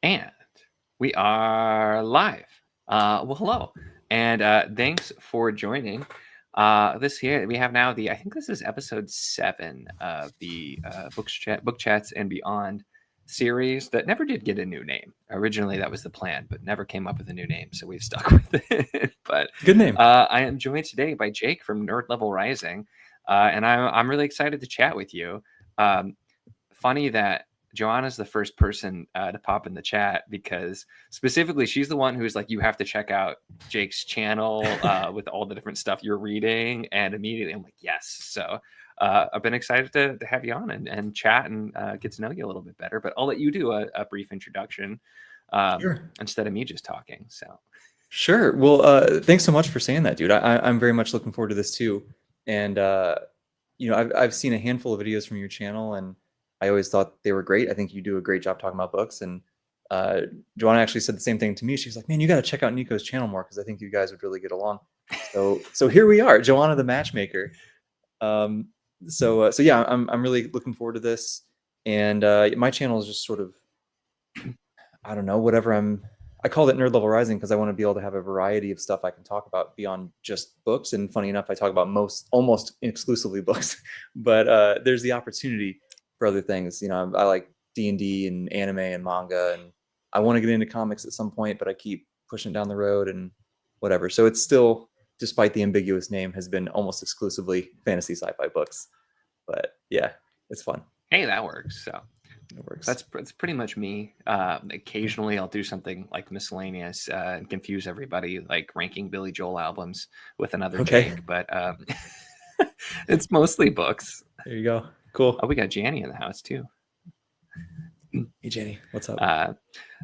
And we are live. Well, hello, and thanks for joining. This here we have now I think this is episode 7 of the book chats and beyond series that never did get a new name. Originally, that was the plan, but never came up with a new name, so we've stuck with it. But Good name. I am joined today by Jake from Nerd Level Rising, and I'm really excited to chat with you. Funny that Joanna's the first person to pop in the chat because specifically she's the one who's like, you have to check out Jake's channel with all the different stuff you're reading. And immediately I'm like, yes. So I've been excited to have you on and chat and get to know you a little bit better. But I'll let you do a brief introduction Sure. instead of me just talking. So Sure. Well, thanks so much for saying that, dude. I'm very much looking forward to this too. And I've seen a handful of videos from your channel, and I always thought they were great. I think you do a great job talking about books. And Joanna actually said the same thing to me. She's like, "Man, you got to check out Nico's channel more because I think you guys would really get along." So here we are, Joanna the matchmaker. So yeah, I'm really looking forward to this. And my channel is just sort of, I don't know, whatever I called it Nerd Level Rising because I want to be able to have a variety of stuff I can talk about beyond just books. And funny enough, I talk about almost exclusively books, but there's the opportunity for other things. You know, I like D&D and anime and manga, and I want to get into comics at some point, but I keep pushing it down the road and whatever. So it's still, despite the ambiguous name, has been almost exclusively fantasy sci-fi books. But yeah, it's fun. hey, that works. So it works. That's pretty much me. Occasionally, I'll do something like miscellaneous and confuse everybody, like ranking Billy Joel albums with another Jake. But it's mostly books. There you go. Cool. Oh, we got Janny in the house too. Hey, Janny, what's up? But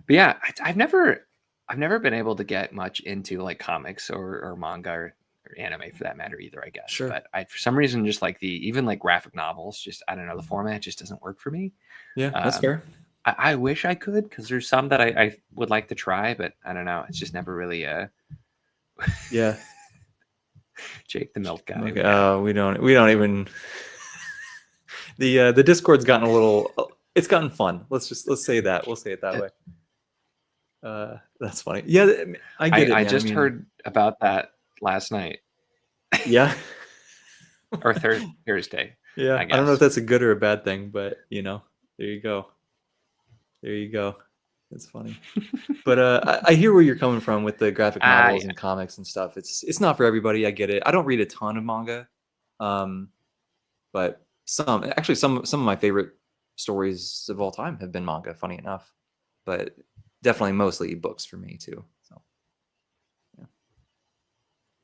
yeah, I've never been able to get much into like comics or manga or anime for that matter either, I guess. Sure. But for some reason, just like even like graphic novels, just I don't know, the format just doesn't work for me. Yeah, that's fair. I wish I could because there's some that I would like to try, but I don't know. It's just never really yeah. Jake the milk guy. Okay. We don't even. The Discord's gotten a little. It's gotten fun. Let's say that. We'll say it that way. That's funny. Yeah, I get it. I just heard about that last night. Yeah. Or Thursday. Yeah. I don't know if that's a good or a bad thing, but there you go. There you go. That's funny. But I hear where you're coming from with the graphic novels and comics and stuff. It's not for everybody. I get it. I don't read a ton of manga, but some of my favorite stories of all time have been manga. Funny enough, but definitely mostly books for me too. So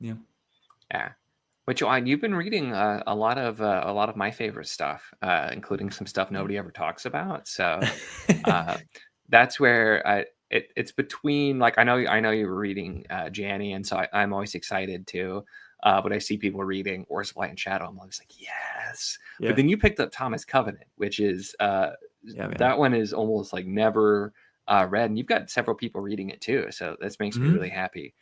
yeah. But you've been reading a lot of my favorite stuff, including some stuff nobody ever talks about. So that's where it's between, like, I know you were reading Janny, and so I'm always excited too. But I see people reading Or's Light and Shadow, I'm always like, yes. Yeah. But then you picked up Thomas Covenant, which is that one is almost like never read, and you've got several people reading it too. So this makes me really happy.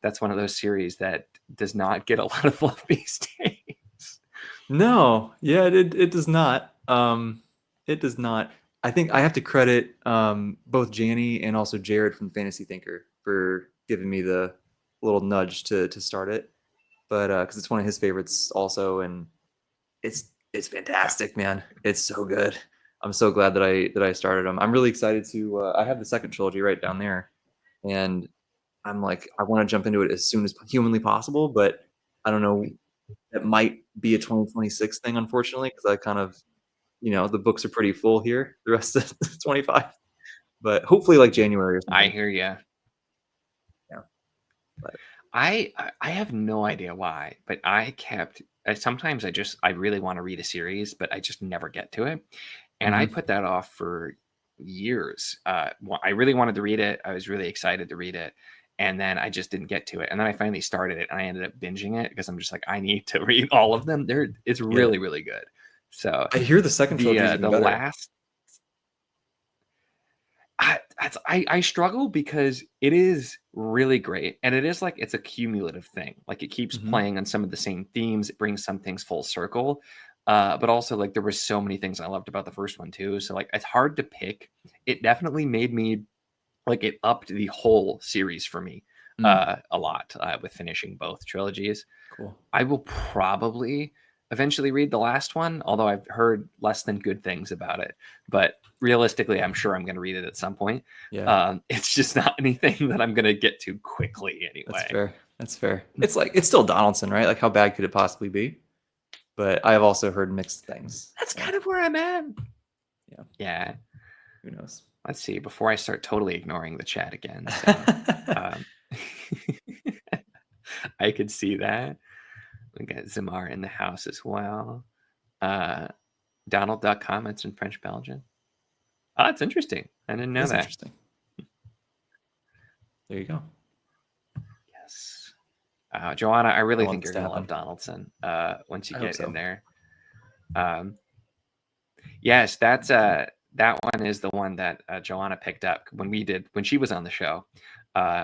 That's one of those series that does not get a lot of love these days. No, yeah, it does not. It does not. I think I have to credit both Janny and also Jared from Fantasy Thinker for giving me the little nudge to start it. But because it's one of his favorites also, and it's fantastic, man. It's so good. I'm so glad that I started them. I'm really excited to. I have the second trilogy right down there, and I'm like, I want to jump into it as soon as humanly possible, but I don't know. It might be a 2026 thing, unfortunately, because I kind of, the books are pretty full here the rest of 25. But hopefully, like January or something. I hear you. Yeah. But I have no idea why, but sometimes I really want to read a series, but I just never get to it, and I put that off for years. I really wanted to read it. I was really excited to read it. And then I just didn't get to it. And then I finally started it, and I ended up binging it because I'm just like, I need to read all of them. It's really, really good. So I hear the second trilogy is the better. last. I struggle because it is really great, and it is like it's a cumulative thing. Like it keeps playing on some of the same themes. It brings some things full circle. But also, like, there were so many things I loved about the first one too. So like, it's hard to pick. It definitely made me like, it upped the whole series for me a lot with finishing both trilogies. Cool. I will probably eventually read the last one, although I've heard less than good things about it. But realistically, I'm sure I'm going to read it at some point. Yeah. It's just not anything that I'm going to get to quickly anyway. That's fair. That's fair. It's like, it's still Donaldson, right? Like, how bad could it possibly be? But I've also heard mixed things. That's kind of where I'm at. Yeah. Yeah. Who knows? Let's see, before I start totally ignoring the chat again. So, I could see that. We got Zamar in the house as well. Donald Duck comments in French Belgian. Oh, that's interesting. I didn't know that. Interesting. There you go. Yes. Joanna, I really think this you're to going to love happen. Donaldson once you I hope get so. in there. Yes, that's that one is the one that Joanna picked up when she was on the show.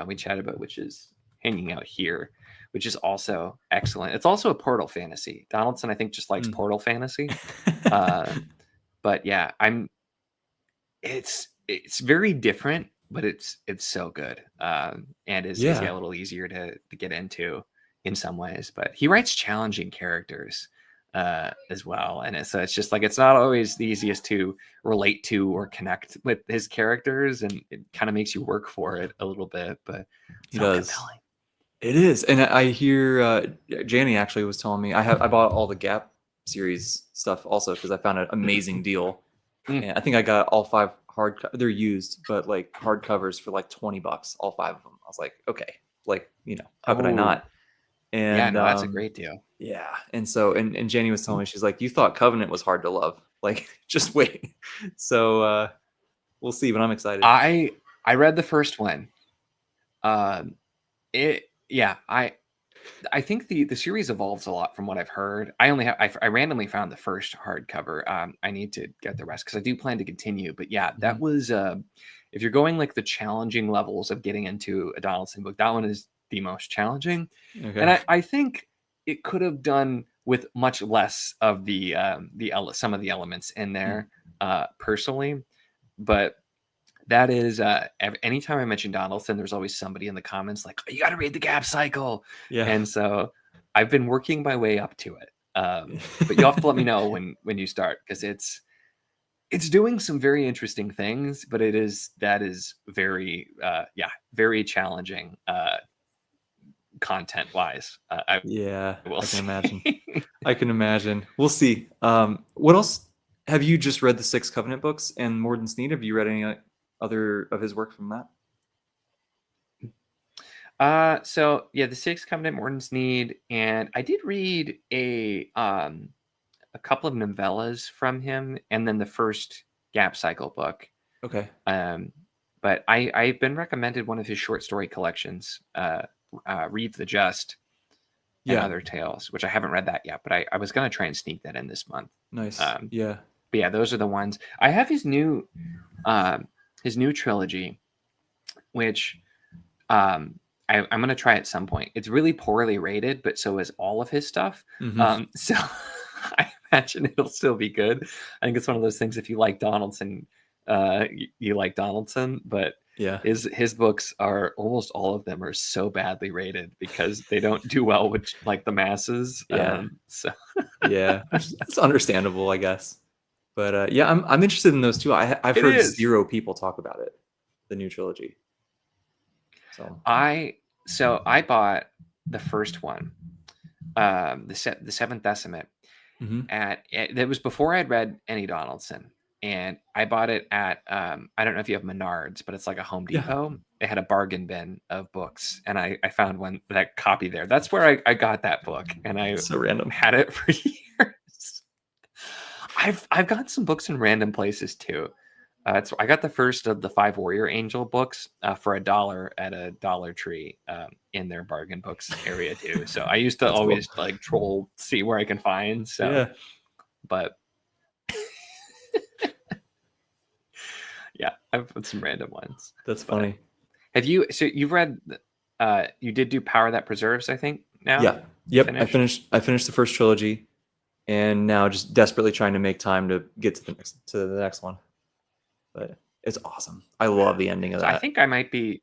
We chatted about, which is hanging out here, which is also excellent. It's also a Portal fantasy. Donaldson, I think, just likes Portal fantasy. But yeah, it's very different, but it's so good. And is a little easier to get into in some ways. But he writes challenging characters as well, and so it's just like, it's not always the easiest to relate to or connect with his characters, and it kind of makes you work for it a little bit, but he does. Compelling. It is. And I hear Janie actually was telling me, I bought all the Gap series stuff also because I found an amazing deal. And I think I got all 5 they're used, but like hardcovers for like $20, all 5 of them. I was like, okay, like, how could I not? And yeah, no, that's a great deal. Yeah. And so, and Janie was telling me, she's like, you thought Covenant was hard to love. Like, just wait. So we'll see, but I'm excited. I read the first one. I think the series evolves a lot from what I've heard. I randomly found the first hardcover. I need to get the rest because I do plan to continue. But yeah, that was if you're going like the challenging levels of getting into a Donaldson book, that one is the most challenging. Okay. And I think it could have done with much less of the some of the elements in there personally, but that is anytime I mention Donaldson, there's always somebody in the comments like, you got to read the Gap Cycle. Yeah. And so I've been working my way up to it. But you have to let me know when you start, because it's doing some very interesting things, but that is very very challenging content wise. I can imagine. I can imagine. We'll see. What else? Have you just read the 6 Covenant books and Morden Sneed? Have you read any other of his work from that? So yeah, the 6 Covenant, Morden Sneed, and I did read a couple of novellas from him, and then the first Gap Cycle book. Okay. But I've been recommended one of his short story collections, Read the Just and Other Tales, which I haven't read that yet, but I was going to try and sneak that in this month. Nice. Yeah. But yeah, those are the ones. I have his new trilogy, which I'm going to try at some point. It's really poorly rated, but so is all of his stuff. So I imagine it'll still be good. I think it's one of those things, if you like Donaldson, you like Donaldson, but yeah, his books are, almost all of them are so badly rated because they don't do well with like the masses. Yeah. Yeah, that's understandable, I guess. But yeah, I'm interested in those too. I've heard 0 people talk about it, the new trilogy. So I bought the first one, the Seventh Decimate, that was before I'd read any Donaldson, and I bought it at I don't know if you have Menards, but it's like a Home Depot. Yeah. It had a bargain bin of books, and I found that copy there. That's where I got that book, and I had it for years. I've got some books in random places too. So I got the first of the 5 Warrior Angel books for $1 at a Dollar Tree in their bargain books area too. So I used to always like troll, see where I can find. So, yeah. But yeah, I've put some random ones. That's funny. Have you? So you've read? You did do Power That Preserves, I think. Now. Yeah. Yep. I finished the first trilogy. and now just desperately trying to make time to get to the next one. But it's awesome. I love the ending of So I that. think I might be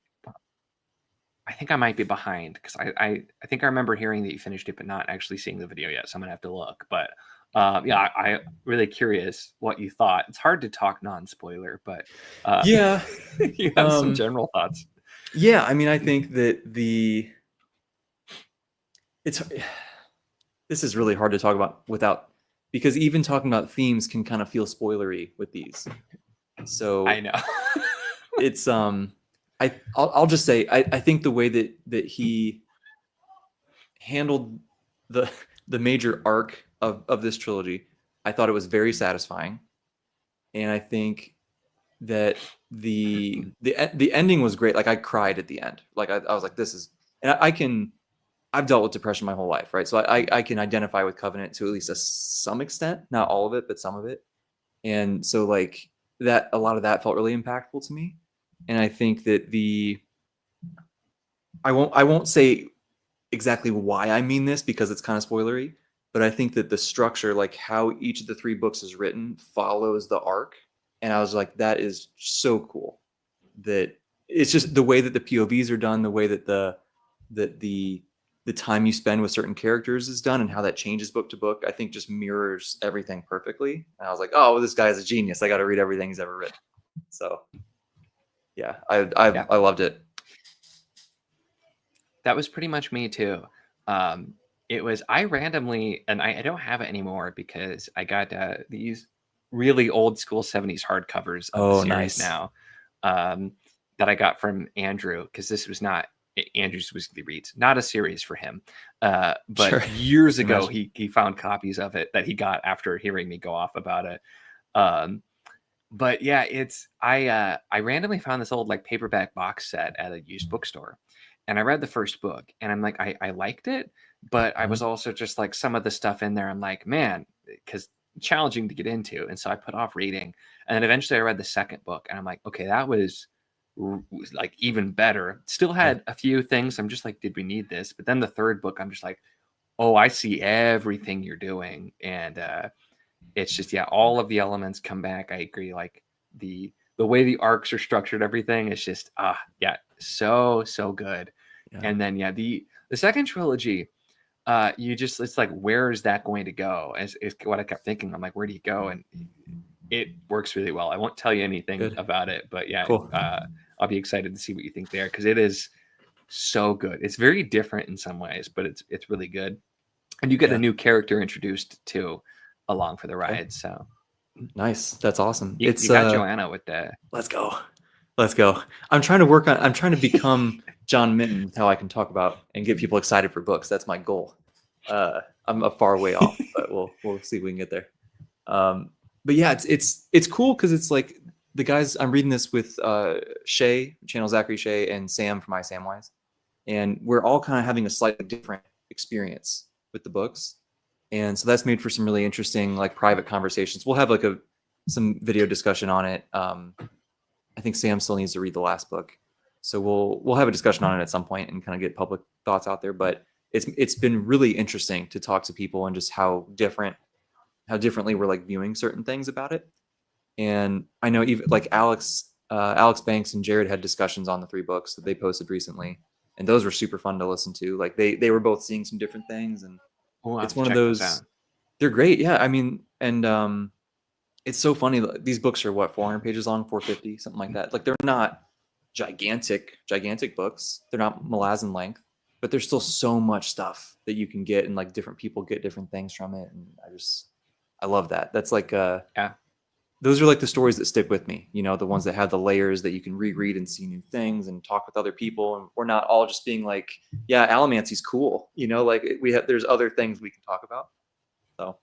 behind because I think I remember hearing that you finished it, but not actually seeing the video yet. So I'm gonna have to look. But yeah, I really curious what you thought. It's hard to talk non-spoiler, but Yeah. you have some general thoughts. Yeah, I mean, I think that it's this is really hard to talk about without, because even talking about themes can kind of feel spoilery with these. I So know. it's I'll just say I think the way that he handled the the major arc of this trilogy, I thought it was very satisfying, and I think that the ending was great. Like I cried at the end. Like I was like, this is, and I've dealt with depression my whole life, right? So I can identify with Covenant to at least some extent, not all of it, but some of it. And so like that, a lot of that felt really impactful to me. And I think that I won't say exactly why I mean this because it's kind of spoilery, but I think that the structure, like how each of the three books is written, follows the arc. And I was like, that is so cool. That it's just the way that the POVs are done, the way that that the time you spend with certain characters is done, and how that changes book to book, I think just mirrors everything perfectly. And I was like, oh, well, this guy is a genius. I got to read everything he's ever written. So yeah, Yeah, I loved it. that was pretty much me too. Um, it was I randomly, and I don't have it anymore because I got these really old school 70s hardcovers of the Oh, series nice. now, um, that I got from Andrew because this was not Andrew's Weekly Reads, not a series for him. Sure. But years ago, Imagine. he found copies of it that he got after hearing me go off about it. Um, but yeah, it's I randomly found this old like paperback box set at a used bookstore, and I read the first book, and I'm like, I liked it, but I Uh-huh. was also just like some of the stuff in there. I'm like, man, because challenging to get into, and so I put off reading, and then eventually I read the second book, and I'm like, okay, that was like even better. Still Yeah. had a few things. I'm just like, did we need this? But then the third book, I'm just like, oh, I see everything you're doing, and it's just yeah, all of the elements come back. I agree. Like the way the arcs are structured, everything is just yeah, so good. Yeah. And then yeah, the second trilogy, you just it's like where is that going to go? Is what I kept thinking. I'm like, where do you go? And it works really well. I won't tell you anything Good. about it, but yeah, Cool. I'll be excited to see what you think there because it is so good. It's very different in some ways, but it's really good. And you get a Yeah. new character introduced too along for the Okay. ride. So Nice. That's awesome. you got Joanna with the Let's go. Let's go. I'm trying to become John Minton with how I can talk about and get people excited for books. That's my goal. I'm a far way off, but we'll see if we can get there. But yeah, it's cool because it's like the guys I'm reading this with Shay, channel Zachary Shay, and Sam from Samwise, and we're all kind of having a slightly different experience with the books, and so that's made for some really interesting like private conversations. We'll have like some video discussion on it. I think Sam still needs to read the last book, so we'll have a discussion on it at some point and kind of get public thoughts out there. But it's been really interesting to talk to people and just how differently we're like viewing certain things about it. And I know even like Alex Banks and Jared had discussions on the three books that they posted recently, and those were super fun to listen to. Like they were both seeing some different things, and we'll have it's to one of check those out. those. They're great, yeah. I mean, and it's so funny. These books are what 400 pages long, 450, something like that. Like they're not gigantic books. They're not Malazan length, but there's still so much stuff that you can get, and like different people get different things from it. And I love that. That's like Yeah. those are like the stories that stick with me. You know, the ones that have the layers that you can reread and see new things and talk with other people, and we're not all just being like, yeah, Allomancy's cool. You know, like there's other things we can talk about. So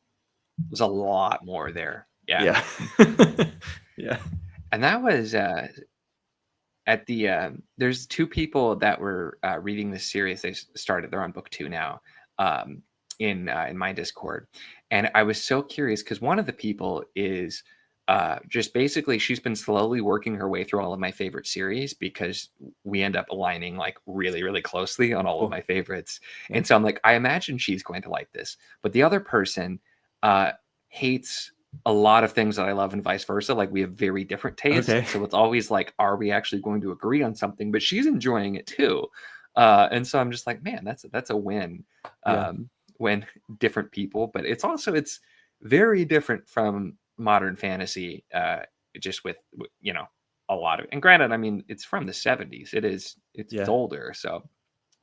There's a lot more there. Yeah. yeah, yeah. And that was at the there's two people that were reading this series. They started, they're on book 2 now, in my Discord. And I was so curious because one of the people is just basically she's been slowly working her way through all of my favorite series because we end up aligning like really closely on all of Cool. my favorites. Yeah. And so I'm like, I imagine she's going to like this. But the other person, hates a lot of things that I love and vice versa. Like we have very different tastes. Okay. So it's always like, are we actually going to agree on something? But she's enjoying it too. And so I'm just like, man, that's a win Yeah. when different people, but it's very different from modern fantasy, just with, a lot of, and granted, I mean, it's from the 70s. It's Yeah. older. So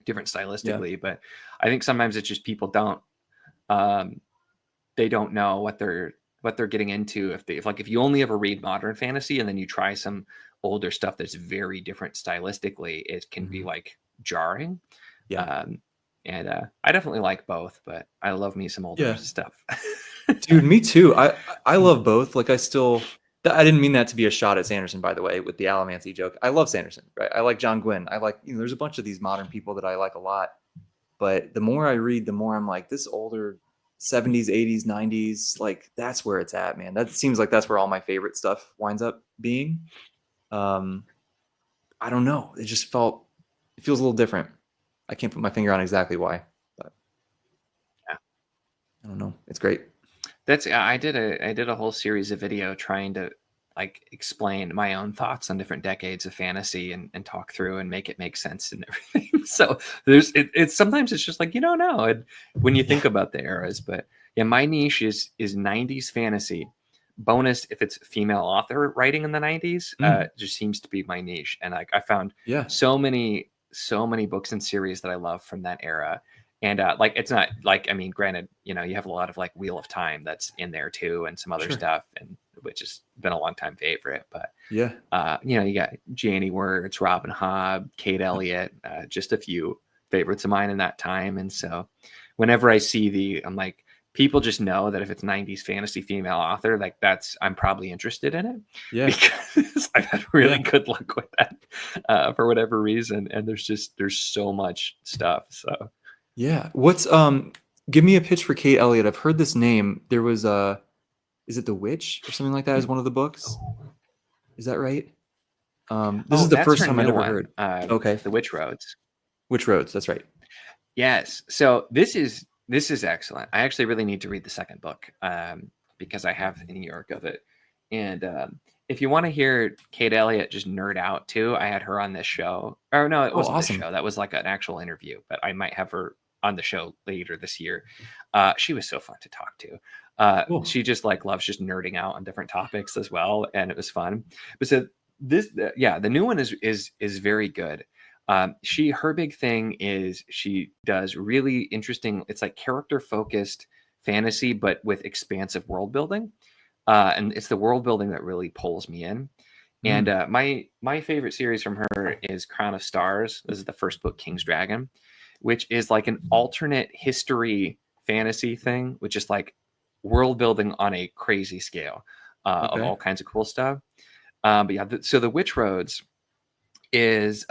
different Yeah. stylistically, but I think sometimes it's just people don't, um, they don't know what they're getting into if you only ever read modern fantasy and then you try some older stuff that's very different stylistically, it can be Mhm. like jarring. Yeah. um and I definitely like both, but I love me some older Yeah. stuff. Dude, me too. I love both. Like I didn't mean that to be a shot at Sanderson, by the way, with the Alamancy joke. I love Sanderson, right? I like John Gwynne. I like, there's a bunch of these modern people that I like a lot. But the more I read, the more I'm like, this older 70s, 80s, 90s, like that's where it's at, man. That seems like that's where all my favorite stuff winds up being. Um, I don't know. It feels a little different. I can't put my finger on exactly why, but Yeah. I don't know. It's great. I did a whole series of video trying to like explain my own thoughts on different decades of fantasy and talk through and make it make sense and everything. So it's sometimes it's just like you don't know and when you Yeah. think about the eras. But yeah, my niche is 90s fantasy. Bonus if it's female author writing in the 90s, Mm, just seems to be my niche. And like I found yeah. so many books and series that I love from that era. And like it's not like, I mean, granted, you have a lot of like Wheel of Time that's in there too, and some other Sure. stuff, and which has been a long time favorite. But Yeah. you got Janie Words, Robin Hobb, Kate Elliott, just a few favorites of mine in that time. And so whenever I see I'm like, people just know that if it's 90s fantasy female author, like I'm probably interested in it Yeah. because I've had really Yeah. good luck with that for whatever reason. And there's so much stuff. So Yeah. Give me a pitch for Kate Elliott. I've heard this name. There was is it The Witch or something like that as one of the books? Is that right? This oh, is the that's first her time I'd new ever one, heard. Okay. The Witch Roads. Which Roads? That's right. Yes. So this is excellent. I actually really need to read the second book, because I have an e-arc of it. And if you want to hear Kate Elliott just nerd out too, I had her on this show. Or no, it Oh, wasn't this awesome. show. That was like an actual interview, but I might have her on the show later this year. She was so fun to talk to. Cool. She just like loves just nerding out on different topics as well, and it was fun. But so yeah, the new one is very good. Her big thing is she does really interesting. It's like character focused fantasy, but with expansive world building. And it's the world building that really pulls me in. And Mm, my favorite series from her is Crown of Stars. This is the first book, King's Dragon, which is like an alternate history fantasy thing, which is like world building on a crazy scale, of okay. all kinds of cool stuff. But yeah, so the Witch Roads is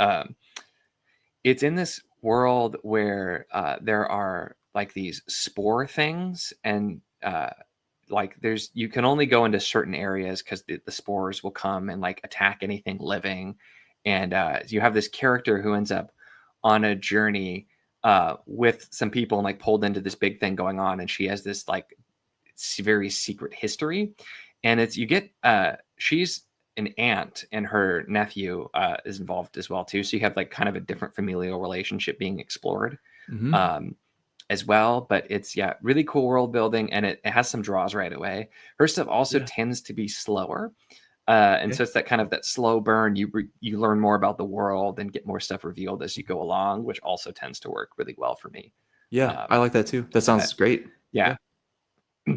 it's in this world where there are like these spore things, and like you can only go into certain areas because the spores will come and like attack anything living. And you have this character who ends up on a journey with some people and like pulled into this big thing going on, and she has this like very secret history. And it's you get she's an aunt, and her nephew is involved as well too, so you have like kind of a different familial relationship being explored Hmm. um, as well. But it's, yeah, really cool world building, and it has some draws right away. Her stuff also Yeah. tends to be slower, and Okay. so it's that kind of that slow burn. You learn more about the world and get more stuff revealed as you go along, which also tends to work really well for me. Yeah. I um, like that too. That but sounds great. yeah, Yeah.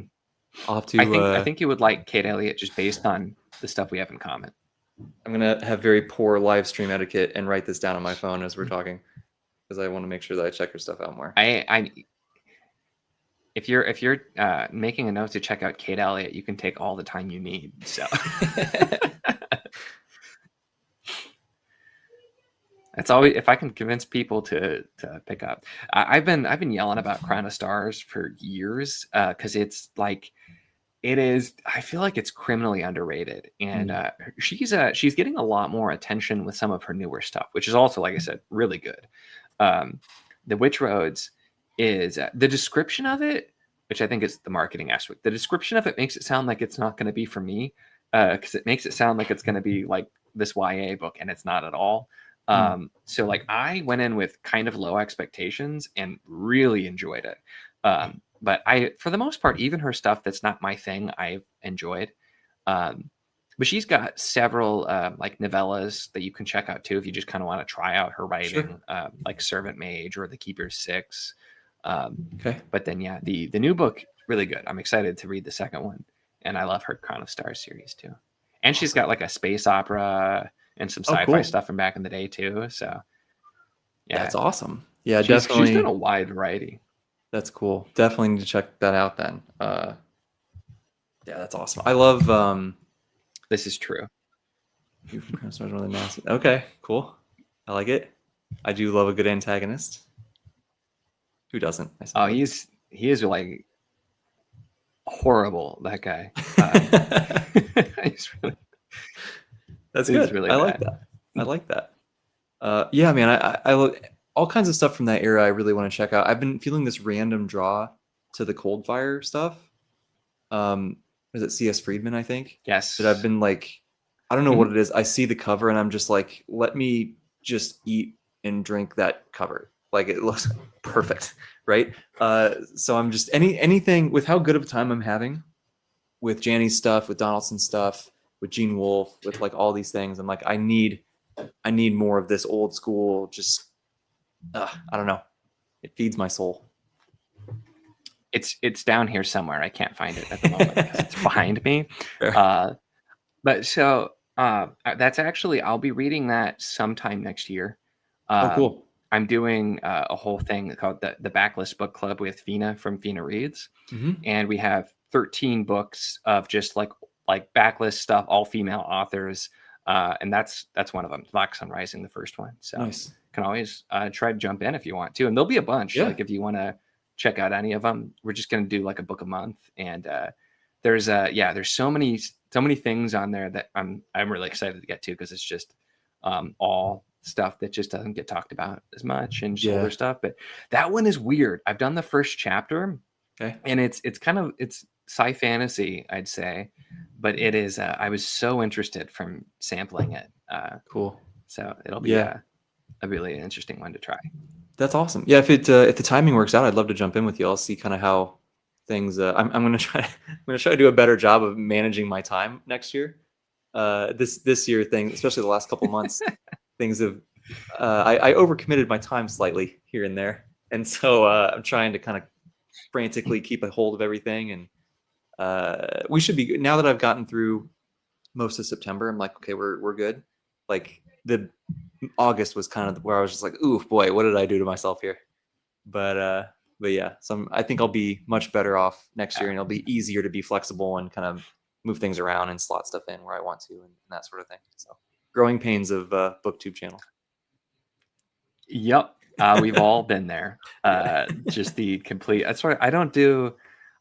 I'll have I to think I think you would like Kate Elliott just based on the stuff we have in common. I'm gonna have very poor live stream etiquette and write this down on my phone as we're talking because I want to make sure that I check your stuff out more. I if you're making a note to check out Kate Elliott, you can take all the time you need. So that's always, if I can convince people to pick up. I've been yelling about Crown of Stars for years, because it's like it is. I feel like it's criminally underrated, and Mm, she's getting a lot more attention with some of her newer stuff, which is also, like I said, really good. Um, the Witch Roads is the description of it. which I think is the marketing aspect. The description of it makes it sound like it's not going to be for me, because it makes it sound like it's going to be like this YA book, and it's not at all. So like I went in with kind of low expectations and really enjoyed it. But for the most part, even her stuff that's not my thing, I've enjoyed. But she's got several like novellas that you can check out too if you just kind of want to try out her writing, like Servant Mage or The Keeper's Six. Okay. But then yeah, the new book really good. I'm excited to read the second one, and I love her Crown of Stars series too. And she's got like a space opera and some sci-fi cool. stuff from back in the day too. So yeah, That's awesome. Yeah, she's definitely. done a wide variety. That's cool. Definitely need to check that out then. Yeah, that's awesome. I love This is true. Okay, cool. I like it. I do love a good antagonist. Who doesn't? I Oh, suppose. he is like horrible, that guy. That's good. Really I like bad. that. I like that. Yeah, man. I look all kinds of stuff from that era. I really want to check out. I've been feeling this random draw to the Coldfire stuff. Is it C.S. Friedman? I think. Yes. That I've been like, I don't know what it is. I see the cover and I'm just like, let me just eat and drink that cover. Like it looks perfect, right? So I'm just anything with how good of a time I'm having with Janny's stuff, with Donaldson's stuff, with Gene Wolfe, with like all these things. I'm like, I need more of this old school. Just, I don't know. It feeds my soul. It's down here somewhere. I can't find it at the moment because it's behind me. But so that's actually, I'll be reading that sometime next year. Cool. I'm doing a whole thing called the Backlist Book Club with Fina from Fina Reads. And we have 13 books of just like backlist stuff, all female authors. And that's one of them, Black Sun Rising, the first one. So nice. Can always try to jump in if you want to. And there'll be a bunch. Yeah. Like if you want to check out any of them, we're just going to do like a book a month. And there's so many things on there that I'm really excited to get to, because it's just all stuff that just doesn't get talked about as much, and just older stuff. But that one is weird. I've done the first chapter, and it's kind of sci fantasy, I'd say, but it is. I was so interested from sampling it. Cool. So it'll be a really interesting one to try. That's awesome. Yeah, if the timing works out, I'd love to jump in with you. I'll see kind of how things. I'm gonna try to do a better job of managing my time next year. This year thing, especially the last couple months, things have. I overcommitted my time slightly here and there, and so I'm trying to kind of frantically keep a hold of everything. And we should be, now that I've gotten through most of September, I'm like, okay, we're good. Like the August was kind of where I was just like, ooh, boy, what did I do to myself here? But yeah, I think I'll be much better off next year, and it'll be easier to be flexible and kind of move things around and slot stuff in where I want to, and that sort of thing. So growing pains of BookTube channel. Yep. We've all been there. Just the complete, that's why I don't do,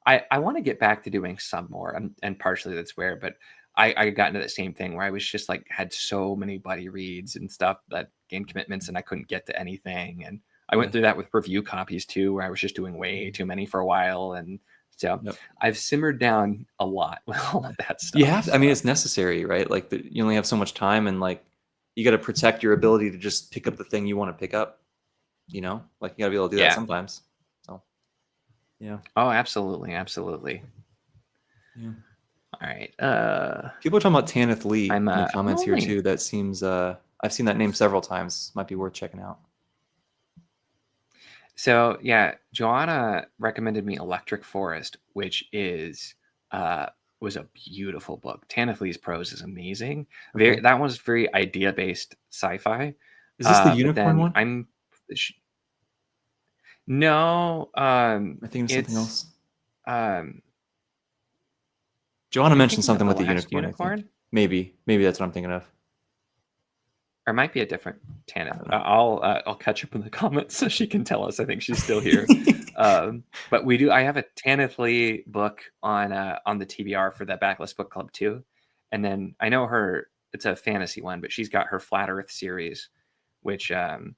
I want to get back to doing some more, and partially that's where, but I got into the same thing where I was just like, had so many buddy reads and stuff that game commitments, and I couldn't get to anything. And I went through that with review copies too, where I was just doing way too many for a while. And so I've simmered down a lot with all of that stuff. You have to, I mean, it's necessary, right? Like you only have so much time, and like you got to protect your ability to just pick up the thing you want to pick up. You know, like you got to be able to do that sometimes. So, yeah. Oh, absolutely, absolutely. Yeah. All right. People are talking about Tanith Lee in the comments only... here too. That seems I've seen that name several times. Might be worth checking out. So yeah, Joanna recommended me Electric Forest, which is was a beautiful book. Tanith Lee's prose is amazing. That one's very idea based sci-fi. Is this the unicorn one? No. I think it's something else. Joanna mentioned something with the unicorn. I think. Maybe that's what I'm thinking of. Or it might be a different Tanith. I'll catch up in the comments so she can tell us. I think she's still here. But I have a Tanith Lee book on the TBR for the Backlist Book Club too. And then I know it's a fantasy one, but she's got her Flat Earth series, which it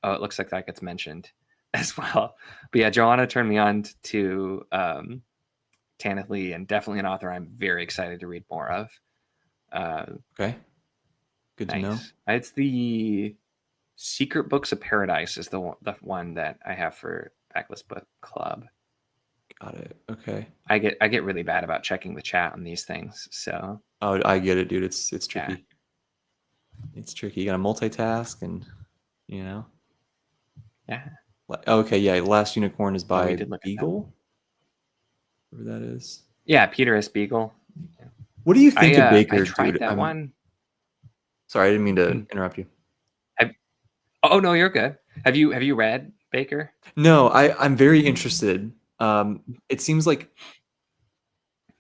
looks like that gets mentioned. as well. But yeah, Joanna turned me on to Tanith Lee, and definitely an author I'm very excited to read more of. Okay. Good to know. Nice. It's the Secret Books of Paradise is the one that I have for Backlist Book Club. Got it. Okay. I get really bad about checking the chat on these things, so. Oh, I get it, dude. It's tricky. Yeah. It's tricky. You gotta multitask, and you know. Yeah. Okay, yeah. Last Unicorn is by Beagle. Whatever that is. Yeah, Peter S. Beagle. What do you think of Baker, I tried dude? that one. Sorry, I didn't mean to interrupt you. Oh no, you're good. Have you read Baker? No, I'm very interested. It seems like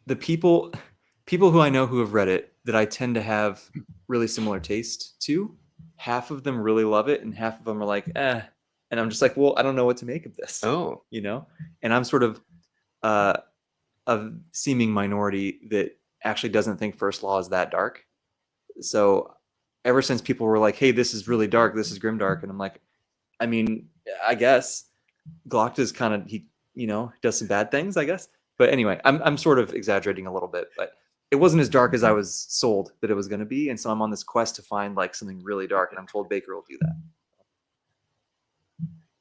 the people who I know who have read it that I tend to have really similar taste to, half of them really love it, and half of them are like, eh. And I'm just like, well, I don't know what to make of this. Oh, you know? And I'm sort of a seeming minority that actually doesn't think First Law is that dark. So ever since people were like, hey, this is really dark, this is grimdark, and I'm like, I mean, I guess Glocta's kind of, he, does some bad things, I guess. But anyway, I'm sort of exaggerating a little bit, but it wasn't as dark as I was sold that it was going to be. And so I'm on this quest to find like something really dark, and I'm told Baker will do that.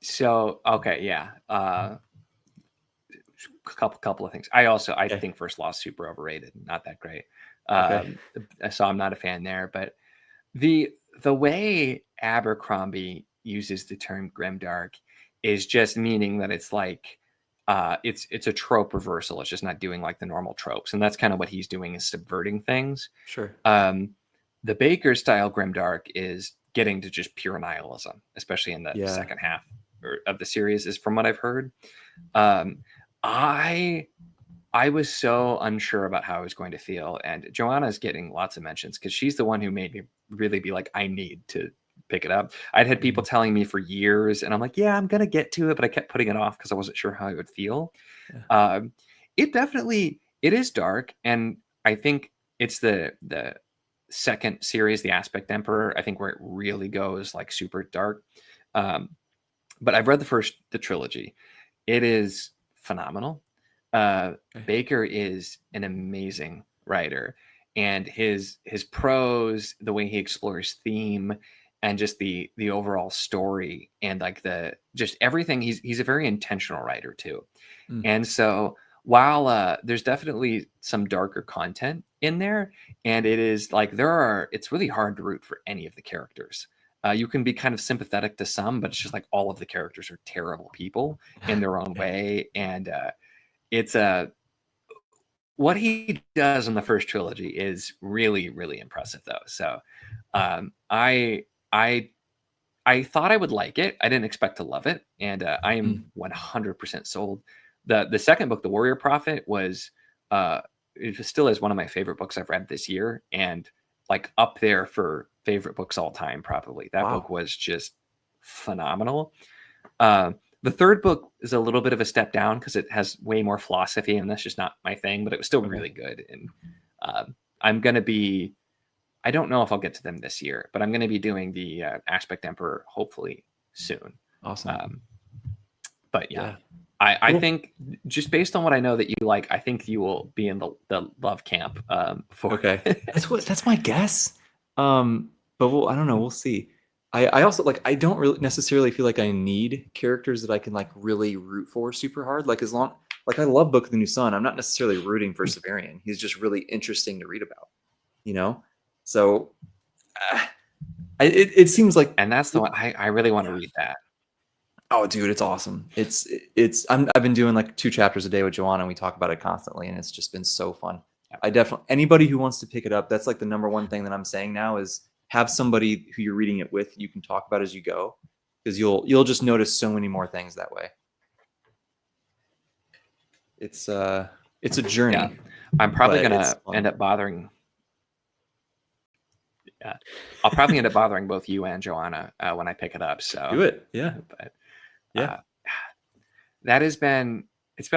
So, okay, yeah. Couple of things. I think First Law is super overrated, not that great. So I'm not a fan there. But the way Abercrombie uses the term grimdark is just meaning that it's like it's a trope reversal. It's just not doing like the normal tropes, and that's kind of what he's doing, is subverting things. Sure. The Baker style grimdark is getting to just pure nihilism, especially in the second half of the series, is from what I've heard. I was so unsure about how I was going to feel, and Joanna's getting lots of mentions because she's the one who made me really be like, I need to pick it up. I'd had people telling me for years, and I'm like, yeah, I'm gonna get to it, but I kept putting it off because I wasn't sure how I would feel. It is dark, and I think it's the second series, The Aspect Emperor, I think, where it really goes like super dark. But I've read the trilogy. It is phenomenal. Baker is an amazing writer, and his prose, the way he explores theme, and just the overall story, and like just everything. He's a very intentional writer too. And so while there's definitely some darker content in there, and it is like it's really hard to root for any of the characters. You can be kind of sympathetic to some, but it's just like all of the characters are terrible people in their own way. And it's what he does in the first trilogy is really, really impressive, though. So I thought I would like it. I didn't expect to love it, and I am 100% sold. The second book, The Warrior Prophet, was it still is one of my favorite books I've read this year, and like up there for favorite books all time, probably. That book was just phenomenal. The third book is a little bit of a step down because it has way more philosophy, and that's just not my thing, but it was still really good. And I'm going to be, I don't know if I'll get to them this year, but I'm going to be doing the Aspect Emperor hopefully soon. Awesome. But yeah. I think just based on what I know that you like, I think you will be in the love camp. That's my guess. But I don't know. We'll see. I also I don't really necessarily feel like I need characters that I can like really root for super hard. Like I love Book of the New Sun. I'm not necessarily rooting for Severian. He's just really interesting to read about. So it seems like, and that's the one I really want to read that. Oh, dude, it's awesome. I've been doing like 2 chapters a day with Joanna, and we talk about it constantly, and it's just been so fun. Anybody who wants to pick it up, that's like the number one thing that I'm saying now is have somebody who you're reading it with you can talk about as you go, because you'll just notice so many more things that way. It's a journey. Yeah. I'm probably gonna end up bothering. Yeah, I'll probably end up bothering both you and Joanna when I pick it up. So do it. Yeah. But it's been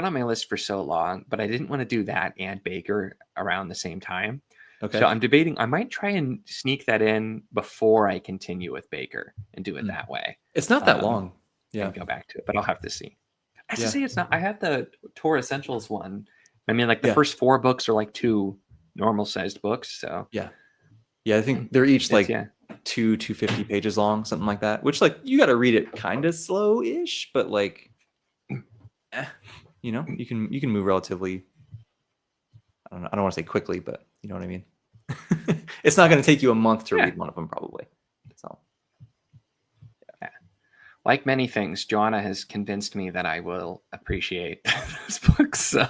on my list for so long, but I didn't want to do that and Baker around the same time. Okay. So I'm debating. I might try and sneak that in before I continue with Baker and do it that way. It's not that long. Yeah. go back to it, but I'll have to see. I have to Yeah. say, it's not. I have the Tour Essentials one. I mean, like the Yeah. first 4 books are like 2 normal sized books. So Yeah. Yeah. I think they're each it's like 250 pages long, something like that, which like you got to read it kind of slow-ish, but like, you know, you can move relatively. I don't want to say quickly, but you know what I mean. It's not going to take you a month to yeah. read one of them, probably. So Like many things, Joanna has convinced me that I will appreciate those books. So,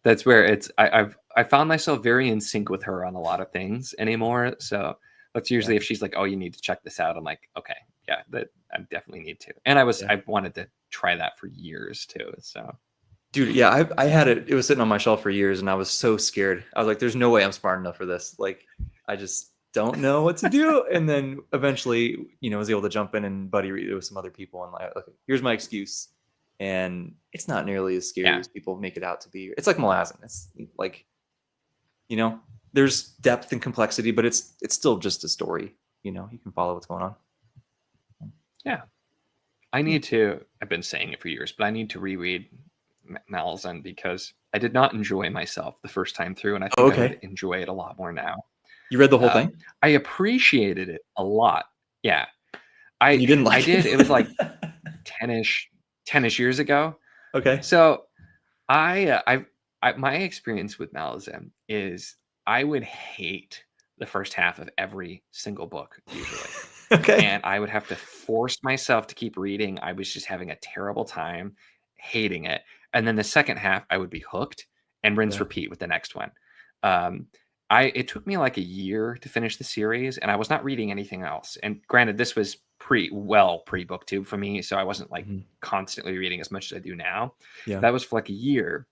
that's where I found myself very in sync with her on a lot of things anymore. So that's usually if she's like, "Oh, you need to check this out," I'm like, "Okay, yeah, that I definitely need to." And I wanted to try that for years too. So, dude, yeah, I had it. It was sitting on my shelf for years, and I was so scared. I was like, "There's no way I'm smart enough for this." Like, I just don't know what to do. And then eventually, you know, was able to jump in and buddy read it with some other people, and like, okay, here's my excuse. And it's not nearly as scary as people make it out to be. It's like Malazan. It's like, you know, there's depth and complexity, but it's still just a story. You know, you can follow what's going on. yeah, I need to. I've been saying it for years, but I need to reread Malazan because I did not enjoy myself the first time through, and I think I would enjoy it a lot more now. You read the whole thing? I appreciated it a lot. Yeah, You didn't like I did. It was like 10ish years ago. Okay. So my experience with Malazan is I would hate the first half of every single book usually. Okay. And I would have to force myself to keep reading. I was just having a terrible time, hating it. And then the second half, I would be hooked and rinse repeat with the next one. It took me like a year to finish the series, and I was not reading anything else. And granted, this was pre BookTube for me, so I wasn't like constantly reading as much as I do now. Yeah. That was for like a year.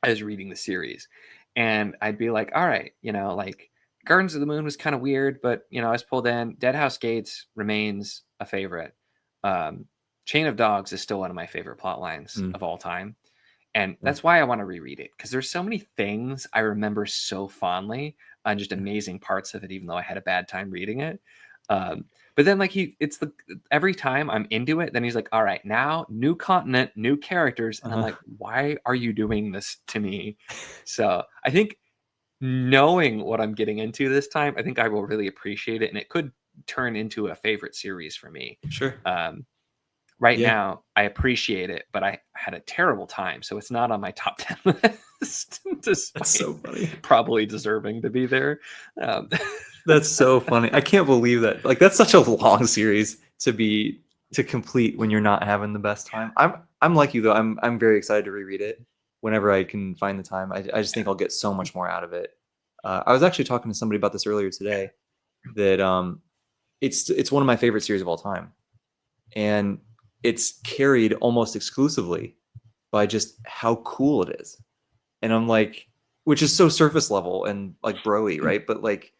I was reading the series, and I'd be like, all right, you know, like Gardens of the Moon was kind of weird, but you know, I was pulled in. Dead House Gates remains a favorite. Chain of Dogs is still one of my favorite plot lines of all time. And that's why I want to reread it, because there's so many things I remember so fondly on just amazing parts of it, even though I had a bad time reading it. But then like every time I'm into it, then he's like, all right, now new continent, new characters. And I'm like, why are you doing this to me? So I think knowing what I'm getting into this time, I think I will really appreciate it. And it could turn into a favorite series for me. Sure. Right now, I appreciate it, but I had a terrible time, so it's not on my top 10 list. Despite That's so funny. Probably deserving to be there. That's so funny. I can't believe that. Like, that's such a long series to complete when you're not having the best time. I'm like you though. I'm very excited to reread it whenever I can find the time. I just think I'll get so much more out of it. I was actually talking to somebody about this earlier today. That it's one of my favorite series of all time, and it's carried almost exclusively by just how cool it is. And I'm like, which is so surface level and like bro-y, right? But like,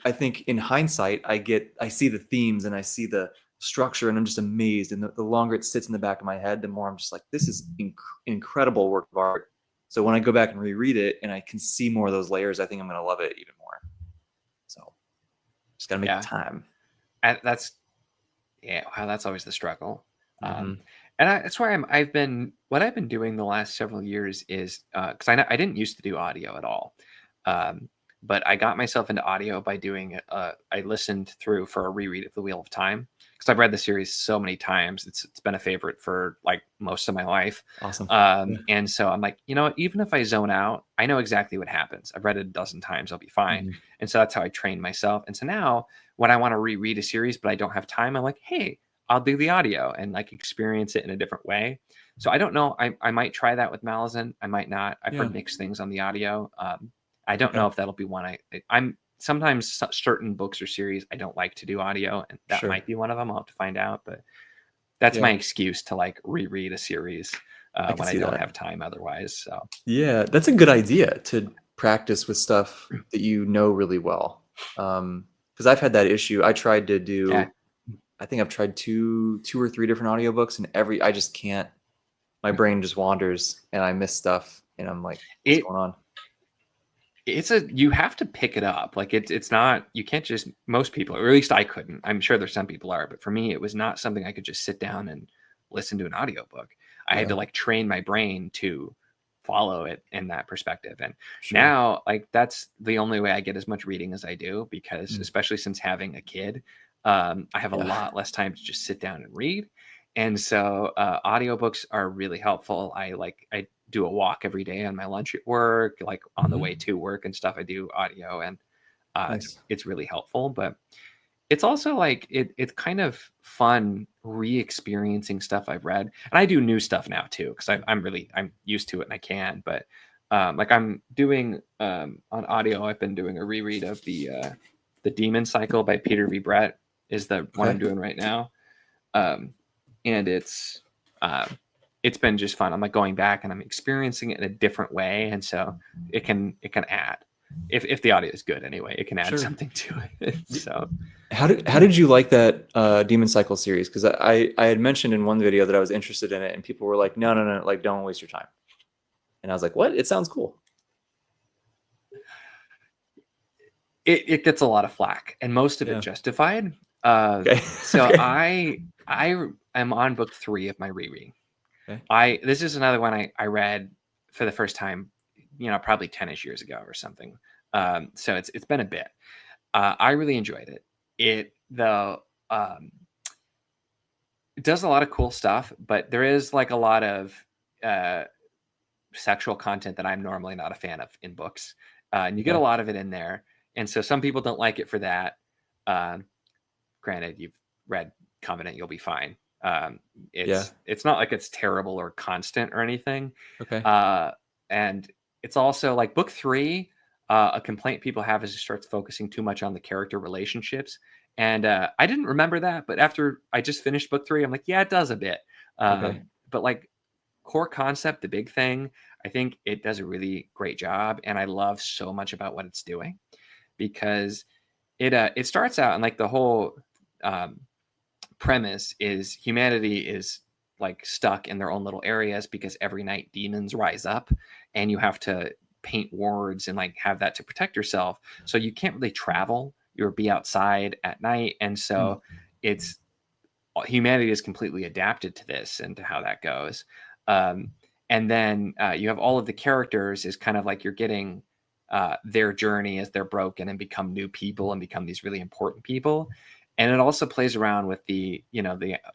I think in hindsight, I see the themes and I see the structure, and I'm just amazed. And the longer it sits in the back of my head, the more I'm just like, this is incredible work of art. So when I go back and reread it and I can see more of those layers, I think I'm going to love it even more. So just got to make the time. That's always the struggle. And that's where I've been doing the last several years is because I didn't used to do audio at all, but I got myself into audio by doing I listened through for a reread of The Wheel of Time, because I've read the series so many times. It's been a favorite for like most of my life. Awesome. And so I'm like, you know, even if I zone out, I know exactly what happens. I've read it a dozen times, I'll be fine. And so that's how I train myself. And so now when I want to reread a series but I don't have time, I'm like, hey, I'll do the audio and like experience it in a different way. So I don't know. I might try that with Malazan. I might not. I've heard mixed things on the audio. I don't know if that'll be one. I'm sometimes certain books or series I don't like to do audio, and that might be one of them. I'll have to find out, but that's my excuse to like reread a series when I don't have time otherwise. So yeah, that's a good idea to practice with stuff that you know really well. Because I've had that issue. I tried to do. I think I've tried two or three different audiobooks, and I just can't. My brain just wanders, and I miss stuff, and I'm like, what's going on? you have to pick it up. Like it's not, you can't just, most people, or at least I couldn't. I'm sure there's some people are, but for me, it was not something I could just sit down and listen to an audiobook. I had Yeah. to like train my brain to follow it in that perspective. And Sure. now like that's the only way I get as much reading as I do, because especially since having a kid, I have a lot less time to just sit down and read. And so audiobooks are really helpful. I do a walk every day on my lunch at work, like on the way to work and stuff. I do audio, and Nice. it's really helpful. But it's also like it's kind of fun re-experiencing stuff I've read, and I do new stuff now too because I'm used to it and I can. But like I'm doing on audio, I've been doing a reread of the Demon Cycle by Peter V. Brett is the one I'm doing right now, and it's been just fun. I'm like going back and I'm experiencing it in a different way, and so it can add, if the audio is good anyway, it can add something to it. So how did you like that Demon Cycle series? Because I had mentioned in one video that I was interested in it, and people were like, no, like don't waste your time. And I was like, what? It sounds cool. It gets a lot of flack, and most of it justified. So I am on book 3 of my reread. This is another one I read for the first time, probably 10ish years ago or something. So it's been a bit. I really enjoyed it. It does a lot of cool stuff, but there is like a lot of sexual content that I'm normally not a fan of in books. And you get a lot of it in there. And so some people don't like it for that. Granted, you've read Covenant, you'll be fine. It's not like it's terrible or constant or anything. And it's also like book 3, a complaint people have is it starts focusing too much on the character relationships. And I didn't remember that, but after I just finished book 3, I'm like, yeah, it does a bit. But like core concept, the big thing, I think it does a really great job. And I love so much about what it's doing, because it starts out and like the whole premise is humanity is like stuck in their own little areas because every night demons rise up and you have to paint wards and like have that to protect yourself. So you can't really travel or be outside at night. And so it's humanity is completely adapted to this and to how that goes. And then you have all of the characters is kind of like you're getting their journey as they're broken and become new people and become these really important people. And it also plays around with the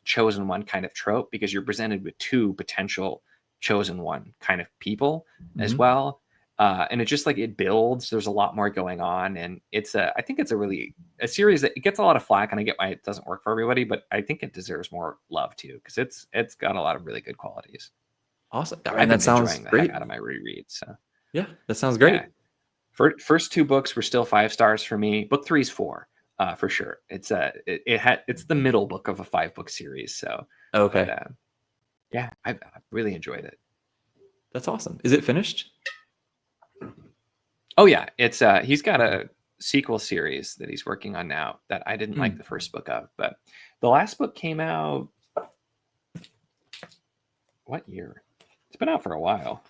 chosen one kind of trope, because you're presented with 2 potential chosen one kind of people as well. And it just like it builds. There's a lot more going on, and I think it's a series that it gets a lot of flack, and I get why it doesn't work for everybody, but I think it deserves more love too, because it's got a lot of really good qualities. Awesome. I've been enjoying the heck out of my reread. So yeah, that sounds great. Yeah. First 2 books were still 5 stars for me. Book 3's 4 for sure. It's the middle book of a 5-book series. So yeah, I've really enjoyed it. That's awesome. Is it finished? Oh yeah, it's he's got a sequel series that he's working on now that I didn't like the first book of, but the last book came out what year? It's been out for a while.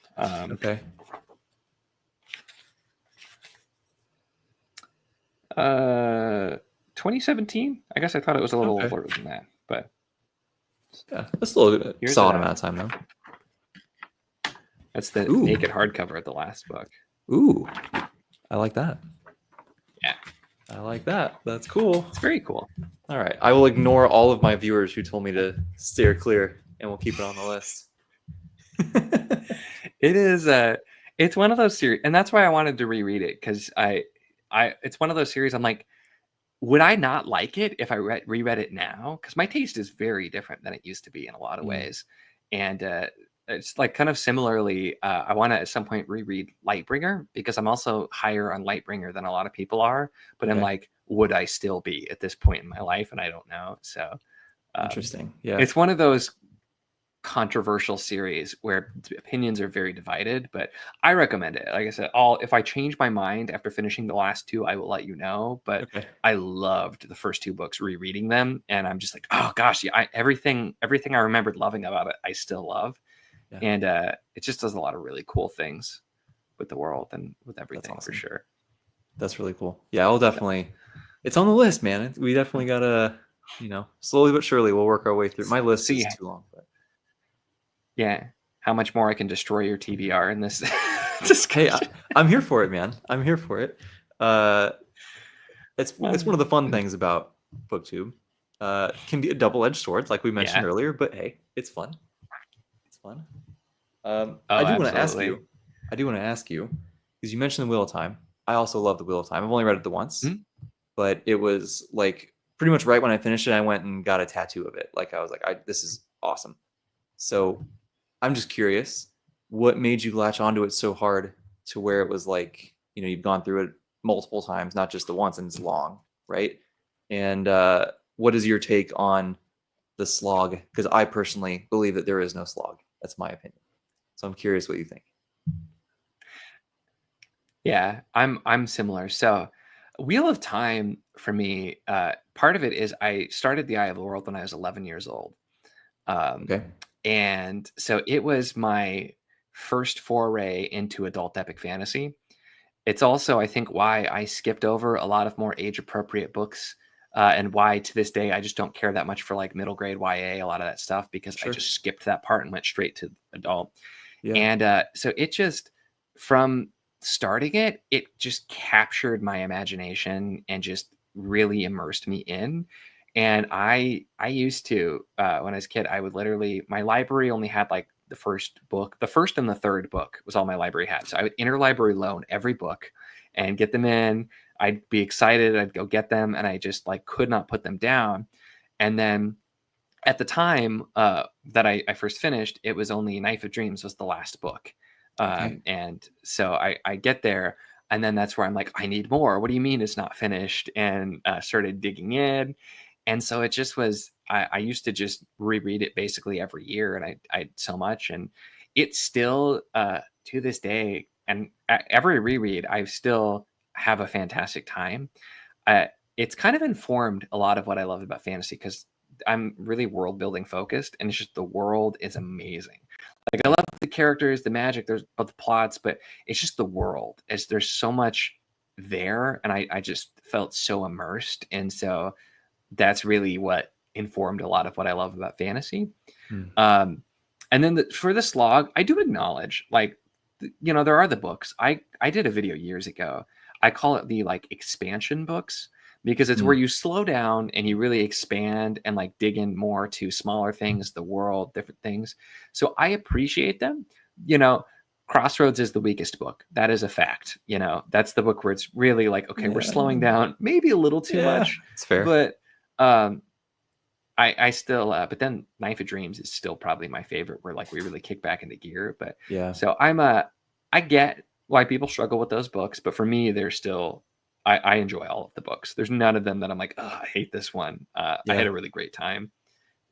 2017. I guess I thought it was a little older than that, but yeah, that's a little solid amount of time though. That's the naked hardcover of the last book. Ooh, I like that. Yeah, I like that. That's cool. It's very cool. All right, I will ignore all of my viewers who told me to steer clear, and we'll keep it on the list. It is it's one of those series, and that's why I wanted to reread it, because it's one of those series I'm like, would I not like it if I reread it now? Because my taste is very different than it used to be in a lot of ways. And it's like kind of similarly, I want to at some point reread Lightbringer, because I'm also higher on Lightbringer than a lot of people are. But I'm like, would I still be at this point in my life? And I don't know. So interesting. Yeah. It's one of those controversial series where opinions are very divided, but I recommend it. Like I said, if I change my mind after finishing the last 2, I will let you know. But I loved the first 2 books, rereading them, and I'm just like, oh gosh, yeah, everything I remembered loving about it, I still love. And it just does a lot of really cool things with the world and with That's everything for awesome. sure. That's really cool. Yeah, I'll definitely. It's on the list, man. We definitely gotta, slowly but surely we'll work our way through. My list See, is too long, but yeah, how much more I can destroy your TBR in this hey, discussion. I'm here for it, man. I'm here for it. Uh, it's one of the fun Mm. things about BookTube. Can be a double-edged sword, like we mentioned Yeah. earlier, but hey, it's fun. It's fun. I Oh, do want to ask absolutely. you. I do want to ask you because you mentioned the Wheel of Time. I also love the Wheel of Time. I've only read it the once, Mm. but it was like pretty much right when I finished it, I went and got a tattoo of it. Like I was like, this is awesome. So I'm just curious, what made you latch onto it so hard to where it was like, you've gone through it multiple times, not just the once, and it's long, right? And what is your take on the slog? Because I personally believe that there is no slog. That's my opinion. So I'm curious what you think. Yeah, I'm similar. So, Wheel of Time for me, part of it is I started The Eye of the World when I was 11 years old. Um, Okay. and so it was my first foray into adult epic fantasy. It's also, I think, why I skipped over a lot of more age appropriate books, and why to this day I just don't care that much for like middle grade YA, a lot of that stuff, because I Sure. just skipped that part and went straight to adult. Yeah. And so it just, from starting it, it just captured my imagination and just really immersed me in. And I used to, when I was a kid, I would literally, my library only had like the first book, the first and the third book was all my library had. So I would interlibrary loan every book and get them in. I'd be excited. I'd go get them, and I just like could not put them down. And then at the time that I first finished, it was only Knife of Dreams was the last book. Okay. And so I get there, and then that's where I'm like, I need more. What do you mean it's not finished? And started digging in. And so it just was, I used to just reread it basically every year, and I so much. And it's still, to this day, and every reread, I still have a fantastic time. Uh, it's kind of informed a lot of what I love about fantasy because I'm really world building focused, and it's just the world is amazing. Like I love the characters, the magic, there's but the plots, but it's just the world. As there's so much there, and I just felt so immersed, and so that's really what informed a lot of what I love about fantasy. Hmm. Um, and then for the slog, I do acknowledge, like, there are the books. I did a video years ago. I call it the like expansion books because it's Hmm. where you slow down and you really expand and like dig in more to smaller things, the world, different things. So I appreciate them. You know, Crossroads is the weakest book. That is a fact. That's the book where it's really like, okay, we're slowing Yeah. down maybe a little too Yeah. much, It's fair. but um, I still, but then Knife of Dreams is still probably my favorite, where like we really kick back into gear. But Yeah. so I get why people struggle with those books, but for me, they're still, I enjoy all of the books. There's none of them that I'm like, oh, I hate this one. I had Yeah. a really great time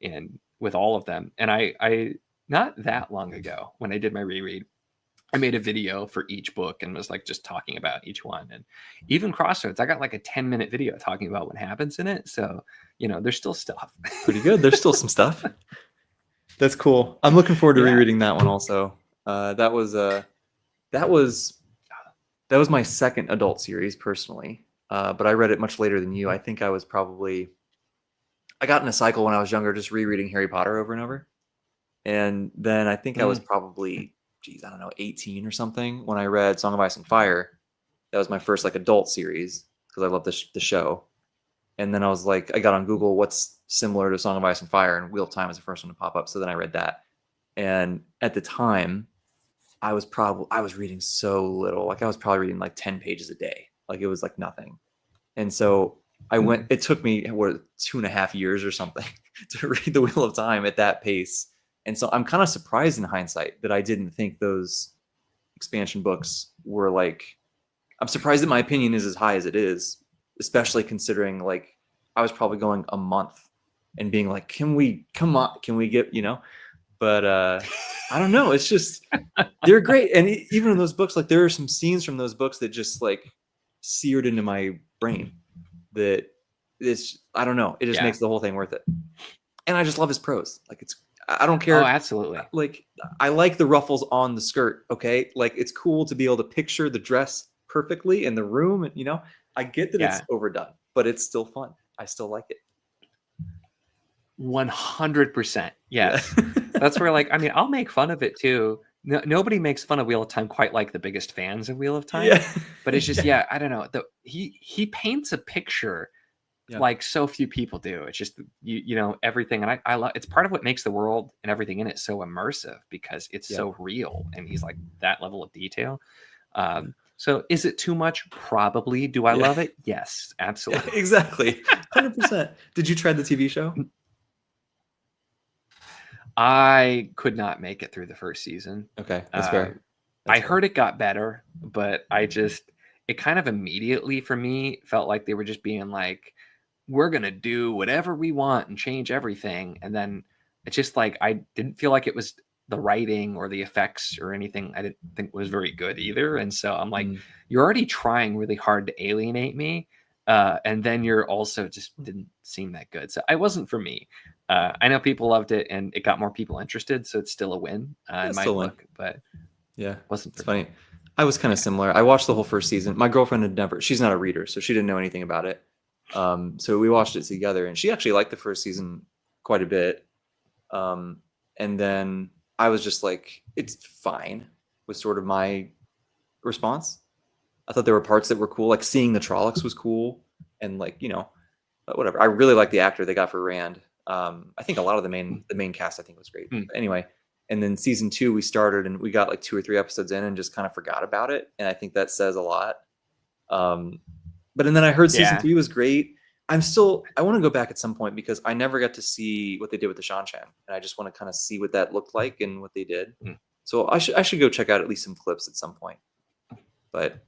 in with all of them, and I not that long ago when I did my reread, I made a video for each book and was like just talking about each one. And even Crossroads, I got like a 10-minute video talking about what happens in it. So, there's still stuff. Pretty good. There's still some stuff. That's cool. I'm looking forward to Yeah. rereading that one also. That was that was that was my second adult series personally. But I read it much later than you. I think I got in a cycle when I was younger, just rereading Harry Potter over and over. And then I think I was Mm. probably, geez, I don't know, 18 or something when I read Song of Ice and Fire. That was my first like adult series because I love the show. And then I was like, I got on Google, what's similar to Song of Ice and Fire, and Wheel of Time was the first one to pop up. So then I read that. And at the time, I was reading so little. Like I was probably reading like 10 pages a day. Like it was like nothing. And so Mm. it took me 2.5 years or something to read the Wheel of Time at that pace. And so I'm kind of surprised in hindsight that I didn't think those expansion books were like, I'm surprised that my opinion is as high as it is, especially considering like I was probably going a month and being like, can we get, but I don't know. It's just, they're great. And even in those books, like there are some scenes from those books that just like seared into my brain that I don't know. It just Yeah. makes the whole thing worth it. And I just love his prose. Like I don't Oh, care. absolutely. Like, I like the ruffles on the skirt. Okay, like it's cool to be able to picture the dress perfectly in the room, and I get that it's Yeah. overdone, but it's still fun. I still like it. 100%. Yeah. Yes. That's where, like, I mean, I'll make fun of it too. Nobody makes fun of Wheel of Time quite like the biggest fans of Wheel of Time, Yeah. but it's just, Yeah. yeah, I don't know. He paints a picture Yeah. like so few people do. It's just everything, and I love. It's part of what makes the world and everything in it so immersive because it's Yeah. so real, and he's like that level of detail. So is it too much? Probably. Do I Yeah. love it? Yes, absolutely. Exactly. 100%. Did you try the TV show? I could not make it through the first season. Okay, that's Uh, fair. I That's fair. heard it got better, but it kind of immediately for me felt like they were just being like, we're going to do whatever we want and change everything. And then it's just like, I didn't feel like it was the writing or the effects or anything I didn't think was very good either. And so I'm like, Mm. you're already trying really hard to alienate me. And then you're also just didn't seem that good. So it wasn't for me. I know people loved it and it got more people interested. So it's still a win in That's my still one. book, but Yeah, wasn't it's for me. funny. I was kind of Yeah. similar. I watched the whole first season. My girlfriend had never. She's not a reader, so she didn't know anything about it. So we watched it together, and she actually liked the first season quite a bit. Um, and then I was just like, "It's fine," was sort of my response. I thought there were parts that were cool, like seeing the Trollocs was cool, and like whatever. I really like the actor they got for Rand. I think a lot of the main cast I think was great. Mm. But anyway, and then season 2 we started and we got like 2 or 3 episodes in and just kind of forgot about it, and I think that says a lot. Um, but and then I heard season Yeah. 3 was great. I want to go back at some point because I never got to see what they did with the Shanshan, and I just want to kind of see what that looked like and what they did. Mm. So I should go check out at least some clips at some point. But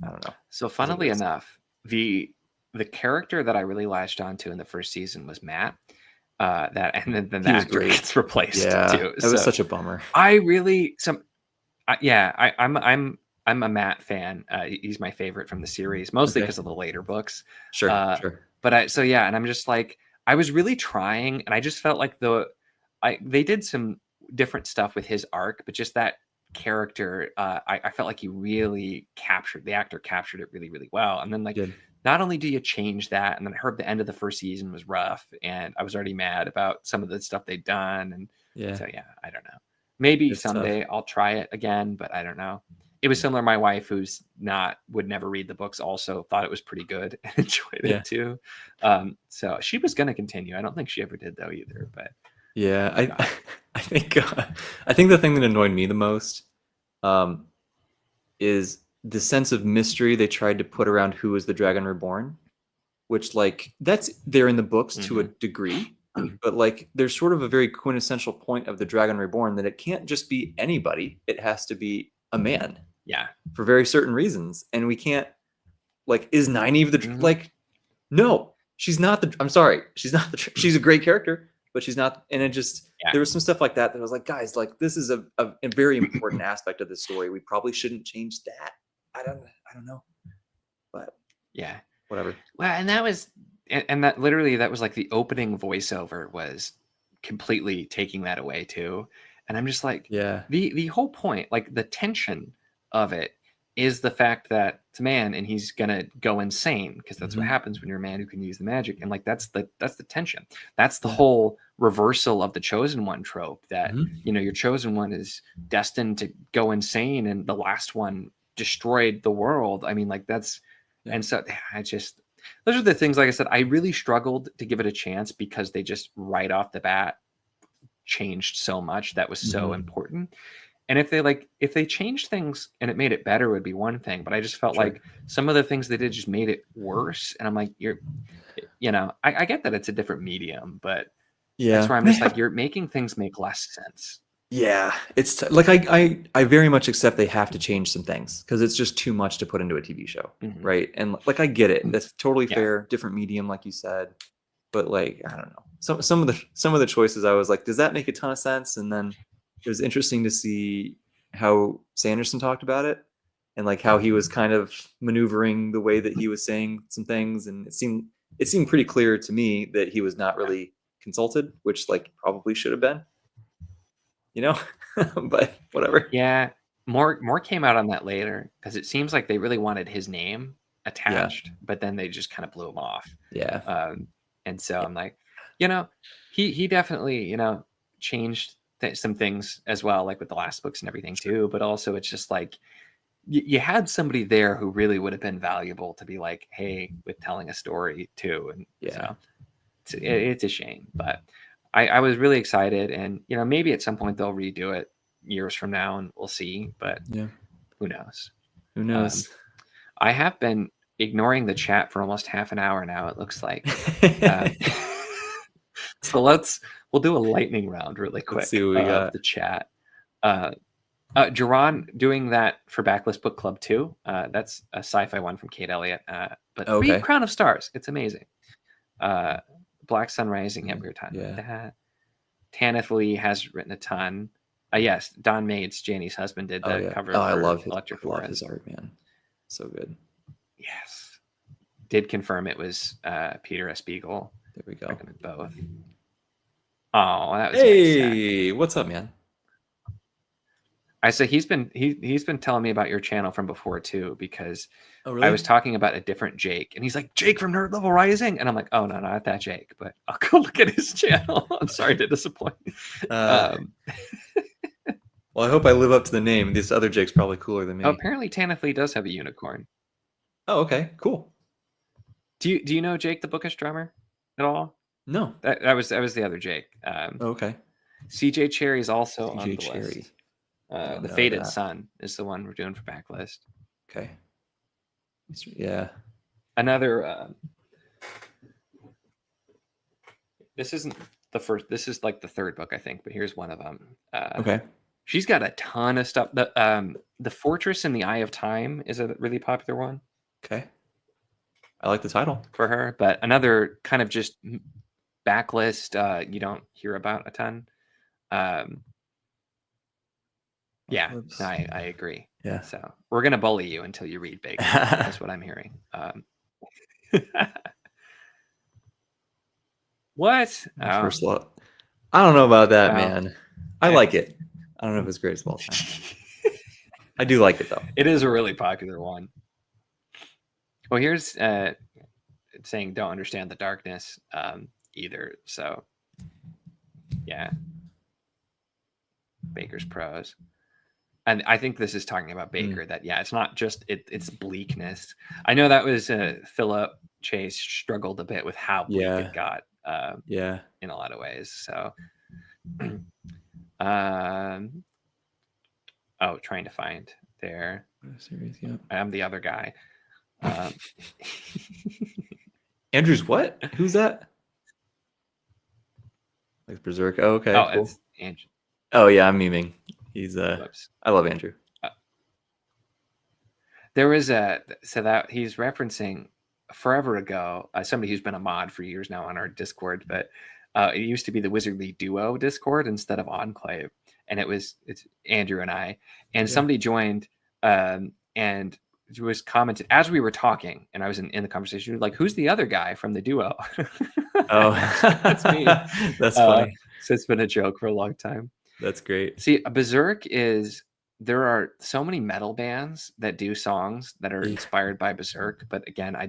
I don't know. So Is what it funnily is. enough, the character that I really latched onto in the first season was Matt. And then the He was actor great. gets replaced Yeah, too. that was So such a bummer. I really yeah, I'm a Matt fan. He's my favorite from the series, mostly Okay. because of the later books. Sure, Uh, sure. but yeah, and I'm just like I was really trying, and I just felt like they did some different stuff with his arc, but just that character, I felt like the actor captured it really, really well. And then like, Good. not only do you change that, and then I heard the end of the first season was rough, and I was already mad about some of the stuff they'd done, and Yeah, so yeah, I don't know. Maybe it's tough. someday I'll try it again, but I don't know. It was similar. My wife, would never read the books, also thought it was pretty good and enjoyed Yeah. it too. So she was going to continue. I don't think she ever did though either. But Yeah, oh god, I think the thing that annoyed me the most um, is the sense of mystery they tried to put around who is the Dragon Reborn, which like that's there in the books to a degree, but like there's sort of a very quintessential point of the Dragon Reborn that it can't just be anybody; it has to be a man yeah, for very certain reasons, and we can't like is Nynaeve Mhm. like no, she's not the. I'm sorry, she's not the. She's a great character, but she's not. And it just yeah. there was some stuff like that that I was like, guys, like this is a very important aspect of the story. We probably shouldn't change that. I don't know, but Yeah. whatever. Well, and that literally that was like the opening voiceover was completely taking that away too. And I'm just like, Yeah. the whole point, like the tension of it is the fact that it's a man and he's gonna go insane because that's what Mhm. happens when you're a man who can use the magic. And like that's the tension. That's the Yeah. whole reversal of the chosen one trope that Mhm. your chosen one is destined to go insane and the last one destroyed the world. I mean, like that's Yeah. and so I just those are the things, like I said, I really struggled to give it a chance because they just right off the bat changed so much that was so Mhm. important. And if they changed things and it made it better would be one thing, but I just felt Sure. like some of the things they did just made it worse. And I'm like, I get that it's a different medium, but that's Yeah. where I'm They just like, have. you're making things make less sense. Yeah. Like I very much accept they have to change some things because it's just too much to put into a TV show, Mhm. right? And like I get it. That's totally Yeah. fair. Different medium, like you said. But like I don't know. Some of the choices I was like, does that make a ton of sense? And then it was interesting to see how Sanderson talked about it and like how he was kind of maneuvering the way that he was saying some things, and it seemed pretty clear to me that he was not really consulted, which like probably should have been. you know. But whatever. Yeah, more came out on that later because it seems like they really wanted his name Yeah. attached, but then they just kind of blew him off. Yeah. And so I'm like, you know, he definitely, changed some things as well, like with the last books and everything Sure. too. But also, it's just like you had somebody there who really would have been valuable to be like, hey, with telling a story too. And Yeah. so it's a shame, but I was really excited, and maybe at some point they'll redo it years from now, and we'll see. But Yeah. who knows? Who knows? I have been ignoring the chat for almost half an hour now. It looks like. Um, so we'll do a lightning round really Let's see quick what we of got. the chat. Jerron doing that for Backlist Book Club too. That's a sci-fi one from Kate Elliott. But read Okay. Crown of Stars. It's amazing. Black Sun Rising. Yeah, we were talking about that. Tanith Lee has written a ton. Yes, Don Mates, Janie's husband, did the cover I for love Electric I love Forest. his art, man. So good. Yes. Did confirm it was Peter S. Beagle. There we go. Recommend both. Oh, that was Hey, nice. what's up, man? I say he's been telling me about your channel from before too, because really? I was talking about a different Jake, and he's like, Jake from Nerd Level Rising, and I'm like, oh no, not that Jake, but I'll go look at his channel. I'm sorry to disappoint. Well, I hope I live up to the name. This other Jake's probably cooler than me. Oh, apparently Tanith Lee does have a unicorn. Oh, okay, cool. Do you know Jake the Bookish Drummer at all? No. That was the other Jake. Okay. CJ Cherry is also on the Cherry. list. The Faded Sun is the one we're doing for Backlist. Okay. Yeah. Another. This isn't the first. This is like the third book, I think. But here's one of them. Okay. She's got a ton of stuff. The Fortress in the Eye of Time is a really popular one. Okay. I like the title for her, but another kind of just backlist you don't hear about a ton. Yeah, I agree. Yeah. So we're gonna bully you until you read Baker. That's what I'm hearing. What? First lot. I don't know about that, man. I like it. I don't know if it's greatest of all time. I do like it though. It is a really popular one. Well, here's saying don't understand the darkness either. So yeah, Baker's prose. And I think this is talking about Baker, that, yeah, it's not just it's bleakness. I know that was Philip Chase struggled a bit with how bleak it got in a lot of ways. So, trying to find there. I'm the other guy. Andrew's what? Who's that? Like Berserk. Oh, okay. Oh, cool. It's Andrew. Oh yeah, I'm memeing. He's I love Andrew. There was so that he's referencing forever ago, somebody who's been a mod for years now on our Discord, but it used to be the Wizardly Duo Discord instead of Enclave, and it's Andrew and I, and somebody joined and was commented as we were talking, and I was in the conversation, like, who's the other guy from the duo? Oh, that's me. That's funny. So it's been a joke for a long time. That's great. See, Berserk there are so many metal bands that do songs that are inspired by Berserk, but again, I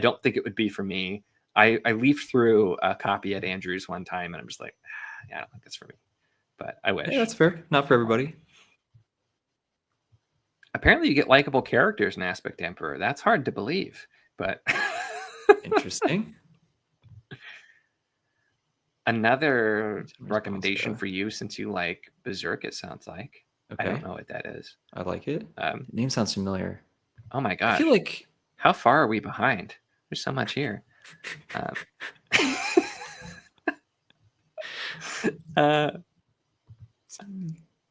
don't think it would be for me. I leafed through a copy at Andrew's one time, and I'm just like, yeah, I don't think that's for me. But I wish. Yeah, that's fair. Not for everybody. Apparently, you get likable characters in Aspect Emperor. That's hard to believe, but interesting. Another recommendation for you, since you like Berserk, it sounds like. Okay. I don't know what that is. I like it. The name sounds familiar. Oh my gosh. I feel like, how far are we behind? There's so much here.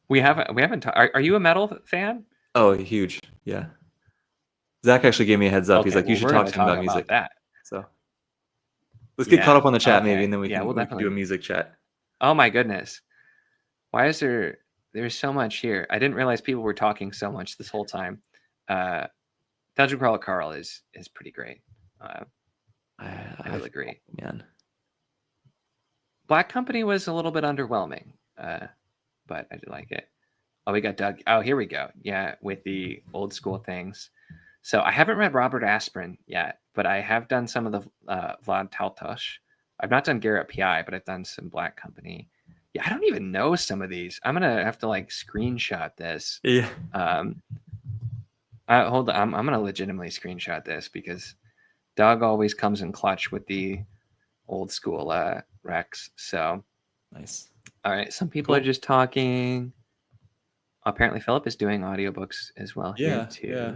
We haven't. Are you a metal fan? Oh, huge. Yeah. Zach actually gave me a heads up. He's like, you should talk to him about music. So let's get caught up on the chat maybe, and then we can do a music chat. Oh my goodness. Why is there's so much here? I didn't realize people were talking so much this whole time. Dungeon Crawler Carl is pretty great. I will agree. Man. Black Company was a little bit underwhelming. but I did like it. Oh, we got Doug. Oh, here we go. Yeah, with the old school things. So I haven't read Robert Aspirin yet, but I have done some of the Vlad Taltosh. I've not done Garrett P.I., but I've done some Black Company. Yeah, I don't even know some of these. I'm gonna have to like screenshot this. Yeah. Hold on. I'm gonna legitimately screenshot this because Doug always comes in clutch with the old school Rex. So Nice. All right. Some people are just talking. Apparently, Philip is doing audiobooks as well here too. Yeah.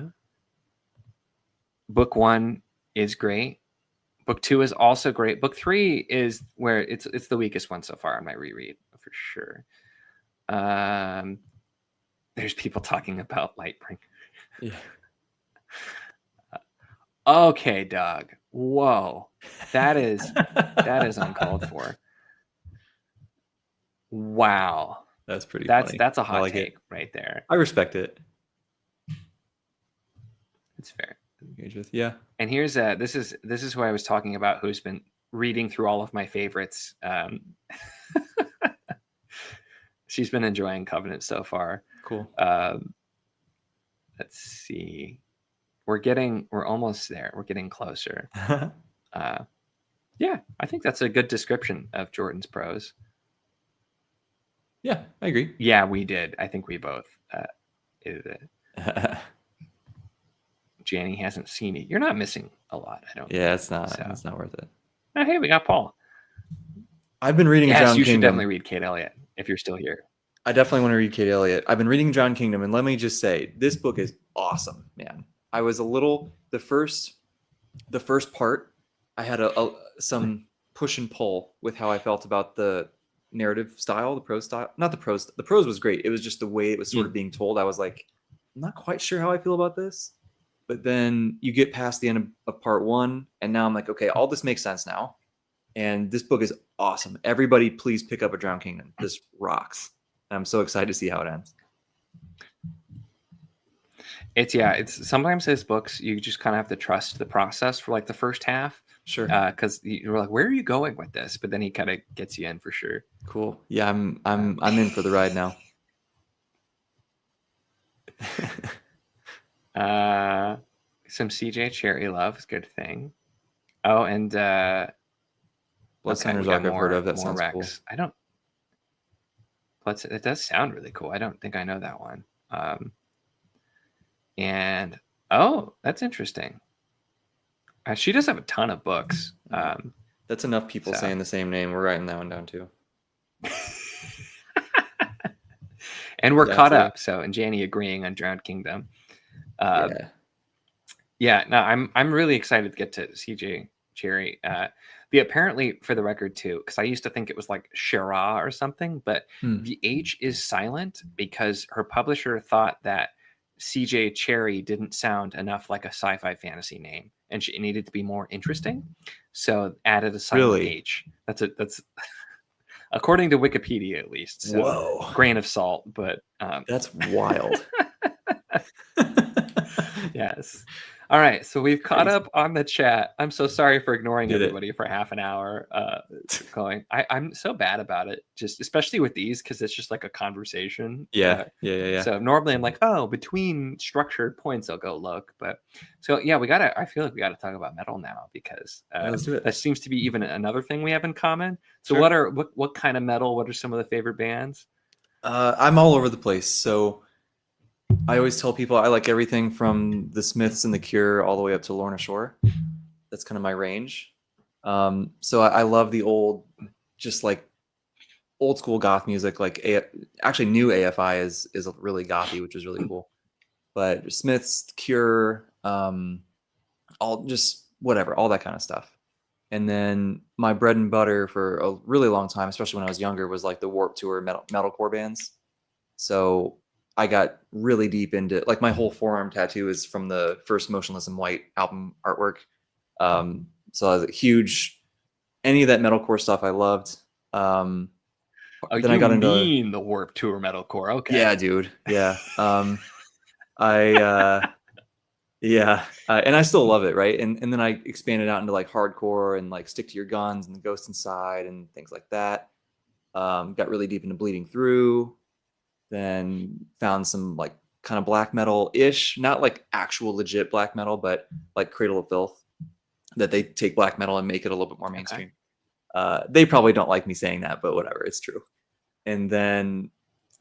Book 1 is great. Book 2 is also great. Book 3 is where it's the weakest one so far on my reread for sure. There's people talking about Lightbringer. Yeah. Okay, Doug. Whoa, that is uncalled for. Wow, that's pretty funny. That's a hot like take right there. I respect it. It's fair. Engage with, yeah. And here's this is who I was talking about, who's been reading through all of my favorites. She's been enjoying Covenant so far. Cool. Let's see. We're almost there. We're getting closer. Yeah, I think that's a good description of Jordan's prose. Yeah, I agree. Yeah, we did. I think we both did it. Janny hasn't seen it. You're not missing a lot, I don't think. It's not. So. It's not worth it. Oh, hey, we got Paul. I've been reading Drowned Kingdom. You should definitely read Kate Elliott if you're still here. I definitely want to read Kate Elliott. I've been reading Drowned Kingdom, and let me just say, this book is awesome, man. I was a little the first part. I had some push and pull with how I felt about the narrative style, the prose style. Not the prose. The prose was great. It was just the way it was sort of being told. I was like, I'm not quite sure how I feel about this. But then you get past the end of part 1, and now I'm like, okay, all this makes sense now. And this book is awesome. Everybody, please pick up a Drowned Kingdom. This rocks. I'm so excited to see how it ends. It's sometimes his books, you just kind of have to trust the process for like the first half. Sure. Because you're like, where are you going with this? But then he kind of gets you in for sure. Cool. Yeah, I'm in for the ride now. Some CJ Cherry love is a good thing. Oh, and Bloodsinger's Arc I've heard of. That sounds cool. I don't. It does sound really cool. I don't think I know that one. And that's interesting. She does have a ton of books. That's enough people saying the same name. We're writing that one down too. And we're caught up. So, and Janny agreeing on Drowned Kingdom. No, I'm really excited to get to CJ Cherry. Apparently, for the record too, because I used to think it was like Shara or something, but the H is silent because her publisher thought that CJ Cherry didn't sound enough like a sci-fi fantasy name, and it needed to be more interesting, so added a silent H. That's according to Wikipedia at least. So whoa, grain of salt, but that's wild. Yes. All right, so we've caught up on the chat. I'm so sorry for ignoring everybody for half an hour. I'm so bad about it, just especially with these, because it's just like a conversation. Yeah. So normally I'm like, between structured points, I'll go look. But so yeah, I feel like we gotta talk about metal now, because let's do it. That seems to be even another thing we have in common. So sure. What kind of metal? What are some of the favorite bands? I'm all over the place. So I always tell people I like everything from the Smiths and the Cure all the way up to Lorna Shore. That's kind of my range. So I love the old, just like old school goth music. Like actually new AFI is really gothy, which is really cool. But Smiths, Cure, all just whatever, all that kind of stuff. And then my bread and butter for a really long time, especially when I was younger, was like the Warped Tour metalcore bands. So I got really deep into, like, my whole forearm tattoo is from the first Motionless in White album artwork. So I was a huge, any of that metalcore stuff I loved. Then I got into the Warped Tour metalcore. Okay. Yeah, dude. Yeah. And I still love it, right? And then I expanded out into like hardcore and like Stick to Your Guns and The Ghost Inside and things like that. Got really deep into Bleeding Through. then found some like kind of black metal ish, not like actual legit black metal, but like Cradle of Filth, that they take black metal and make it a little bit more Okay. mainstream. They probably don't like me saying that, but whatever, it's true. And then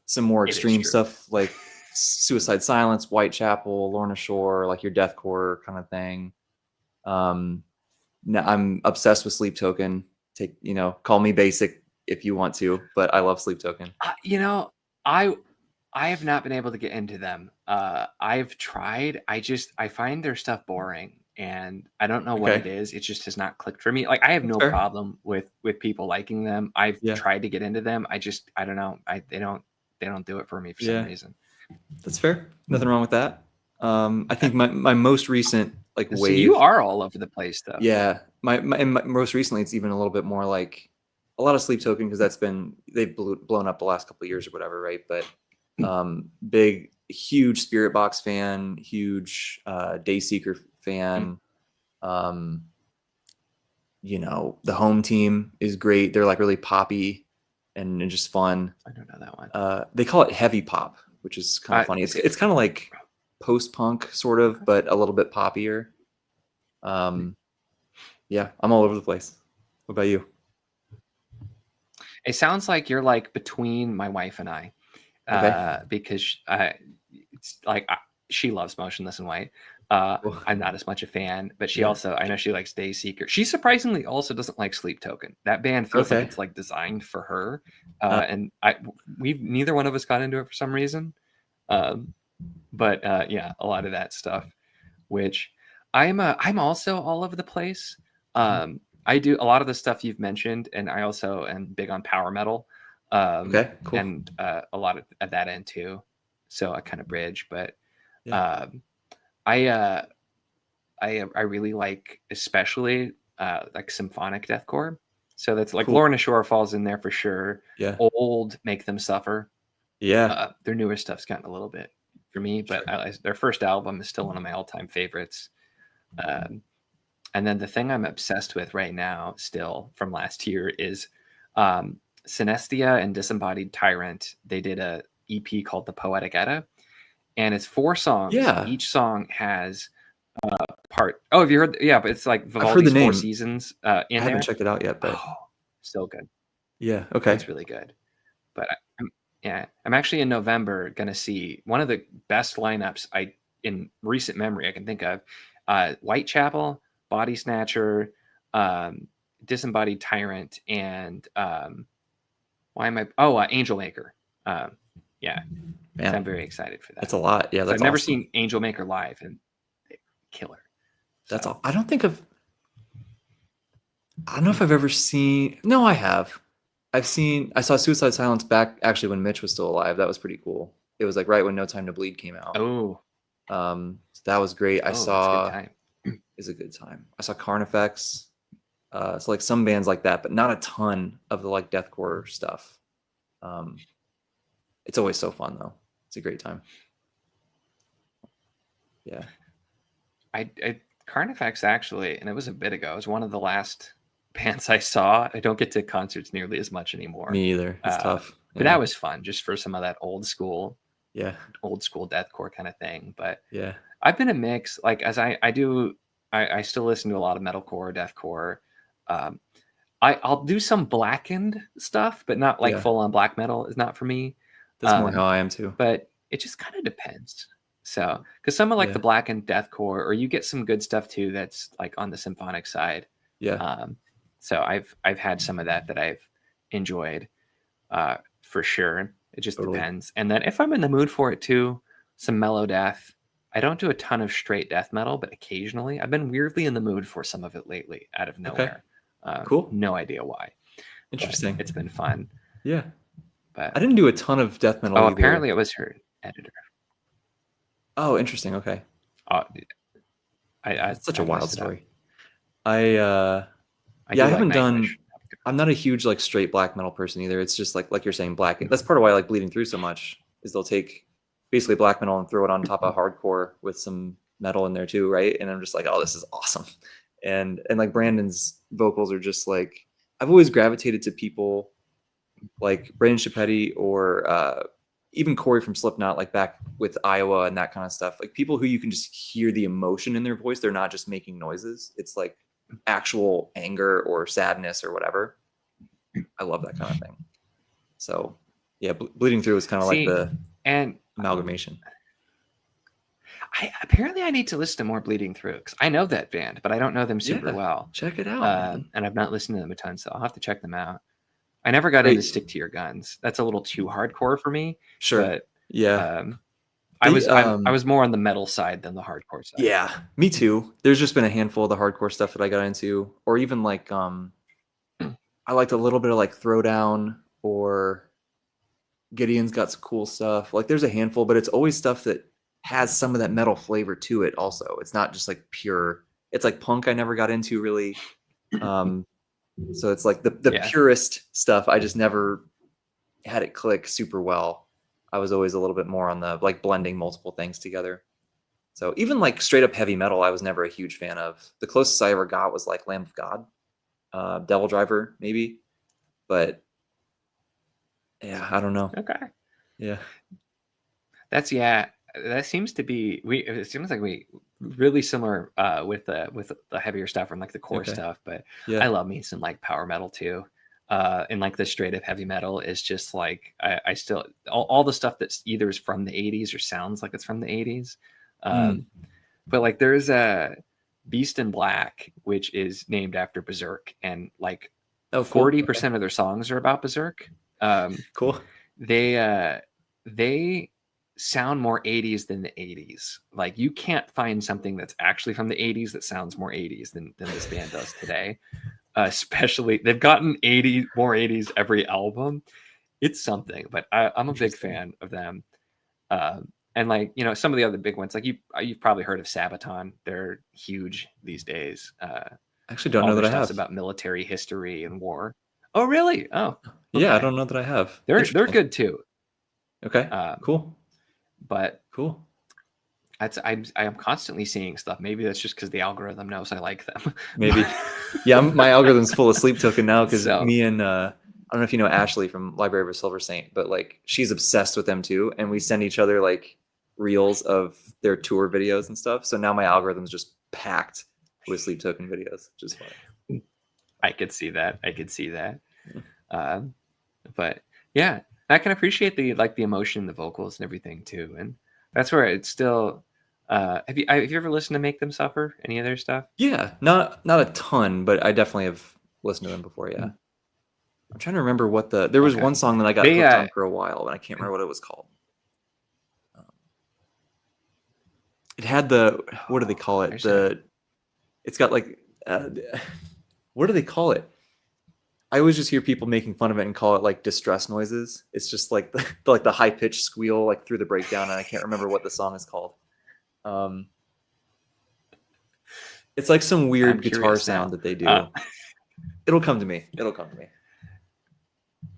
some more It is extreme true. stuff like Suicide Silence, Whitechapel, Lorna Shore, like your deathcore kind of thing. Now I'm obsessed with Sleep Token. Call me basic if you want to, but I love Sleep Token. You know, I have not been able to get into them. I've tried. I find their stuff boring, and I don't know what it Okay, is. It just has not clicked for me. Like I have that's no fair. problem with people liking them. I've Yeah, tried to get into them. I don't know. They don't do it for me for some yeah, reason. that's fair. Nothing wrong with that. I think my most recent like So you wave. are all over the place, though. Yeah, my most recently it's even a little bit more like a lot of Sleep Token because they've blown up the last couple of years or whatever, right? But big, huge Spirit Box fan, huge Dayseeker fan. Um, the Home Team is great. They're like really poppy and just fun. I don't know that one. They call it heavy pop, which is kind of funny. It's kind of like post punk sort of, but a little bit poppier. Yeah, I'm all over the place. What about you? It sounds like you're like between my wife and I, Okay. because it's like she loves Motionless in White. Cool. I'm not as much a fan, but she Yeah. also, I know she likes Dayseeker. She surprisingly also doesn't like Sleep Token. That band feels like Okay. it's like designed for her, Uh, and we've neither one of us got into it for some reason. But yeah, a lot of that stuff, which I'm also all over the place. I do a lot of the stuff you've mentioned, and I also am big on power metal, okay. Cool. and a lot of at that end too. So I kind of bridge, but Yeah. um, I uh, I really like especially like symphonic deathcore. So that's like Cool. Lorna Shore falls in there for sure. Yeah. Old Make Them Suffer. Yeah. Their newer stuff's gotten a little bit for me, but Sure. their first album is still one of my all-time favorites. Um, and then the thing I'm obsessed with right now, still from last year, is Synestia and Disembodied Tyrant. They did a EP called The Poetic Edda, and it's 4 songs. Yeah. Each song has part. Oh, have you heard? Yeah, but it's like I've heard the Vivaldi's Four name. Seasons I in haven't there. checked it out yet, but Oh, so good. yeah. Okay. It's really good. But yeah, I'm actually in November gonna see one of the best lineups in recent memory I can think of. Whitechapel, Body Snatcher, um, Disembodied Tyrant, and why am I? Oh, Angel Maker. Yeah, so I'm Man, very excited for that. that's a lot. Yeah, So that's I've never awesome. seen Angel Maker live, and killer. That's So all. I don't know if I've ever seen. No, I have. I saw Suicide Silence back actually when Mitch was still alive. That was pretty cool. It was like right when No Time to Bleed came out. oh, So that was great. that's a good time. Is a good time. I saw Carnifex. So like some bands like that, but not a ton of the like deathcore stuff. It's always so fun though. It's a great time. Yeah. I Carnifex actually, and it was a bit ago. It was one of the last bands I saw. I don't get to concerts nearly as much anymore. Me either. It's tough. But Yeah. that was fun, just for some of that Yeah. old school deathcore kind of thing. But Yeah. I've been a mix. Like as I still listen to a lot of metalcore, deathcore. Um, I'll do some blackened stuff, but not like Yeah. full on black metal is not for me. That's more how I am too. But it just kind of depends. So, because some of like Yeah. the blackened deathcore, or you get some good stuff too that's like on the symphonic side. Yeah. So I've had some of that I've enjoyed, for sure. It just Totally. depends. And then if I'm in the mood for it too, some mellow death. I don't do a ton of straight death metal, but occasionally I've been weirdly in the mood for some of it lately out of nowhere. Cool. No idea why. Interesting. It's been fun. Yeah. But I didn't do a ton of death metal either. apparently it was her editor. Oh, interesting. Okay. It's such a wild story. I I haven't done. I'm not a huge like straight black metal person either. It's just like you're saying, black. That's part of why I like Bleeding Through so much. Is they'll take basically black metal and throw it on top of hardcore with some metal in there too, right? And I'm just like, oh, this is awesome. And like Brandon's vocals are just like, I've always gravitated to people like Brandon Chiappetti or even Corey from Slipknot, like back with Iowa and that kind of stuff, like people who you can just hear the emotion in their voice. They're not just making noises. It's like actual anger or sadness or whatever. I love that kind of thing. So yeah, Bleeding Through is kind of like See, the and amalgamation. apparently I need to listen to more Bleeding Through, because I know that band, but I don't know them super well. Check it out, man. And I've not listened to them a ton, so I'll have to check them out. I never got into Stick to Your Guns. That's a little too hardcore for me. Sure. But yeah. I was more on the metal side than the hardcore side. Yeah, me too. There's just been a handful of the hardcore stuff that I got into, or even like I liked a little bit of like Throwdown, or Gideon's got some cool stuff. Like there's a handful, but it's always stuff that has some of that metal flavor to it also. It's not just like pure. It's like punk I never got into really. So it's like the purest stuff I just never had it click super well. I was always a little bit more on the like blending multiple things together. So even like straight up heavy metal, I was never a huge fan of. The closest I ever got was like Lamb of God, Devil Driver maybe, but yeah, I don't know. Okay. Yeah. That seems to be it seems like we really similar with the heavier stuff and like the core stuff, but Yeah. I love me some like power metal too. And like the straight up heavy metal is just like I still all the stuff that's either is from the 80s or sounds like it's from the 80s. But like there's a Beast in Black, which is named after Berserk, and like 40% of their songs are about Berserk. Cool. They sound more 80s than the 80s. Like you can't find something that's actually from the 80s that sounds more 80s than this band does today. Especially they've gotten more 80s every album. It's something, but I'm a big fan of them. And like, you know, some of the other big ones, like you've probably heard of Sabaton. They're huge these days. I actually don't know that I have. About military history and war. Oh, really? Oh, okay. Yeah. I don't know that I have. They're good too. Okay. Cool. But cool. I am constantly seeing stuff. Maybe that's just because the algorithm knows I like them. Maybe. Yeah, my algorithm's full of Sleep Token now because me and I don't know if you know Ashley from Library of a Silver Saint, but like she's obsessed with them too, and we send each other like reels of their tour videos and stuff. So now my algorithm's just packed with Sleep Token videos, which is fun. I could see that. But yeah, I can appreciate the emotion, the vocals, and everything too, and that's where it's still. Have you ever listened to Make Them Suffer? Any of their stuff? Yeah, not a ton, but I definitely have listened to them before. Yeah, I'm trying to remember what there was one song that I got hooked on for a while, and I can't remember what it was called. It had what do they call it? It's got like what do they call it? I always just hear people making fun of it and call it like distress noises. It's just like the high pitched squeal like through the breakdown, and I can't remember what the song is called. It's like some weird guitar sound that they do. It'll come to me. But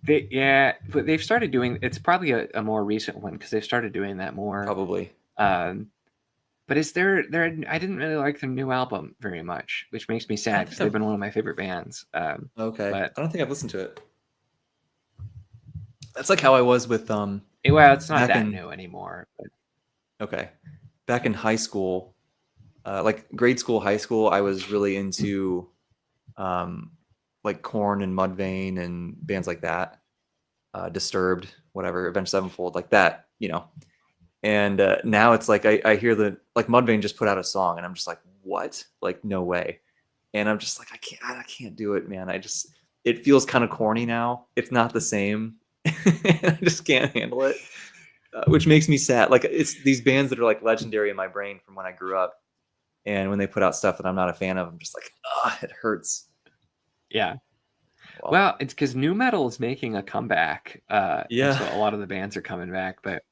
they've started doing. It's probably a more recent one because they've started doing that more. Probably. But it's I didn't really like their new album very much, which makes me sad because they've been one of my favorite bands. Okay. But I don't think I've listened to it. That's like how I was with well, it's not that new anymore. But. Okay. Back in high school, like grade school, high school, I was really into like Korn and Mudvayne and bands like that. Disturbed, whatever, Avenged Sevenfold, like that, you know. And now it's like I hear like Mudvayne just put out a song, and I'm just like, what? Like, no way. And I'm just like, I can't do it, man. It feels kind of corny now. It's not the same. I just can't handle it, which makes me sad. Like it's these bands that are like legendary in my brain from when I grew up, and when they put out stuff that I'm not a fan of, I'm just like, it hurts. Yeah. Well, it's because nu metal is making a comeback. Yeah. So a lot of the bands are coming back, but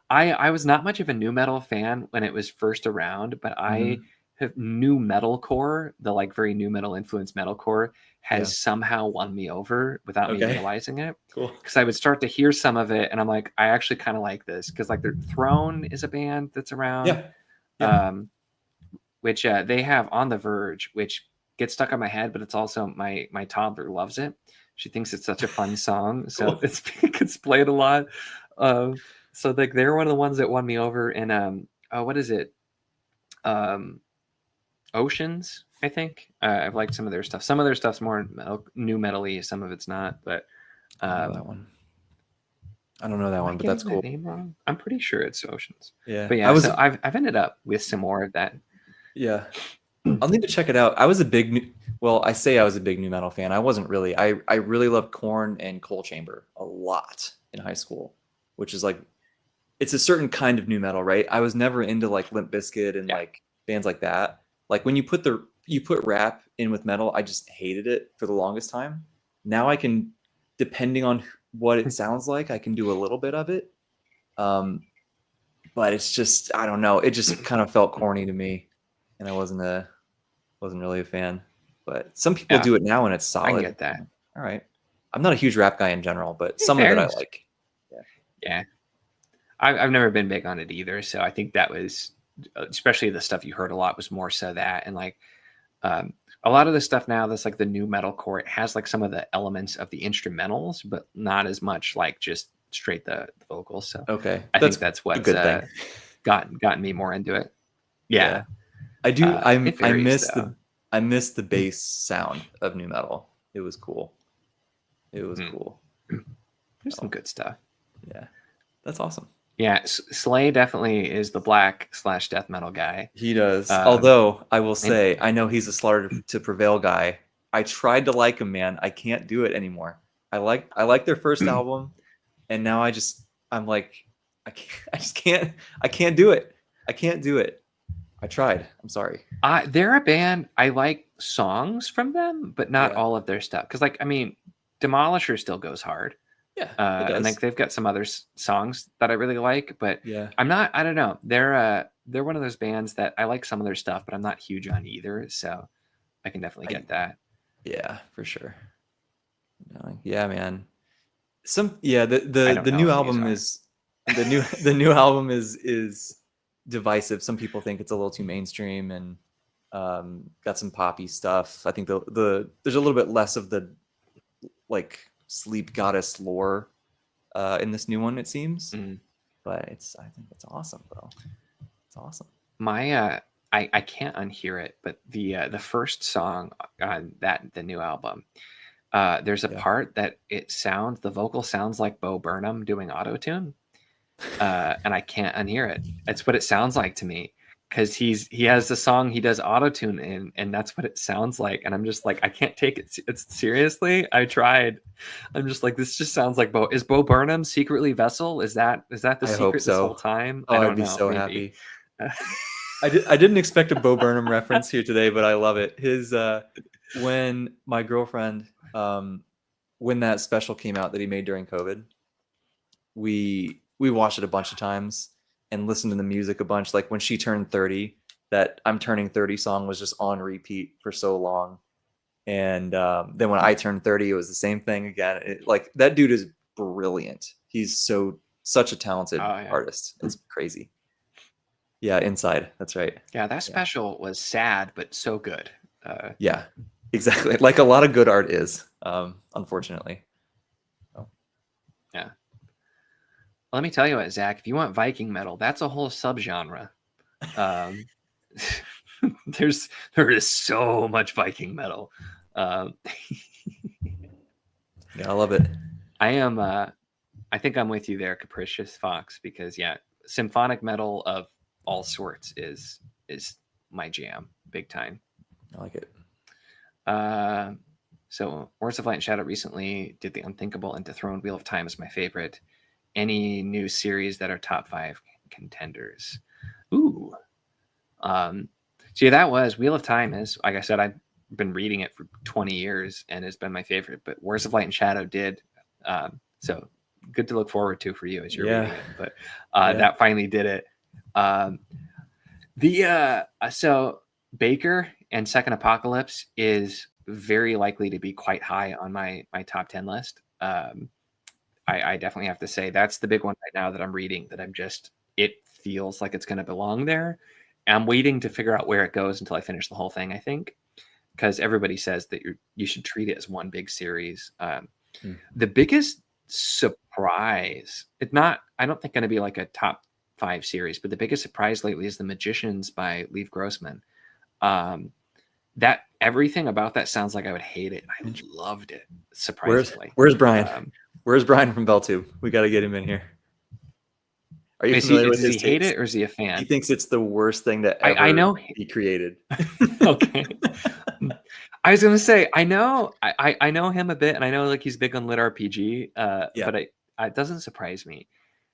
I was not much of a nu metal fan when it was first around, but I have nu metalcore, the like very nu metal influenced metalcore has somehow won me over without me realizing it. Cool. Because I would start to hear some of it and I'm like, I actually kind of like this because like their Throne is a band that's around. Yeah. Which they have On the Verge, which gets stuck on my head, but it's also my toddler loves it. She thinks it's such a fun song, so it's played a lot. So like they're one of the ones that won me over in what is it? Oceans, I think. I've liked some of their stuff. Some of their stuff's more new metal-y, some of it's not, but I don't know that one. I don't know that one, but that's cool. That name wrong? I'm pretty sure it's Oceans. Yeah. But yeah, so I've ended up with some more of that. Yeah. I'll need to check it out. I was a big I say I was a big new metal fan. I wasn't really. I really loved Korn and Coal Chamber a lot in high school, which is like it's a certain kind of new metal, right? I was never into like Limp Bizkit and like bands like that. Like when you put rap in with metal, I just hated it for the longest time. Now I can, depending on what it sounds like, I can do a little bit of it. But it's just, I don't know. It just kind of felt corny to me, and I wasn't really a fan. But some people do it now, and it's solid. I can get that. All right. I'm not a huge rap guy in general, but some of it I like. Yeah. I've never been big on it either, so I think that was, especially the stuff you heard a lot, was more so that, and like a lot of the stuff now that's like the new metalcore, it has like some of the elements of the instrumentals, but not as much like just straight the vocals. So okay, I think that's what's gotten me more into it. Yeah. I do. I miss the bass sound of new metal. It was cool. Cool. There's some good stuff. Yeah, that's awesome. Yeah, Slay definitely is the black/death metal guy. He does. Although I will say, I know he's a Slaughter to Prevail guy. I tried to like him, man. I can't do it anymore. I like their first album, and now I'm like, I can't do it. I can't do it. I tried. I'm sorry. They're a band. I like songs from them, but not all of their stuff. Because like, I mean, Demolisher still goes hard. Yeah, and like they've got some other songs that I really like, but I don't know. They're one of those bands that I like some of their stuff, but I'm not huge on either. So I can definitely get that. Yeah, for sure. Yeah, man. The new album is the new album is divisive. Some people think it's a little too mainstream and got some poppy stuff. I think there's a little bit less of the like sleep goddess lore in this new one, it seems. But I think it's awesome, bro. It's awesome. My I can't unhear it, but the first song on the new album, there's a part that the vocal sounds like Bo Burnham doing autotune, and I can't unhear it. That's what it sounds like to me, because he has the song he does autotune in, and that's what it sounds like. And I'm just like, I can't take it seriously. I tried. I'm just like, this just sounds like Is Bo Burnham secretly Vessel? Is that the secret this whole time? Oh, I'd be so happy. I didn't expect a Bo Burnham reference here today, but I love it. His when my girlfriend when that special came out that he made during COVID, we watched it a bunch of times and listened to the music a bunch. Like when she turned 30, that I'm Turning 30 song was just on repeat for so long. And then when I turned 30, it was the same thing again. Like that dude is brilliant. He's such a talented artist. It's crazy. Yeah, Inside. That's right. Yeah, that special was sad, but so good. Yeah, exactly. Like a lot of good art is, unfortunately. Oh. Yeah. Let me tell you what, Zach, if you want Viking metal, that's a whole subgenre. There is so much Viking metal. Yeah, I love it. I think I'm with you there, Capricious Fox, because symphonic metal of all sorts is my jam, big time. I like it. So Words of Light and Shadow recently did The Unthinkable and Dethroned. Wheel of Time is my favorite. Any new series that are top 5 contenders? Ooh. So that was Wheel of Time is, like I said, I've been reading it for 20 years and it's been my favorite, but Words of Light and Shadow did. So good to look forward to for you as you're reading it. But that finally did it. So Baker and Second Apocalypse is very likely to be quite high on my top 10 list. I definitely have to say that's the big one right now that I'm reading that it feels like it's going to belong there. I'm waiting to figure out where it goes until I finish the whole thing, I think, because everybody says that you should treat it as one big series. The biggest surprise. It's not, I don't think, going to be like a top 5 series, but the biggest surprise lately is The Magicians by Lev Grossman. That everything about that sounds like I would hate it. I loved it, surprisingly. Where's Brian? Where's Brian from BellTube? We got to get him in here. Are you familiar with does his he hate takes? it, or is he a fan? He thinks it's the worst thing that ever I know be created. Okay. I was gonna say, I know him a bit, and I know like he's big on lit RPG, but it doesn't surprise me.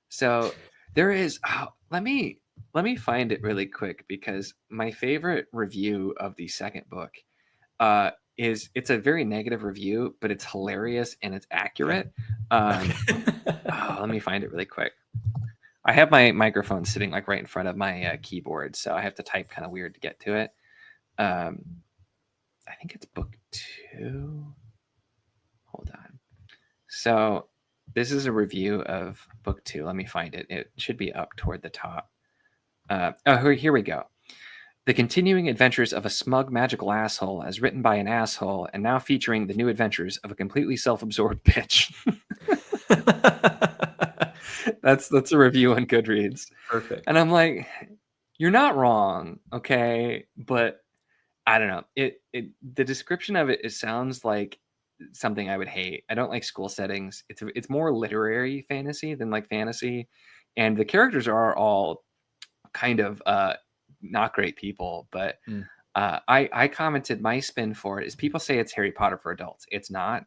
So there is. Let me find it really quick, because my favorite review of the second book is, it's a very negative review, but it's hilarious and it's accurate. Let me find it really quick. I have my microphone sitting like right in front of my keyboard, so I have to type kind of weird to get to it. I think it's book 2. Hold on. So this is a review of book 2. Let me find it. It should be up toward the top. Here we go. The continuing adventures of a smug magical asshole, as written by an asshole, and now featuring the new adventures of a completely self-absorbed bitch. That's a review on Goodreads. Perfect. And I'm like, you're not wrong, okay? But I don't know. The description of it sounds like something I would hate. I don't like school settings. It's more literary fantasy than like fantasy, and the characters are all kind of not great people. But I commented, my spin for it is, people say it's Harry Potter for adults. It's not.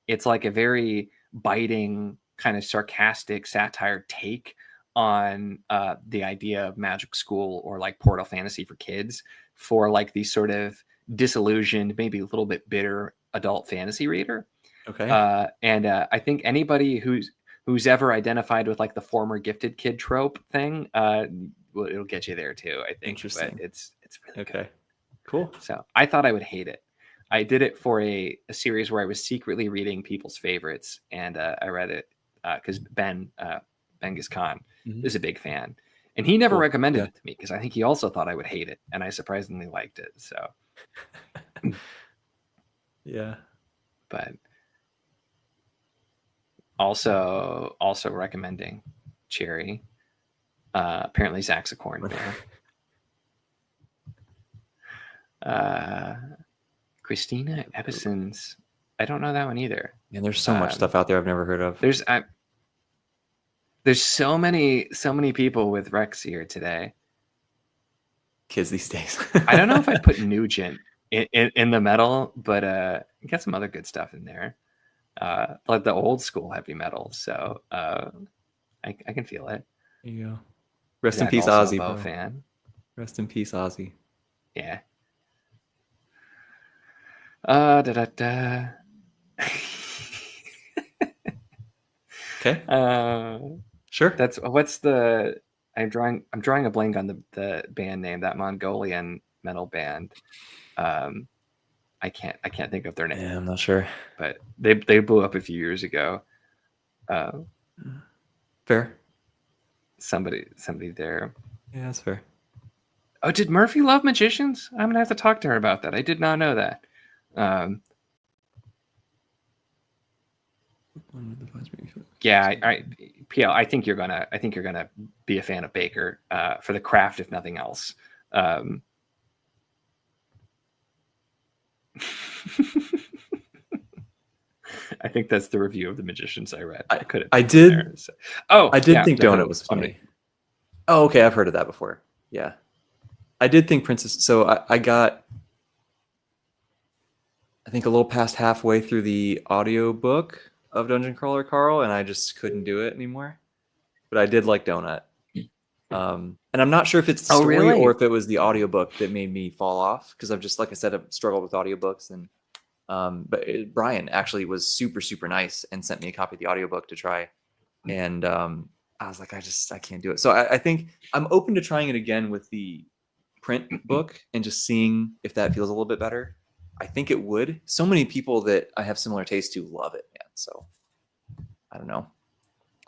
It's like a very biting, kind of sarcastic satire take on the idea of magic school, or like portal fantasy for kids, for like the sort of disillusioned, maybe a little bit bitter adult fantasy reader. Okay. And I think anybody who's ever identified with like the former gifted kid trope thing, it'll get you there too, I think. Interesting. But it's really good. Cool. So I thought I would hate it. I did it for a series where I was secretly reading people's favorites, and I read it because Ben Giscon is a big fan, and he never recommended it to me, because I think he also thought I would hate it, and I surprisingly liked it. So yeah. But also recommending Cherry. Apparently Zach's a corn fan. Christina Ebbison's, I don't know that one either. And there's so much stuff out there I've never heard of. There's so many people with Rex here today. Kids these days. I don't know if I'd put Nugent in the metal, but you got some other good stuff in there, like the old school heavy metal. So I can feel it. There you go. Rest in peace, Ozzy, bro. Fan. Rest in peace, Ozzy. Yeah. Okay. Sure. I'm drawing a blank on the band name, that Mongolian metal band. I can't think of their name. Yeah, I'm not sure. But they blew up a few years ago. Fair. Somebody there. Yeah, that's fair. Oh, did Murphy love Magicians? I'm gonna have to talk to her about that. I did not know that. Yeah, PL, I think you're gonna be a fan of Baker for the craft, if nothing else. I think that's the review of The Magicians I read. I did think Donut Donut was funny. Oh, okay, I've heard of that before. Yeah, I did think Princess. So I got, I think, a little past halfway through the audiobook of Dungeon Crawler Carl, and I just couldn't do it anymore. But I did like Donut. And I'm not sure if it's the story or if it was the audiobook that made me fall off, because I've just, like I said, I've struggled with audiobooks. And but Brian actually was super, super nice and sent me a copy of the audiobook to try. And I was like, I can't do it. So I think I'm open to trying it again with the print book and just seeing if that feels a little bit better. I think it would. So many people that I have similar taste to love it, man. So I don't know.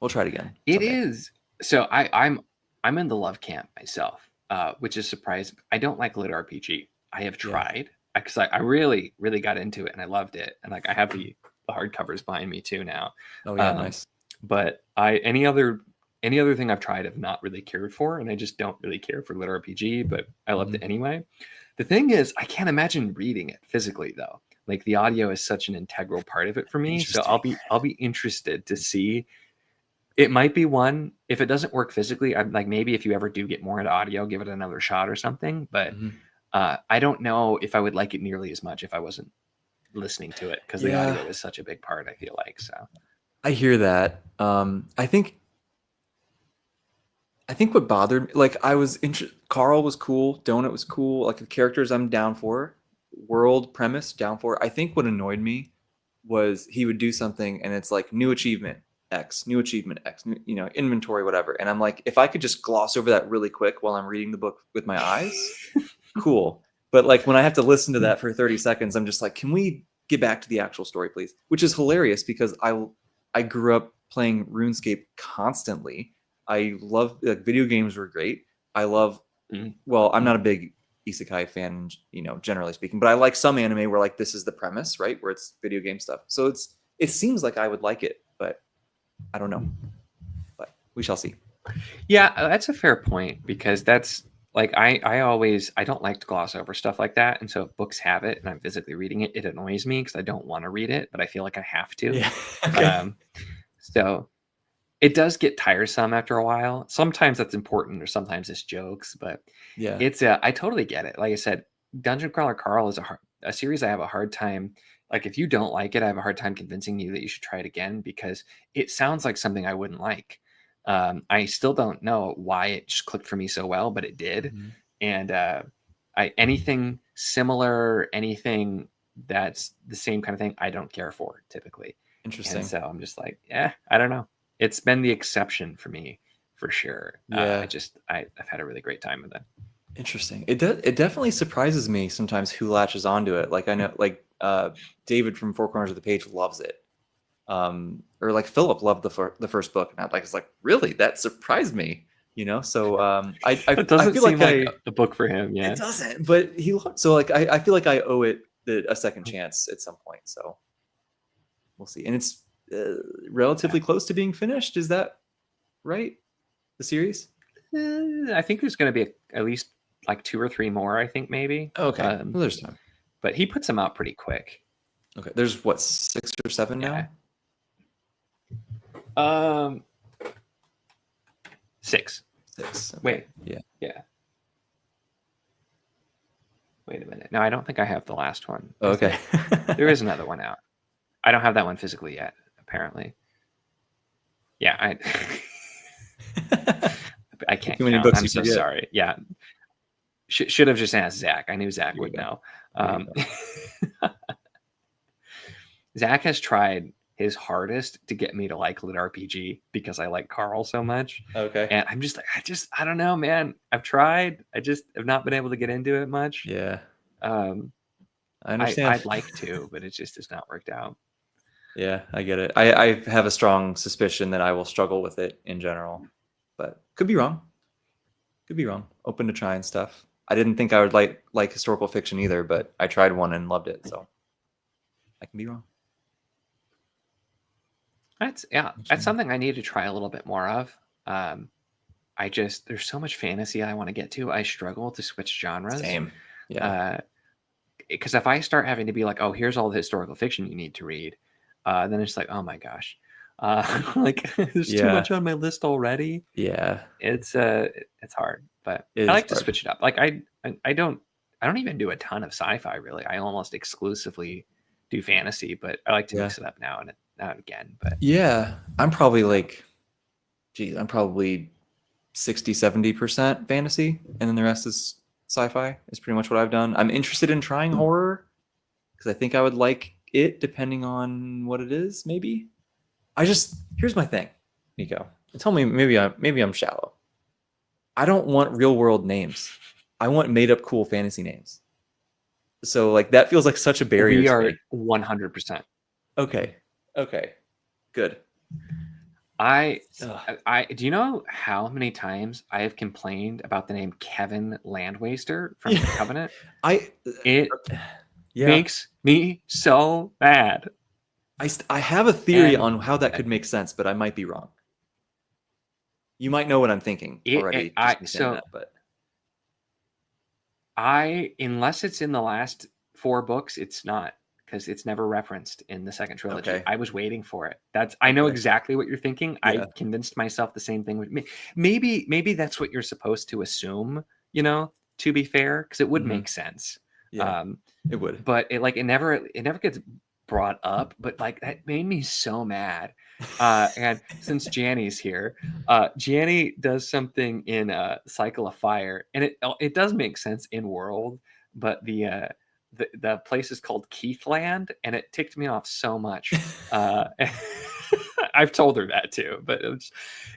We'll try it again. It is. So I'm in the love camp myself, which is surprising. I don't like lit RPG. I have tried because I really, really got into it and I loved it. And like I have the hardcovers behind me too now. Oh yeah, nice. But any other thing I've tried I've not really cared for, and I just don't really care for lit RPG, but I loved it anyway. The thing is, I can't imagine reading it physically though. Like the audio is such an integral part of it for me. So I'll be interested to see. It might be one, if it doesn't work physically, I'm like, maybe if you ever do get more into audio, give it another shot or something. But I don't know if I would like it nearly as much if I wasn't listening to it, because the audio is such a big part, I feel like. So I hear that. I think what bothered me, like Carl was cool, Donut was cool, like the characters I'm down for, world premise down for. I think what annoyed me was he would do something and it's like new achievement X, you know, inventory, whatever. And I'm like, if I could just gloss over that really quick while I'm reading the book with my eyes, cool. But like when I have to listen to that for 30 seconds, I'm just like, can we get back to the actual story, please? Which is hilarious because I grew up playing RuneScape constantly. I love, like, video games were great. I love, well, I'm not a big isekai fan, you know, generally speaking, but I like some anime where like this is the premise, right? Where it's video game stuff. So it seems like I would like it, but I don't know. But we shall see. yeah, that's a fair point, because that's like I don't like to gloss over stuff like that. And so if books have it and I'm physically reading it, it annoys me because I don't want to read it, but I feel like I have to. Yeah. Okay. So it does get tiresome after a while. Sometimes that's important, or sometimes it's jokes, but Yeah. it's I totally get it. Like I said, Dungeon Crawler Carl is a series I have a hard time. Like if you don't like it, I have a hard time convincing you that you should try it again, because it sounds like something I wouldn't like. I still don't know why it just clicked for me so well, but it did. And anything similar, anything that's the same kind of thing, I don't care for typically. Interesting. And so I'm just like, I don't know. It's been the exception for me, for sure. Yeah. I've had a really great time with it. Interesting. It definitely surprises me sometimes who latches onto it. Like I know, like David from Four Corners of the Page loves it, or like Philip loved the first book, and I'm like, it's like, really, that surprised me, you know. So It doesn't feel seem like a book for him. Yeah, it doesn't. But so like I feel like I owe it a second chance at some point. So we'll see. And it's relatively close to being finished. Is that right? The series? I think there's going to be at least like 2 or 3 more. I think maybe. Okay, well, there's time. But he puts them out pretty quick. Okay, there's what, 6 or 7 now? 6. 6. Okay. Wait. Yeah. Wait a minute. No, I don't think I have the last one. Okay. There is another one out. I don't have that one physically yet, apparently. Yeah, I can't count. I'm so sorry. Yeah. Should have just asked Zach. I knew Zach would know. Zach has tried his hardest to get me to like lit RPG because I like Carl so much. Okay. And I'm just like, I don't know, man. I've tried. I just have not been able to get into it much. Yeah. I understand. I'd like to, but it just has not worked out. Yeah, I get it. I have a strong suspicion that I will struggle with it in general, but could be wrong. Open to trying stuff. I didn't think I would like historical fiction either, but I tried one and loved it, so I can be wrong. That's something I need to try a little bit more of. There's so much fantasy I want to get to. I struggle to switch genres. Same. Yeah. Because if I start having to be like, oh, here's all the historical fiction you need to read, then it's like, oh my gosh, like there's too much on my list already. Yeah. It's hard, but I like to switch it up. Like I don't even do a ton of sci-fi really. I almost exclusively do fantasy, but I like to mix it up now and again. But yeah, I'm probably like, I'm probably 60-70% fantasy, and then the rest is sci-fi. Is pretty much what I've done. I'm interested in trying horror because I think I would like it depending on what it is. Maybe here's my thing, Nico. Tell me, maybe I'm shallow. I don't want real world names. I want made up cool fantasy names. So like that feels like such a barrier. We are 100%. Okay. Good. Do you know how many times I have complained about the name Kevin Landwaster from Covenant? It makes me so mad. I have a theory And on how that could make sense, but I might be wrong. You might know what I'm thinking already, just me saying so that, but unless it's in the last 4 books, it's not, because it's never referenced in the second trilogy. okay. I was waiting for it. I know Okay. exactly what you're thinking. Yeah. I convinced myself the same thing with me. Maybe that's what you're supposed to assume, to be fair, because it would Hmm. make sense. Yeah. Um, It would. but it never gets brought up, but like that made me so mad. And since Janny's here, Janny does something in Cycle of Fire, and it does make sense in world, but the place is called Keithland, and it ticked me off so much. I've told her that too, but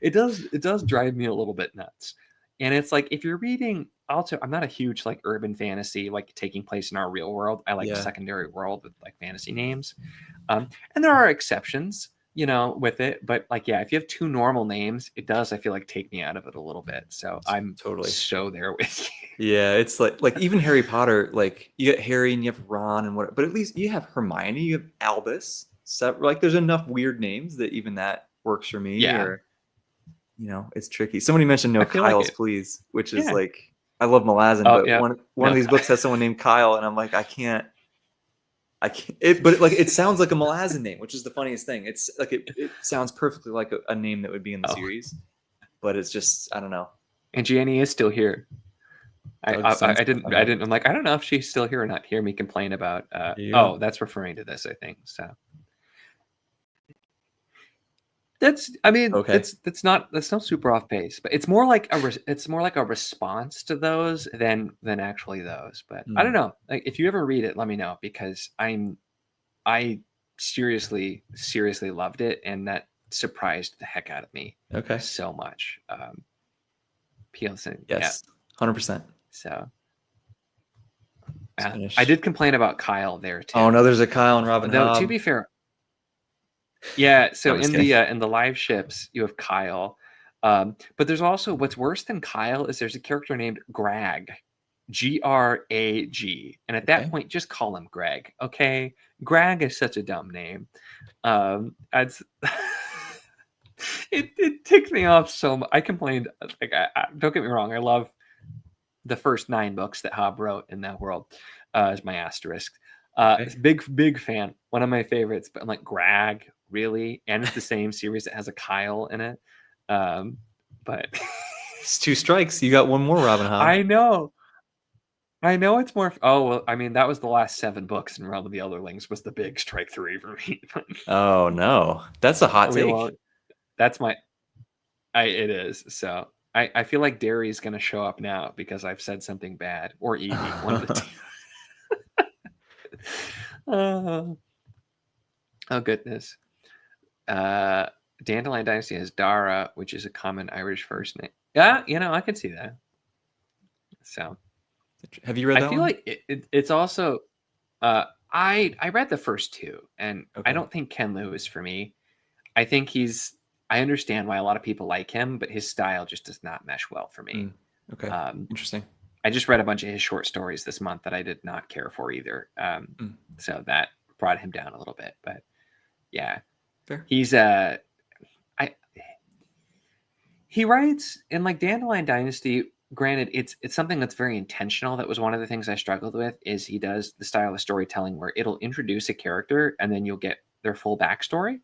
it does drive me a little bit nuts. And it's like, if you're reading, also, I'm not a huge like urban fantasy like taking place in our real world. I like a Yeah. secondary world with like fantasy names. And there are exceptions, with it, but like, yeah, if you have 2 normal names, it does, I feel like, take me out of it a little bit. So I'm Totally. so there with you. Yeah, it's like even Harry Potter, like you get Harry and you have Ron and what, but at least you have Hermione, you have Albus. So like there's enough weird names that even that works for me. Yeah, Or it's tricky. Somebody mentioned no I feel like Kyles, it. please, which is Yeah. like I love Malazan, Oh, but yeah. one of No. these books has someone named Kyle, and I'm like, I can't. But like it sounds like a Malazan name, which is the funniest thing. It's like it sounds perfectly like a name that would be in the Oh, series, but it's just I don't know. and Gianni is still here. I, Doug I, I Sensible. didn't I Okay. didn't I'm like, I don't know if she's still here or not. Hear me complain about There you go. oh, that's referring to this, I think. So that's, I mean, Okay. that's not super off base, but it's more like a response to those than actually those. But I don't Hmm. know. Like, if you ever read it, let me know, because I seriously loved it, and that surprised the heck out of me Okay. so much. PLC, yeah. Yes. 100%. So Let's I finish. did complain about Kyle there Oh too. no, there's a Kyle and Robin Though, to Hobb. be fair, yeah. No, So I'm just in kidding. the live ships, you have Kyle, but there's also, what's worse than Kyle is there's a character named Grag, Grag, and at that Okay. point, just call him Greg. Okay, Grag is such a dumb name. It's it ticked me off so much. I complained. Like, don't get me wrong, I love the first 9 books that Hobb wrote in that world. Is my asterisk. Okay. Big fan. One of my favorites. But I'm like, Grag, really? And it's the same series that has a Kyle in it. But It's 2 strikes. You got one more Robin Hobb. I know. I know it's more. Oh, well, I mean, that was the last 7 books, and Realm of the Elderlings was the big strike 3 for me. Oh no, that's a hot We take. won't. That's my. It is. So I feel like Derry's going to show up now because I've said something bad, or Evie, one of the two. Oh, oh goodness. Uh, Dandelion Dynasty has Dara, which is a common Irish first name. Yeah, I can see that. So Have you read I that feel one? like it's also. I read the first 2, and I Okay. don't think Ken Liu is for me. I think he's. I understand why a lot of people like him, but his style just does not mesh well for me. Mm. Okay. Um, Interesting. I just read a bunch of his short stories this month that I did not care for either. Mm. So that brought him down a little bit. But yeah, Fair. he's I he writes in like Dandelion Dynasty. Granted, it's something that's very intentional. That was one of the things I struggled with. Is he does the style of storytelling where it'll introduce a character and then you'll get their full backstory.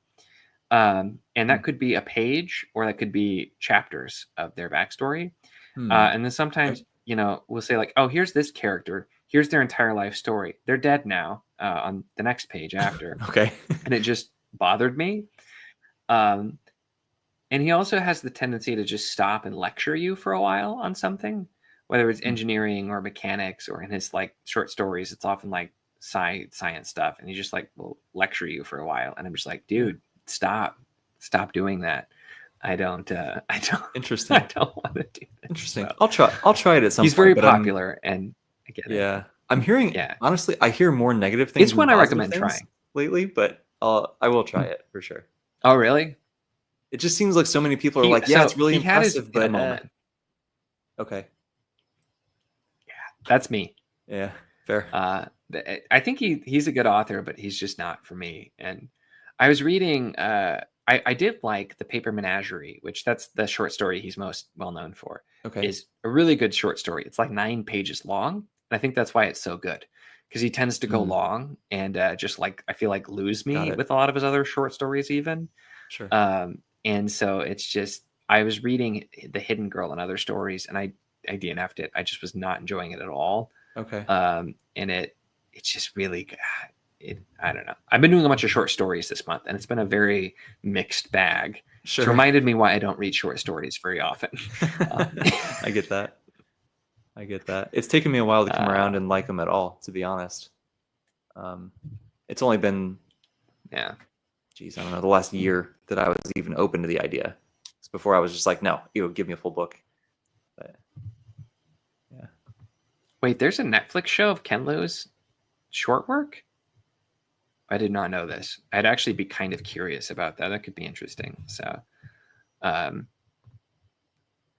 And Mm. that could be a page, or that could be chapters of their backstory. Hmm. And then Okay. sometimes, we'll say like, oh, here's this character. Here's their entire life story. They're dead now, on the next page after. Okay. And it just bothered me. Um, and he also has the tendency to just stop and lecture you for a while on something, whether it's Mm. engineering or mechanics, or in his like short stories, it's often like science stuff. And he just like will lecture you for a while. And I'm just like, Yeah. dude, stop doing that. I don't, I Interesting. don't want to do this. Interesting. So I'll try it at some he's point, very but I'm popular, and I get it. yeah. I'm hearing Yeah, honestly, I hear more negative things it's than one I positive recommend things trying. lately, but I will try it for sure. Oh, really? It just seems like so many people are He like, yeah, so it's really he had his impressive, in a but moment. okay. That's me. Yeah, fair. I think he's a good author, but he's just not for me. And I was reading. I did like The Paper Menagerie, which that's the short story he's most well known for. Okay. Is a really good short story. It's like 9 pages long, and I think that's why it's so good because he tends to go Mm, long and just like I feel like lose got me it. with a lot of his other short stories even. Sure. And so it's just I was reading The Hidden Girl and other stories, and I DNF'd it. I just was not enjoying it at all. Okay. And it's just really I don't know. I've been doing a bunch of short stories this month, and it's been a very mixed bag. It's Sure. reminded me why I don't read short stories very often. I get that. I get that. It's taken me a while to come around and like them at all, to be honest. It's only been, Yeah. geez, I don't know, the last year that I was even open to the idea. Before I was just like, no, give me a full book. But, yeah. Wait, there's a Netflix show of Ken Liu's short work? I did not know this. I'd actually be kind of curious about that. That could be interesting. So,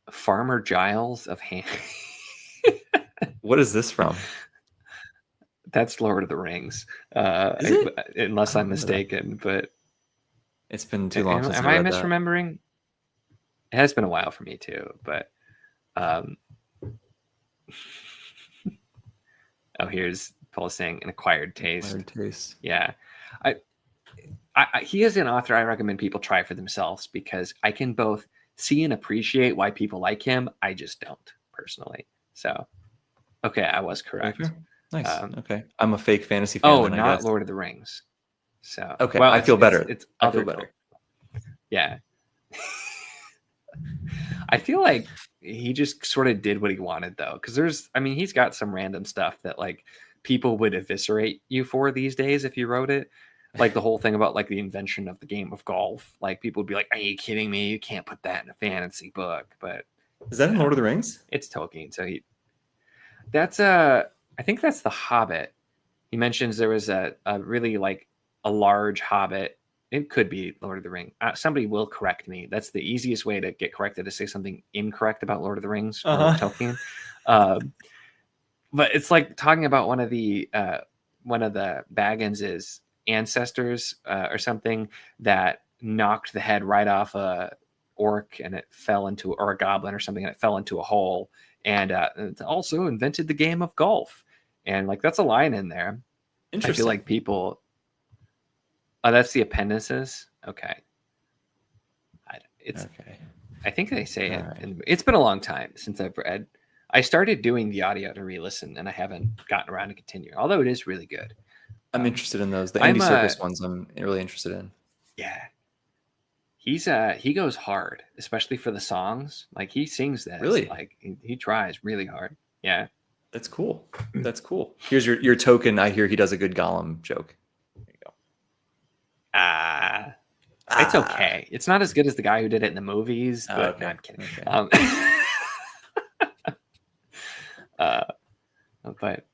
Farmer Giles of Ham. What is this from? That's Lord of the Rings. Is it? Unless I I'm don't remember that. mistaken, but It's been too long since am I I read that. misremembering? It has been a while for me too, but oh, here's Paul saying an acquired taste. Acquired taste. Yeah, he is an author I recommend people try for themselves because I can both see and appreciate why people like him. I just don't personally. So, okay, I was correct. Okay. Nice. Okay, I'm a fake fantasy fan. Oh, then, I not guess. Lord of the Rings. So, Okay, well, I feel better. It's I feel other better. Yeah. I feel like he just sort of did what he wanted though, because he's got some random stuff that like people would eviscerate you for these days if you wrote it. Like the whole thing about like the invention of the game of golf. Like people would be like, "Are you kidding me? You can't put that in a fantasy book." But Is that in Lord of the Rings? it's Tolkien, so that's I think that's the Hobbit. He mentions there was a really like a large Hobbit. It could be Lord of the Rings. Somebody will correct me. That's the easiest way to get corrected, to say something incorrect about Lord of the Rings or Tolkien. But it's like talking about one of the Baggins's ancestors or something that knocked the head right off a orc and it fell into, or a goblin or something, and it fell into a hole. And it also invented the game of golf. And like that's a line in there. I feel like people. Oh, that's the appendices. Okay. Okay. I think they say it. Right. And it's been a long time since I've read. I started doing the audio to re-listen, and I haven't gotten around to continue. Although it is really good. I'm interested in those. The Andy Serkis ones, I'm really interested in. Yeah. He goes hard, especially for the songs. Like he sings this. Really? Like he tries really hard. Yeah. That's cool. That's cool. Here's your token. I hear he does a good Gollum joke. There you go. It's okay. It's not as good as the guy who did it in the movies, but okay. No, I'm kidding. Okay. But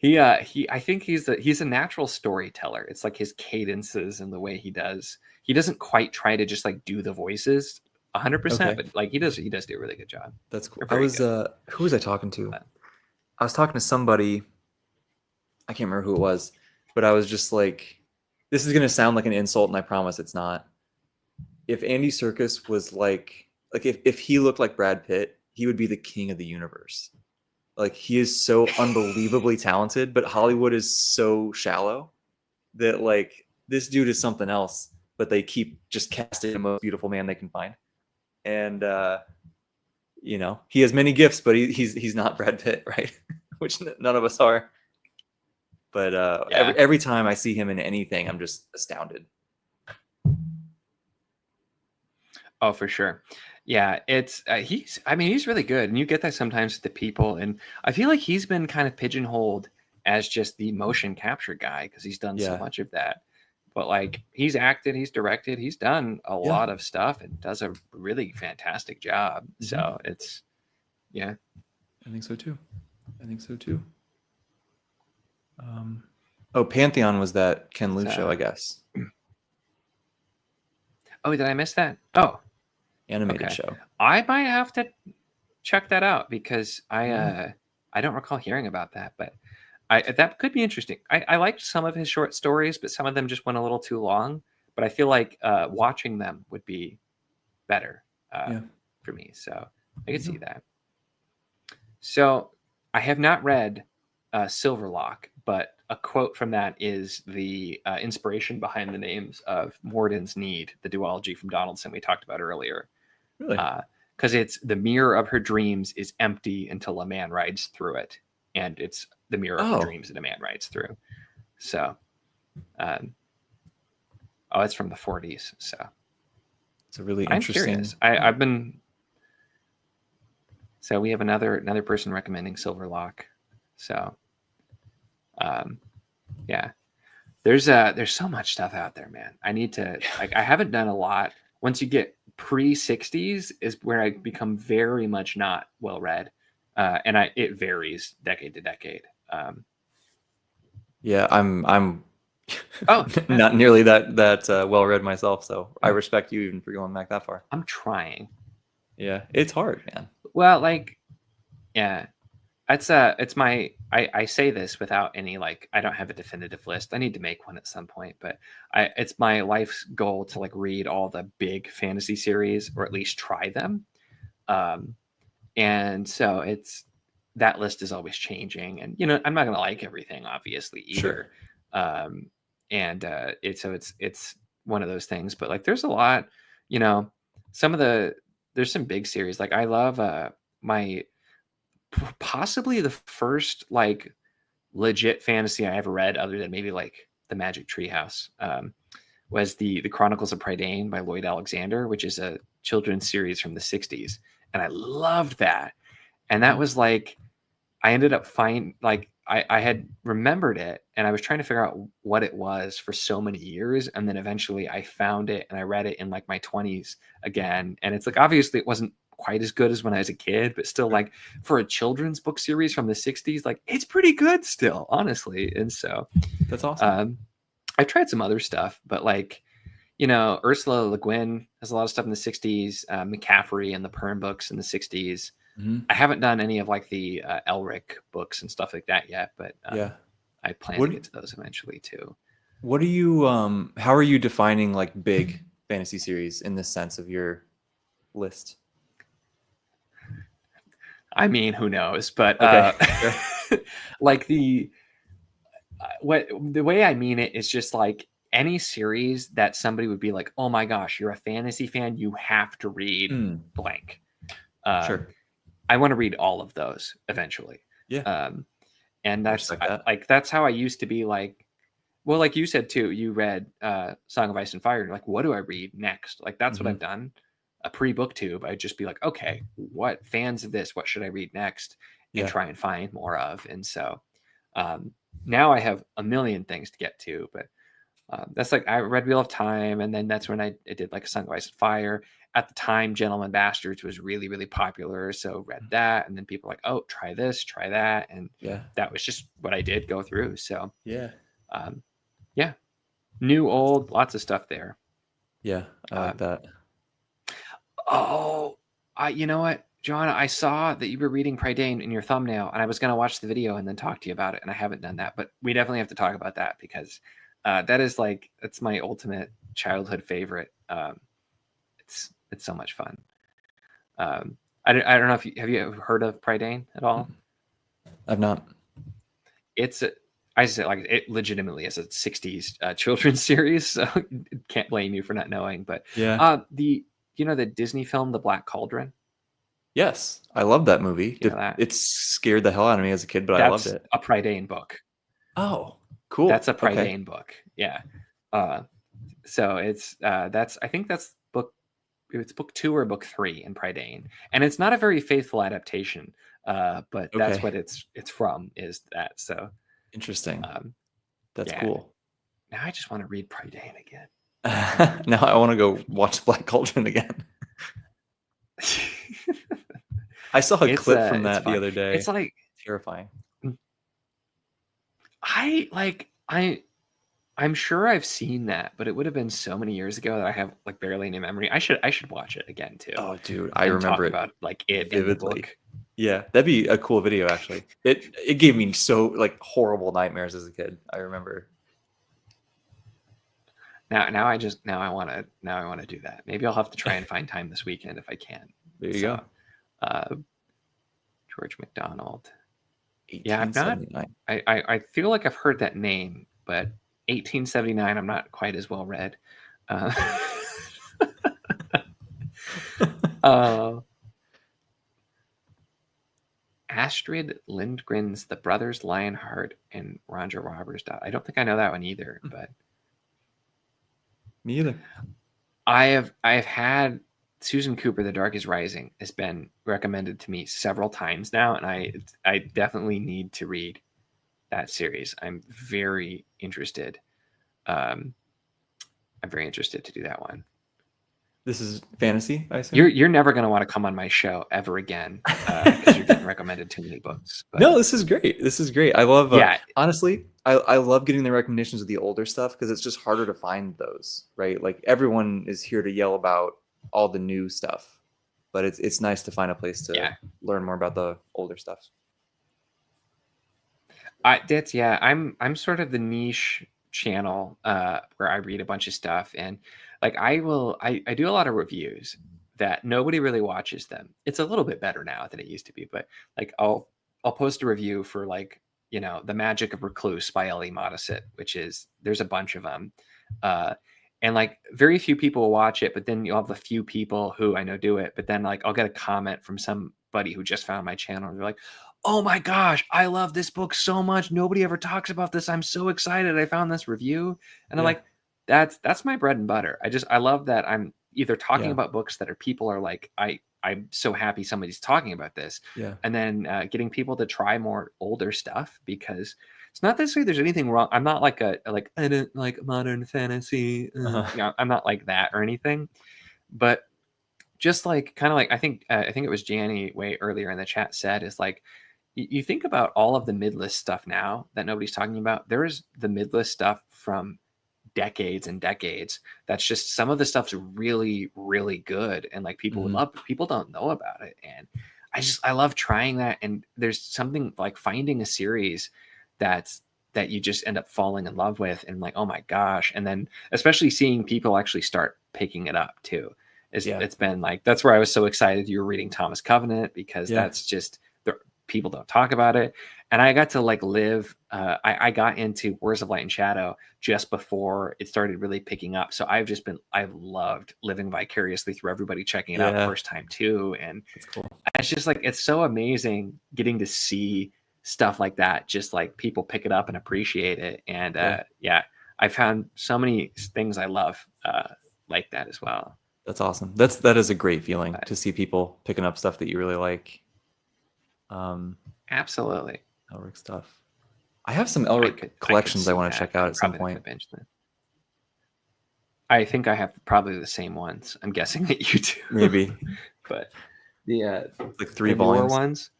I think he's a natural storyteller. It's like his cadences and the way he does. He doesn't quite try to just like do the voices 100%, but like he does do a really good job. That's cool. Who was I talking to? I was talking to somebody. I can't remember who it was, but I was just like, this is gonna sound like an insult, and I promise it's not. If Andy Serkis was like if he looked like Brad Pitt, he would be the king of the universe. Like he is so unbelievably talented, but Hollywood is so shallow that like this dude is something else, but they keep just casting the most beautiful man they can find. And he has many gifts, but he's not Brad Pitt, right? Which none of us are. But every time I see him in anything, I'm just astounded. Oh, for sure. Yeah, it's he's really good, and you get that sometimes with the people, and I feel like he's been kind of pigeonholed as just the motion capture guy because he's done so much of that. But like he's acted, he's directed, he's done a lot of stuff and does a really fantastic job. Mm-hmm. So it's I think so too. Pantheon was that Ken Liu show, I guess. Oh, did I miss that? Oh, animated show. I might have to check that out because I don't recall hearing about that, but that could be interesting. I liked some of his short stories, but some of them just went a little too long. but I feel like watching them would be better Yeah. for me. So I could see that. So I have not read Silverlock, but a quote from that is the inspiration behind the names of Morden's Need, the duology from Donaldson we talked about earlier. Really? Because it's the mirror of her dreams is empty until a man rides through it, and it's the mirror of her dreams that a man rides through. So, it's from the 40s. So it's a really I'm interesting. curious. I've been. So we have another person recommending Silverlock. So, yeah, there's so much stuff out there, man. I need to like. I haven't done a lot. Once you get pre-60s is where I become very much not well read, and it varies decade to decade. Yeah, I'm yeah. not nearly that well read myself, so I respect you even for going back that far. I'm trying. Yeah, it's hard, man. Well, like, yeah, it's my I say this without any like I don't have a definitive list. I need to make one at some point, but it's my life's goal to like read all the big fantasy series or at least try them. And so that list is always changing, and I'm not gonna like everything obviously either. Sure. It's one of those things, but like there's a lot, there's some big series. Like I love my possibly the first like legit fantasy I ever read, other than maybe like the Magic Treehouse, was the Chronicles of Prydain by Lloyd Alexander, which is a children's series from the 60s. And I loved that. And that was like, I ended up I had remembered it and I was trying to figure out what it was for so many years. And then eventually I found it and I read it in like my 20s again. And it's like, obviously it wasn't quite as good as when I was a kid, but still like for a children's book series from the 60s, like it's pretty good still, honestly. And so that's awesome. I tried some other stuff, but like, Ursula Le Guin has a lot of stuff in the 60s, McCaffrey and the Perm books in the 60s. Mm-hmm. I haven't done any of like the Elric books and stuff like that yet, but I plan to get to those eventually too. What are you, how are you defining like big fantasy series in the sense of your list? I mean, who knows, but like the way I mean it is just like any series that somebody would be like, oh my gosh, you're a fantasy fan, you have to read blank. Sure. I want to read all of those eventually. Yeah. And that's that's how I used to be like, well, like you said too, you read Song of Ice and Fire. And like, what do I read next? Like, that's what I've done. A pre-booktube, I'd just be like, okay, what fans of this? What should I read next? And try and find more of. And so now I have a million things to get to, but that's like I read Wheel of Time, and then that's when I did like Song of Ice and Fire. At the time, Gentleman Bastards was really, really popular, so read that, and then people were like, oh, try this, try that, and that was just what I did go through. So new, old, lots of stuff there. Yeah, I like that. Oh, you know what, John? I saw that you were reading Prydain in your thumbnail, and I was going to watch the video and then talk to you about it, and I haven't done that, but we definitely have to talk about that because that's my ultimate childhood favorite. It's so much fun. I don't know if have you ever heard of Prydain at all? I've not. I say like it legitimately is a 60s children's series, so can't blame you for not knowing. But the Disney film The Black Cauldron? Yes, I love that movie. It scared the hell out of me as a kid, but I loved it. A Prydain book. Oh, cool. That's a Prydain book. Yeah. So it's I think that's book 2 or book 3 in Prydain, and it's not a very faithful adaptation, but that's what it's from, is that. So interesting. That's cool. Now I just want to read Prydain again. Now I want to go watch Black Cauldron again. I saw a clip from that the other day. It's like terrifying. I'm sure I've seen that, but it would have been so many years ago that I have like barely any memory. I should watch it again too. Oh, dude, I remember it about like it vividly. In the book. Yeah, that'd be a cool video actually. It gave me so like horrible nightmares as a kid. I remember. Now I want to do that. Maybe I'll have to try and find time this weekend if I can. There you go. George MacDonald. Yeah, I've not. 1879. I feel like I've heard that name, but 1879, I'm not quite as well read. Astrid Lindgren's The Brothers Lionheart and Roger Roberts. I don't think I know that one either, but me either. I have had Susan Cooper, The Dark is Rising has been recommended to me several times now, and I definitely need to read that series. I'm very interested. I'm very interested to do that one. This is fantasy, I assume? You're never going to want to come on my show ever again because you're getting recommended too many books. But... No, this is great. This is great. I love, honestly, I love getting the recommendations of the older stuff because it's just harder to find those, right? Like everyone is here to yell about all the new stuff, but it's nice to find a place to learn more about the older stuff. I'm sort of the niche channel where I read a bunch of stuff, and like I do a lot of reviews that nobody really watches them. It's a little bit better now than it used to be, but like I'll post a review for like, you know, The Magic of Recluse by L.E. Modesitt, which is, there's a bunch of them. And like very few people will watch it, but then you'll have the few people who I know do it. But then like I'll get a comment from somebody who just found my channel and they're like, oh my gosh, I love this book so much. Nobody ever talks about this. I'm so excited. I found this review. And I'm like, that's my bread and butter. I love that I'm either talking about books that are people are like, I'm so happy somebody's talking about this. Yeah. And then getting people to try more older stuff, because it's not necessarily there's anything wrong. I'm not like I don't like modern fantasy. You know, I'm not like that or anything. But just like kind of like I think it was Janny way earlier in the chat said is like, you think about all of the mid-list stuff now that nobody's talking about. There is the mid-list stuff from decades and decades. That's just some of the stuff's really, really good. And like people would love, people don't know about it. And I love trying that. And there's something like finding a series that you just end up falling in love with and like, oh my gosh. And then especially seeing people actually start picking it up too. It's been like, that's where I was so excited you were reading Thomas Covenant, because that's just, people don't talk about it. And I got to like live, I got into Words of Light and Shadow just before it started really picking up. So I've loved living vicariously through everybody checking it out the first time too. And it's cool. It's just like, it's so amazing getting to see stuff like that. Just like people pick it up and appreciate it. And I found so many things I love like that as well. That's awesome. That is a great feeling to see people picking up stuff that you really like. Absolutely. Elric stuff. I have some Elric collections I want to check out at some point. I think I have probably the same ones. I'm guessing that you do. Maybe. But the like 3 volumes. Ones.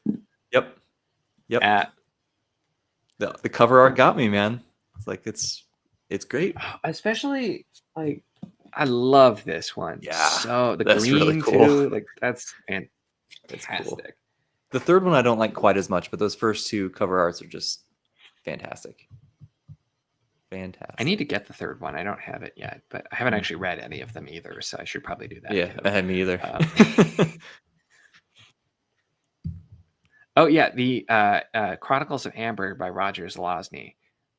Yep. The cover art got me, man. It's like it's great. Especially like I love this one. Yeah. So the that's green really cool. too. Like that's fantastic. Cool. The third one I don't like quite as much, but those first 2 cover arts are just fantastic. Fantastic. I need to get the third one. I don't have it yet, but I haven't actually read any of them either, so I should probably do that. Yeah, I had me either. Oh yeah, the Chronicles of Amber by Roger Zelazny.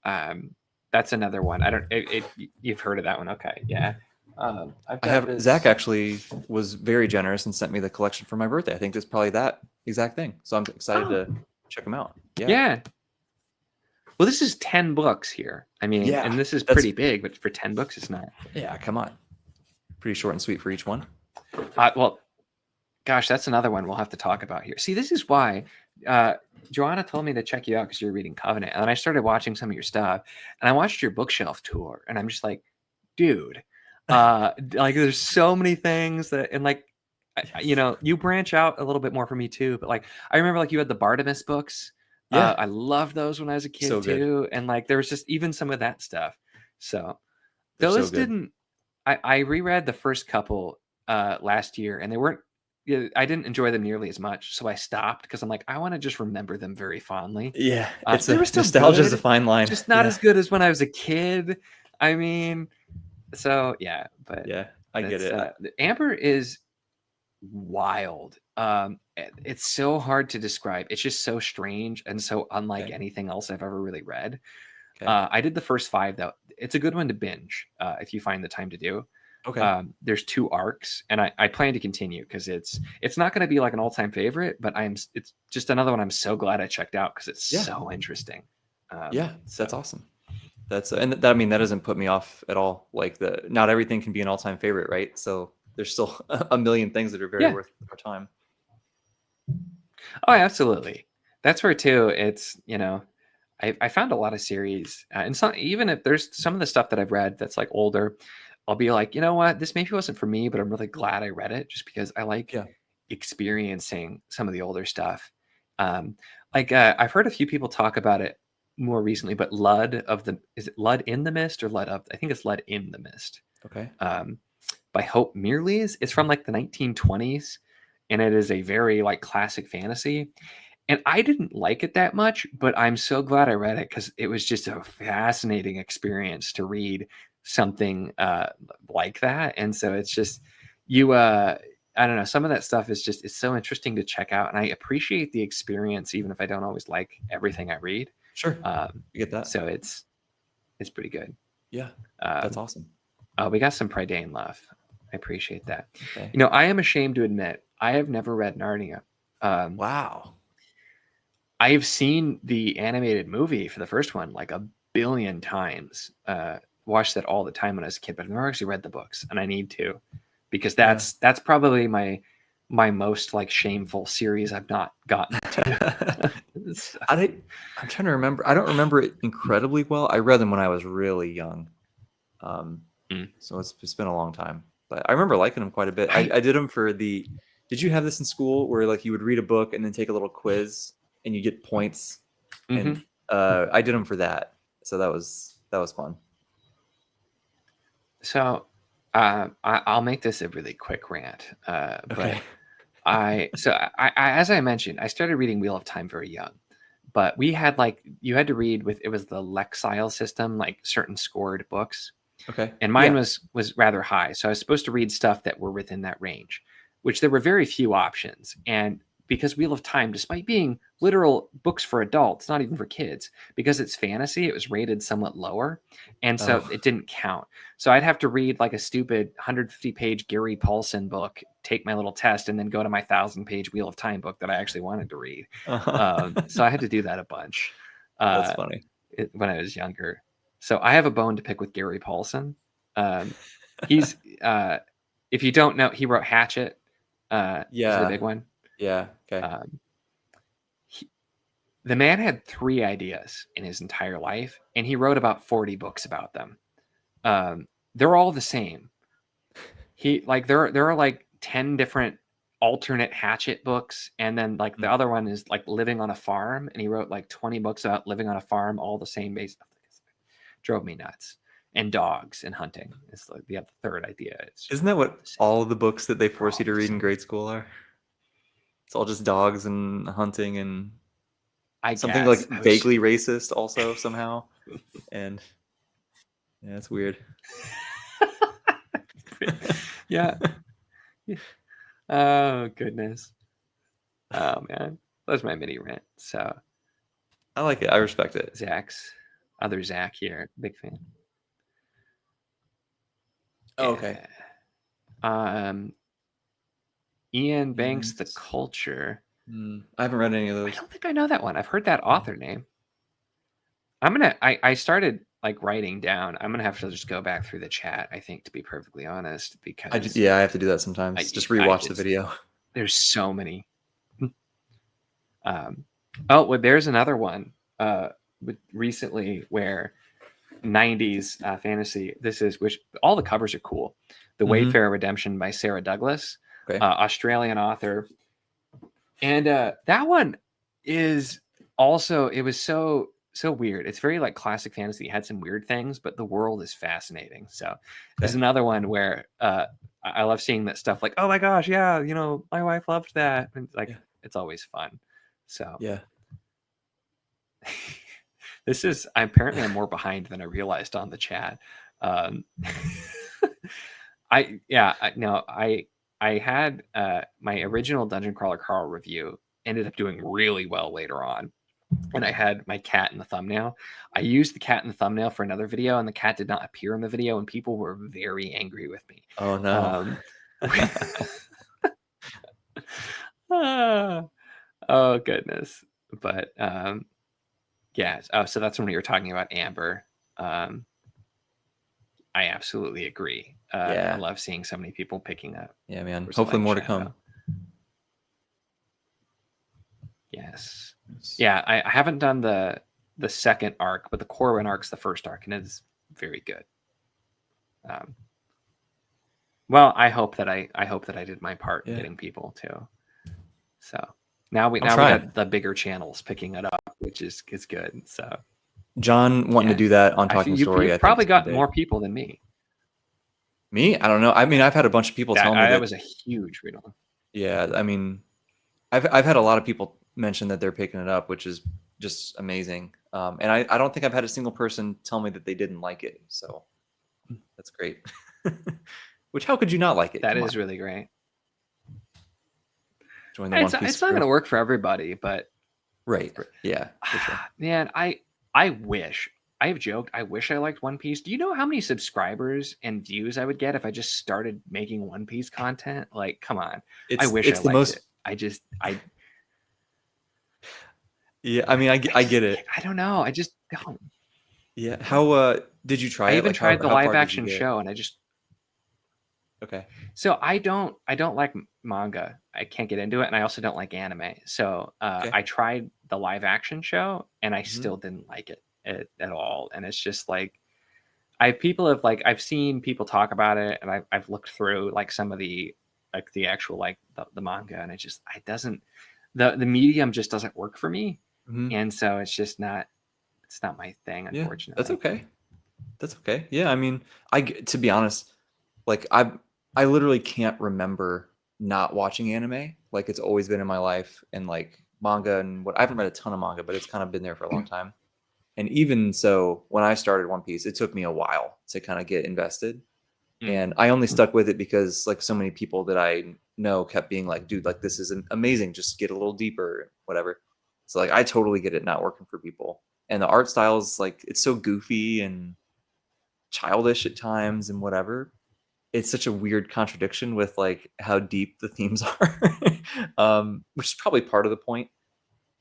That's another one. I don't. You've heard of that one? Okay, yeah. Zach actually was very generous and sent me the collection for my birthday. I think it's probably that exact thing. So I'm excited to check them out. Yeah. Well, this is 10 books here. I mean, and this is pretty big, but for 10 books, it's not. Yeah, come on. Pretty short and sweet for each one. Well, gosh, that's another one we'll have to talk about here. See, this is why Joanna told me to check you out because you're reading Covenant. And then I started watching some of your stuff, and I watched your bookshelf tour, and I'm just like, dude, like there's so many things that, and like, you know, you branch out a little bit more for me too. But like, I remember like you had the Bartimaeus books. Yeah, I loved those when I was a kid too. And like, there was just even some of that stuff. So those didn't, I reread the first couple last year, and they weren't, I didn't enjoy them nearly as much. So I stopped because I'm like, I want to just remember them very fondly. Yeah. Nostalgia is a fine line. Just not as good as when I was a kid. I mean, So yeah, but Yeah, I get that's it. Amber is wild. It's so hard to describe. It's just so strange and so unlike Okay. anything else I've ever really read. Okay. I did the first 5 though. It's a good one to binge if you find the time to do. Okay. There's 2 arcs, and I plan to continue because it's not going to be like an all time favorite, but it's just another one I'm so glad I checked out because it's Yeah. so interesting. Yeah. That's So awesome. That's and that, I mean, that doesn't put me off at all. Like not everything can be an all-time favorite, right? So there's still a million things that are very yeah, worth our time. oh absolutely. That's where too. It's I found a lot of series, and some even if there's some of the stuff that I've read that's like older, I'll be like, you know what, this maybe wasn't for me, but I'm really glad I read it just because I like Yeah. experiencing some of the older stuff. Um, I've heard a few people talk about it more recently, but is it Lud in the Mist or Lud of? I think it's Lud in the Mist. Okay. Um, by Hope Mearleys. It's from like the 1920s, and it is a very like classic fantasy. And I didn't like it that much, but I'm so glad I read it because it was just a fascinating experience to read something like that. And so it's just you. I don't know. Some of that stuff is just it's so interesting to check out, and I appreciate the experience, even if I don't always like everything I read. Sure. Um, You get that. so it's pretty good. Yeah. That's Um, awesome. oh, we got some Prydain love. I appreciate that. Okay. I am ashamed to admit I have never read Narnia. Um, Wow. I have seen the animated movie for the first one like a billion times. Watched that all the time when I was a kid, but I've never actually read the books, and I need to because Yeah. that's probably my most like shameful series I've not gotten to. So, I'm trying to remember. I don't remember it incredibly well. I read them when I was really young. Um, mm. so it's been a long time, but I remember liking them quite a bit. I I did them for did you have this in school where like you would read a book and then take a little quiz and you get points? And mhm. I did them for that. So that was fun. So I'll make this a really quick rant, but Okay. as I mentioned, I started reading Wheel of Time very young, but we had like you had to read with it was the Lexile system, like certain scored books, Okay. and mine Yeah. was rather high, so I was supposed to read stuff that were within that range, which there were very few options, and because Wheel of Time, despite being literal books for adults, not even for kids, because it's fantasy, it was rated somewhat lower, and so Oh. it didn't count. So I'd have to read like a stupid 150-page Gary Paulson book, take my little test, and then go to my 1,000-page Wheel of Time book that I actually wanted to read. So I had to do that a bunch That's uh, funny. when I was younger. So I have a bone to pick with Gary Paulson. Um, he's if you don't know, he wrote Hatchet. Is the Yeah. big one. Yeah. Okay. Um, he, the man had 3 ideas in his entire life, and he wrote about 40 books about them. They're all the same. He like there are like 10 different alternate Hatchet books, and then like the Mm. other one is like living on a farm, and he wrote like 20 books about living on a farm, all the same base. Drove me nuts. And dogs and hunting. It's like the third idea. It's just Isn't that all what the same. all of the books that they They're force you all to the read in same. grade school are? It's all just dogs and hunting and I something like guess I was vaguely racist also somehow. And yeah, it's weird. yeah. Oh goodness. Oh man. That's my mini rant. So I like it. I respect it. Zach's other Zach here, big fan. Oh, okay. Yeah. Um Ian Banks the Banks. Culture. I haven't read any of I those. don't think I know that one. I've heard that author name. I started like writing down. I'm gonna have to just go back through the chat, I think, to be perfectly honest, because Yeah, I have to do that I sometimes. Just I rewatch the it's video. there's so many. Um, oh, well, there's another one recently where 90s fantasy. This is which all the covers are cool. The Mhm. Wayfarer Redemption by Sarah Douglas, Okay. Australian author, and that one is also it was so weird. It's very like classic fantasy. It had some weird things, but the world is fascinating. So there's Okay. another one where I love seeing that stuff. Like, oh my gosh, yeah, my wife loved that, and like Yeah. it's always fun. So Yeah. this is apparently I'm more behind than I realized on the chat. Um, I had my original Dungeon Crawler Carl review ended up doing really well later on, and I had my cat in the thumbnail. I used the cat in the thumbnail for another video, and the cat did not appear in the video, and people were very angry with me. Oh no. Oh goodness. But yeah. Oh, so that's when you were talking about Amber. I absolutely agree. I Yeah. love seeing so many people picking up. Yeah, man. Where's Hopefully Light more to Shadow? come. Yes. Yeah, I haven't done the second arc, but the Corwin arc's the first arc, and it's very good. Well, I hope that I did my part in getting people to. So now we got the bigger channels picking it up, which is good. So John wanting to do that on Talking Story. You've probably got more people than me. Me? I don't know. I mean, I've had a bunch of people tell me that was a huge read on. Yeah, I mean, I've had a lot of people mention that they're picking it up, which is just amazing. And I don't think I've had a single person tell me that they didn't like it. So that's great. Which, how could you not like it? That is really great. Join the One Piece it's not going to work for everybody, but right. Yeah, for sure. Man, I wish. I have joked, I wish I liked One Piece. Do you know how many subscribers and views I would get if I just started making One Piece content? Like, come on. I wish I liked it. Yeah, I mean, I get it. I don't know. I just don't. Yeah. How did you try it? I even tried the live action show, and I just okay. So I don't like manga. I can't get into it, and I also don't like anime. So I tried the live action show, and I still didn't like it at all. And it's just like I've seen people talk about it, and I've looked through like some of the actual the manga, and it doesn't the medium just doesn't work for me. And so it's just not my thing, unfortunately. That's okay. That's okay. Yeah, I mean, to be honest, like I literally can't remember not watching anime. Like, it's always been in my life, and like manga and I haven't read a ton of manga, but it's kind of been there for a long time. And even so, when I started One Piece, it took me a while to kind of get invested. And I only stuck with it because like so many people that I know kept being like, dude, like this is amazing. Just get a little deeper, whatever. So like, I totally get it not working for people. And the art style is like, it's so goofy and childish at times and whatever. It's such a weird contradiction with like how deep the themes are, which is probably part of the point.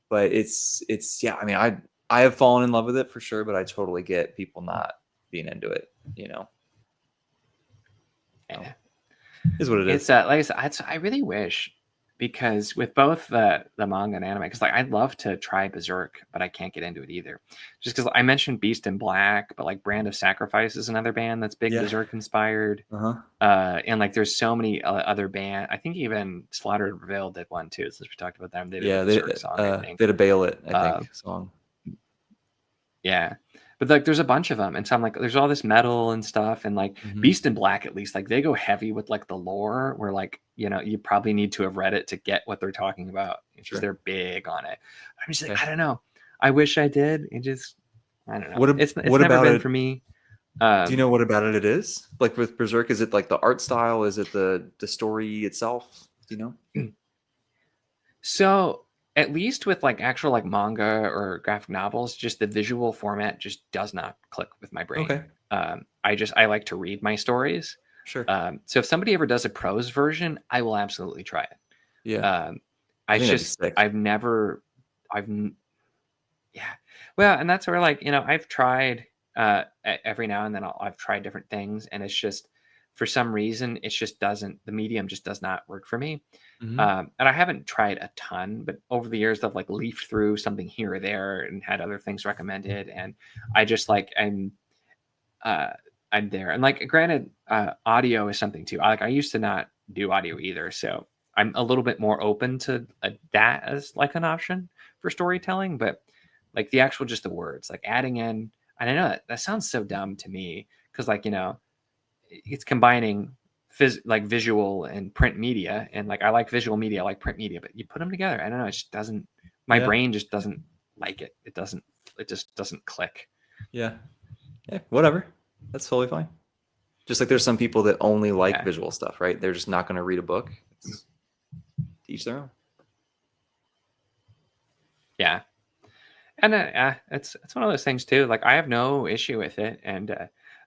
But it's yeah. I mean, I have fallen in love with it for sure, but I totally get people not being into it. Yeah. So, is what it is. It's like I said, I really wish, because with both the manga and anime, because like I'd love to try Berserk, but I can't get into it either. Just because I mentioned Beast in Black, but like Brand of Sacrifice is another band that's big Berserk inspired. And like there's so many other bands. I think even Slaughter and Prevail did one too, since we talked about them. They did a Berserk song, I think. They did a Bail It, I think, song. Yeah. But like there's a bunch of them, and so I'm like, there's all this metal and stuff, and like Beast in Black, at least like they go heavy with like the lore, where like, you know, you probably need to have read it to get what they're talking about, because they're big on it. I'm just like, I don't know. I wish I did. It just, I don't know. It's never been for me. Do you know what about it is? Like with Berserk, is it like the art style? Is it the story itself? Do you know? So at least with like actual like manga or graphic novels, just the visual format just does not click with my brain. Okay. I like to read my stories. Sure. So if somebody ever does a prose version, I will absolutely try it. Yeah. Yeah. Well, and that's where like, you know, I've tried every now and then I've tried different things, and it's just, for some reason, it just doesn't, the medium just does not work for me. And I haven't tried a ton, but over the years I've like leafed through something here or there and had other things recommended. And I just like, I'm there. And like, granted, audio is something too. I used to not do audio either. So I'm a little bit more open to that as like an option for storytelling, but like the actual, just the words, like adding in, and I know that sounds so dumb to me, because like, you know, it's combining like visual and print media, and like I like visual media, I like print media, but you put them together, I don't know, it just doesn't, my brain just doesn't like it. It just doesn't click. Yeah, whatever. That's totally fine. Just like there's some people that only like Yeah, visual stuff, right? They're just not going to read a book. It's to each their own. yeah. And it's one of those things too. Like I have no issue with it, and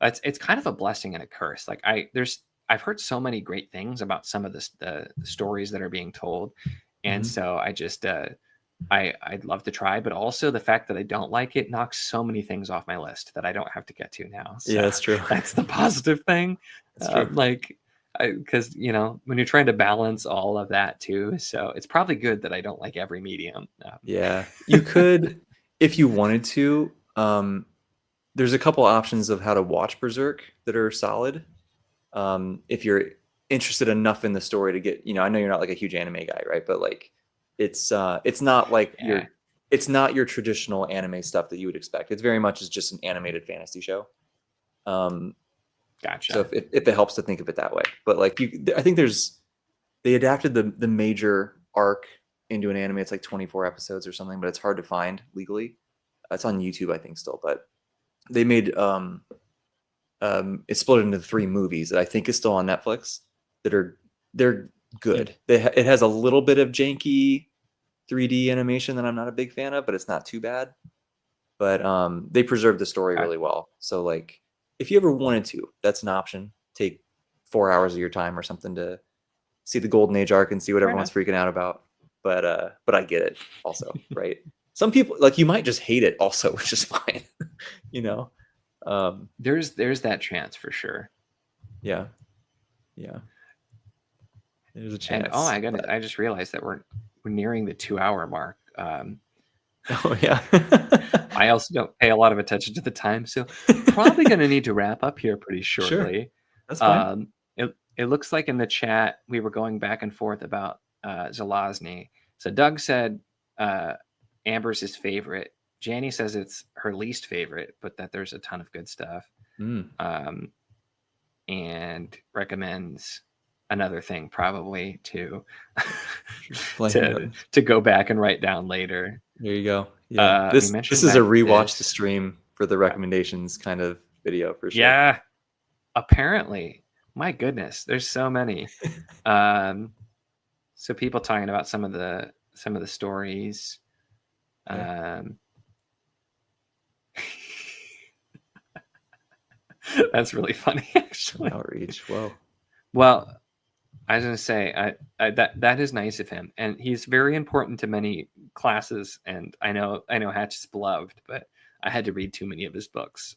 it's kind of a blessing and a curse. Like I've heard so many great things about some of the stories that are being told, and Mhm. so I just I'd love to try, but also the fact that I don't like it knocks so many things off my list that I don't have to get to now. Yeah, So that's true. that's the positive thing. That's true. Like, because when you're trying to balance all of that too, so it's probably good that I don't like every medium. Yeah, you could, if you wanted to. There's a couple options of how to watch Berserk that are solid. If you're interested enough in the story to get, I know you're not like a huge anime guy, right? But like, it's not like Yeah, it's not your traditional anime stuff that you would expect. It's very much is just an animated fantasy show. Um, so gotcha. if it helps to think of it that way, but like I think they adapted the major arc into an anime. It's like 24 episodes or something, but it's hard to find legally. It's on YouTube, I think, still, but they made it's split into 3 movies that I think is still on Netflix that they're Mm, good. It has a little bit of janky 3D animation that I'm not a big fan of, but it's not too bad. But they preserved the story okay. really well. So like if you ever wanted to, that's an option. Take 4 hours of your time or something to see the Golden Age arc and see what Fair everyone's enough. freaking out about. But I get it also, right? Some people like you might just hate it also, which is fine, you know. Um, There's that chance for sure. yeah, yeah. There's a And oh chance, my goodness, but I just realized that we're nearing the 2 hour mark. oh yeah. I also don't pay a lot of attention to the time, so probably going to need to wrap up here pretty Sure, shortly. that's fine. It looks like in the chat we were going back and forth about Zelazny. So Doug said uh, Amber's his favorite. Janie says it's her least favorite, but that there's a ton of good stuff, Mm. um, and recommends another thing probably to Playing to go back and write down later. there you go. Yeah, We this mentioned is a that rewatch the this, stream for the recommendations kind of video for sure. yeah, apparently, my goodness, there's so many. Um, so people talking about some of the stories. Yeah. Um, that's really funny, actually. Outreach. Whoa. Well, I was going to say that is nice of him, and he's very important to many classes. And I know Hatch is beloved, but I had to read too many of his books.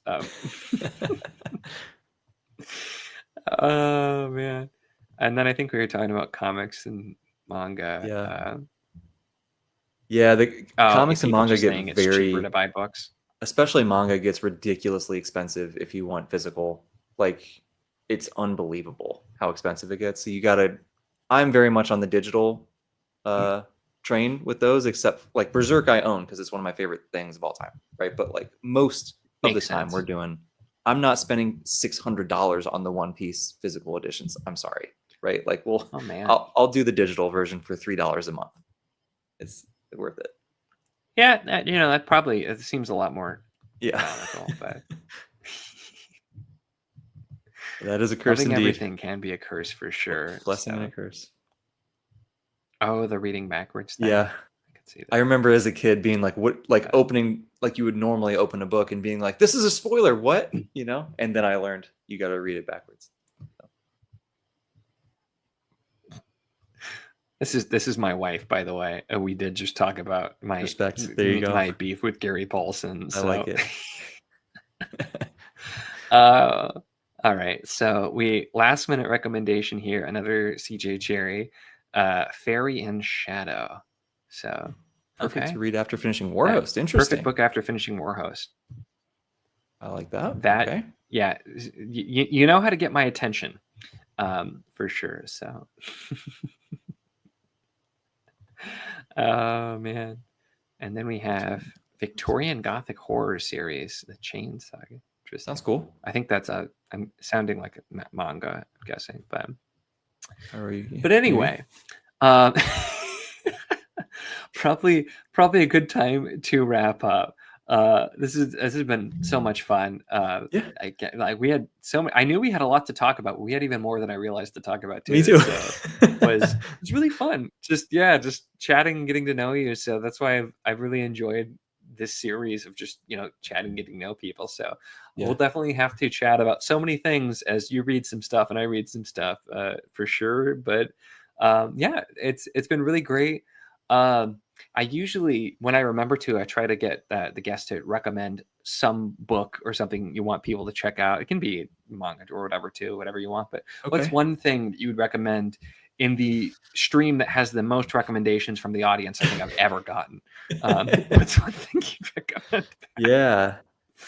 Oh man! And then I think we were talking about comics and manga. Yeah. Yeah, the comics and People manga just get saying it's cheaper to very, buy books. especially manga gets ridiculously expensive if you want physical. Like it's unbelievable how expensive it gets. So you gotta I'm very much on the digital train with those, except like Berserk I own because it's one of my favorite things of all time, right? But like most of the Makes time sense. I'm not spending $600 on the One Piece physical editions. I'm sorry, right? Like, well, Oh man. I'll do the digital version for $3 a month. It's worth it. Yeah, that probably it seems a lot more Yeah, economical, but that is a curse loving indeed. everything can be a curse for sure. Blessing and a So, curse. oh, the reading backwards thing. Yeah, I could see I that. remember as a kid being like, what, like opening, like you would normally open a book and being like, this is a spoiler, what? And then I learned you got to read it backwards. This is my wife, by the way. We did just talk about Respect. There you go. my beef with Gary Paulson. I So. like it. All right. So we last minute recommendation here. Another CJ Cherry, Fairy in Shadow. So Perfect okay, to read after finishing Warhost. Interesting. perfect book after finishing Warhost. I like that. That Okay. yeah, you know how to get my attention, for sure. So, oh man, and then we have Victorian Gothic horror series, the Chain Saga. Interesting. Sounds cool. I think that's I'm sounding like a manga, I'm guessing, but anyway, probably a good time to wrap up. This has been so much fun. Yeah, We had so many. I knew we had a lot to talk about. But we had even more than I realized to talk about me too. too. So it's really fun. Just chatting and getting to know you. So that's why I've really enjoyed this series of just chatting, getting to know people. So we'll Yeah. definitely have to chat about so many things as you read some stuff and I read some stuff for sure. But yeah, it's been really great. Um, I usually, when I remember to, I try to get the guest to recommend some book or something you want people to check out. It can be manga or whatever too, whatever you want. But what's Okay. one thing that you would recommend in the stream that has the most recommendations from the audience I think I've ever gotten? What's one thing you'd recommend? Yeah.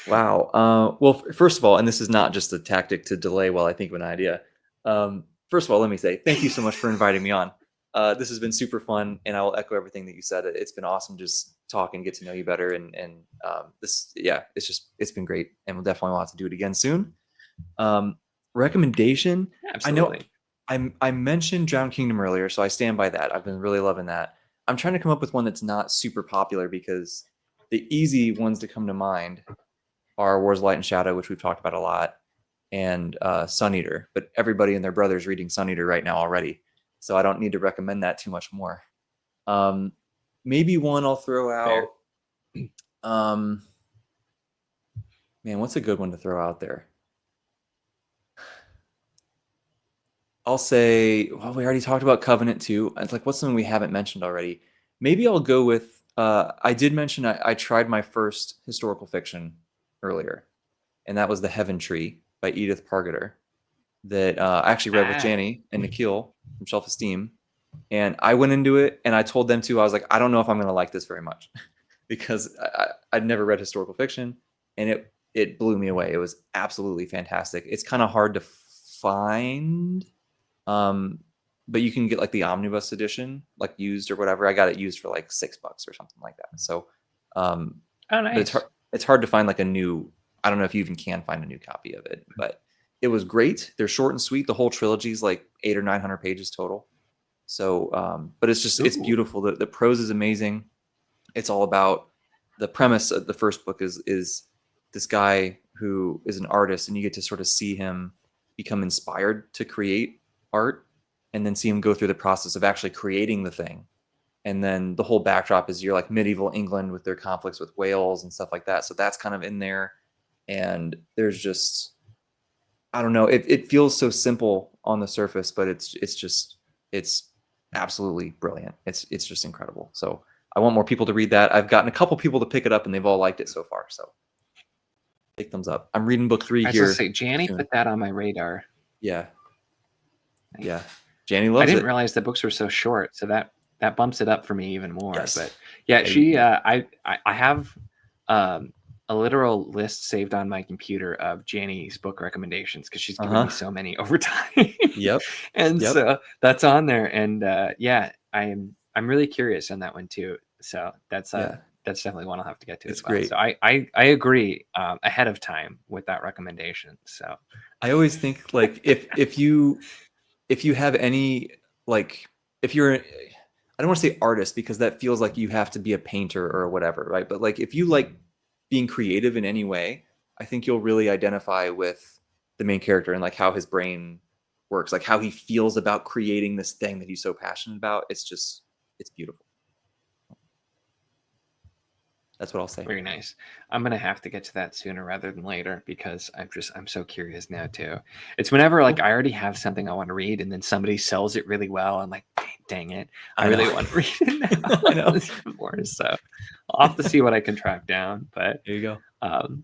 Wow. Well, first of all, and this is not just a tactic to delay while I think of an idea. First of all, let me say thank you so much for inviting me on. This has been super fun, and I will echo everything that you said. It's been awesome just talk and get to know you better, and this, yeah, it's been great, and we'll definitely want to do it again soon. Recommendation. Yeah, I know absolutely. I mentioned Drowned Kingdom earlier, so I stand by that. I've been really loving that. I'm trying to come up with one that's not super popular because the easy ones to come to mind are Wars of Light and Shadow, which we've talked about a lot, and Sun Eater. But everybody and their brother is reading Sun Eater right now already, so I don't need to recommend that too much more. Um, Maybe one I'll throw out. Fair. Man, what's a good one to throw out there? I'll say, well, we already talked about Covenant too. It's like, what's something we haven't mentioned already? Maybe I'll go with, I did mention I tried my first historical fiction earlier, and that was The Heaven Tree by Edith Pargeter that I actually read with Ah, Janie and Nikhil from Shelf Esteem. And I went into it and I told them too, I was like, I don't know if I'm going to like this very much because I'd never read historical fiction, and it blew me away. It was absolutely fantastic. It's kind of hard to find, um, but you can get like the omnibus edition, like used or whatever. I got it used for like $6 or something like that. So, oh, but nice. it's hard to find like a new. I don't know if you even can find a new copy of it, but it was great. They're short and sweet. The whole trilogy is like 800 or 900 pages total. So, but it's Ooh. beautiful. The prose is amazing. It's all about the premise of the first book is this guy who is an artist, and you get to sort of see him become inspired to create art, and then see him go through the process of actually creating the thing. And then the whole backdrop is you're like medieval England with their conflicts with Wales and stuff like that. So that's kind of in there. And there's just, I don't know, it feels so simple on the surface, but it's absolutely brilliant. It's just incredible. So I want more people to read that. I've gotten a couple people to pick it up, and they've all liked it so far. So big thumbs up. I'm reading book 3 I was gonna here say, Janny soon. put that on my radar. Yeah, Nice. yeah. Janie I loves didn't it. realize the books were so short, so that bumps it up for me even more. Yes. But yeah, Yeah, I have a literal list saved on my computer of Janny's book recommendations because she's given me so many over time. Yep. And Yep. so that's on there. And yeah, I'm really curious on that one too. So Yeah. that's definitely one I'll have to get to It's as well. great. So I agree ahead of time with that recommendation. So I always think like if you have any, like, if you're, I don't want to say artist because that feels like you have to be a painter or whatever, right? But like if you like being creative in any way, I think you'll really identify with the main character and like how his brain works, like how he feels about creating this thing that he's so passionate about. It's beautiful. That's what I'll say. very nice. I'm gonna have to get to that sooner rather than later because I'm so curious now too. It's whenever like Cool. I already have something I want to read and then somebody sells it really well. I'm like, dang it, I I really know. want to read it now. I know. More. So I'll have to see what I can track down. But There you go. um,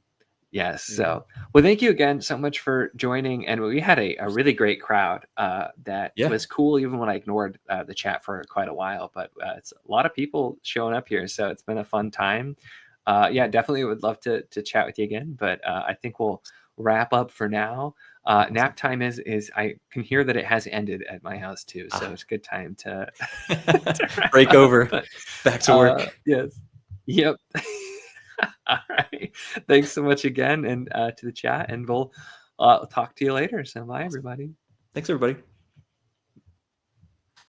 yes. There you go. So well, thank you again so much for joining, and we had a really great crowd that Yeah. was cool even when I ignored the chat for quite a while. But it's a lot of people showing up here, so it's been a fun time. Yeah, definitely would love to chat with you again, but I think we'll wrap up for now. Nap time is I can hear that it has ended at my house too, so it's a good time to, to wrap Break up. over. But Back to work. yes, yep. All right. Thanks so much again, and to the chat, and we'll talk to you later. So bye, everybody. Thanks, everybody.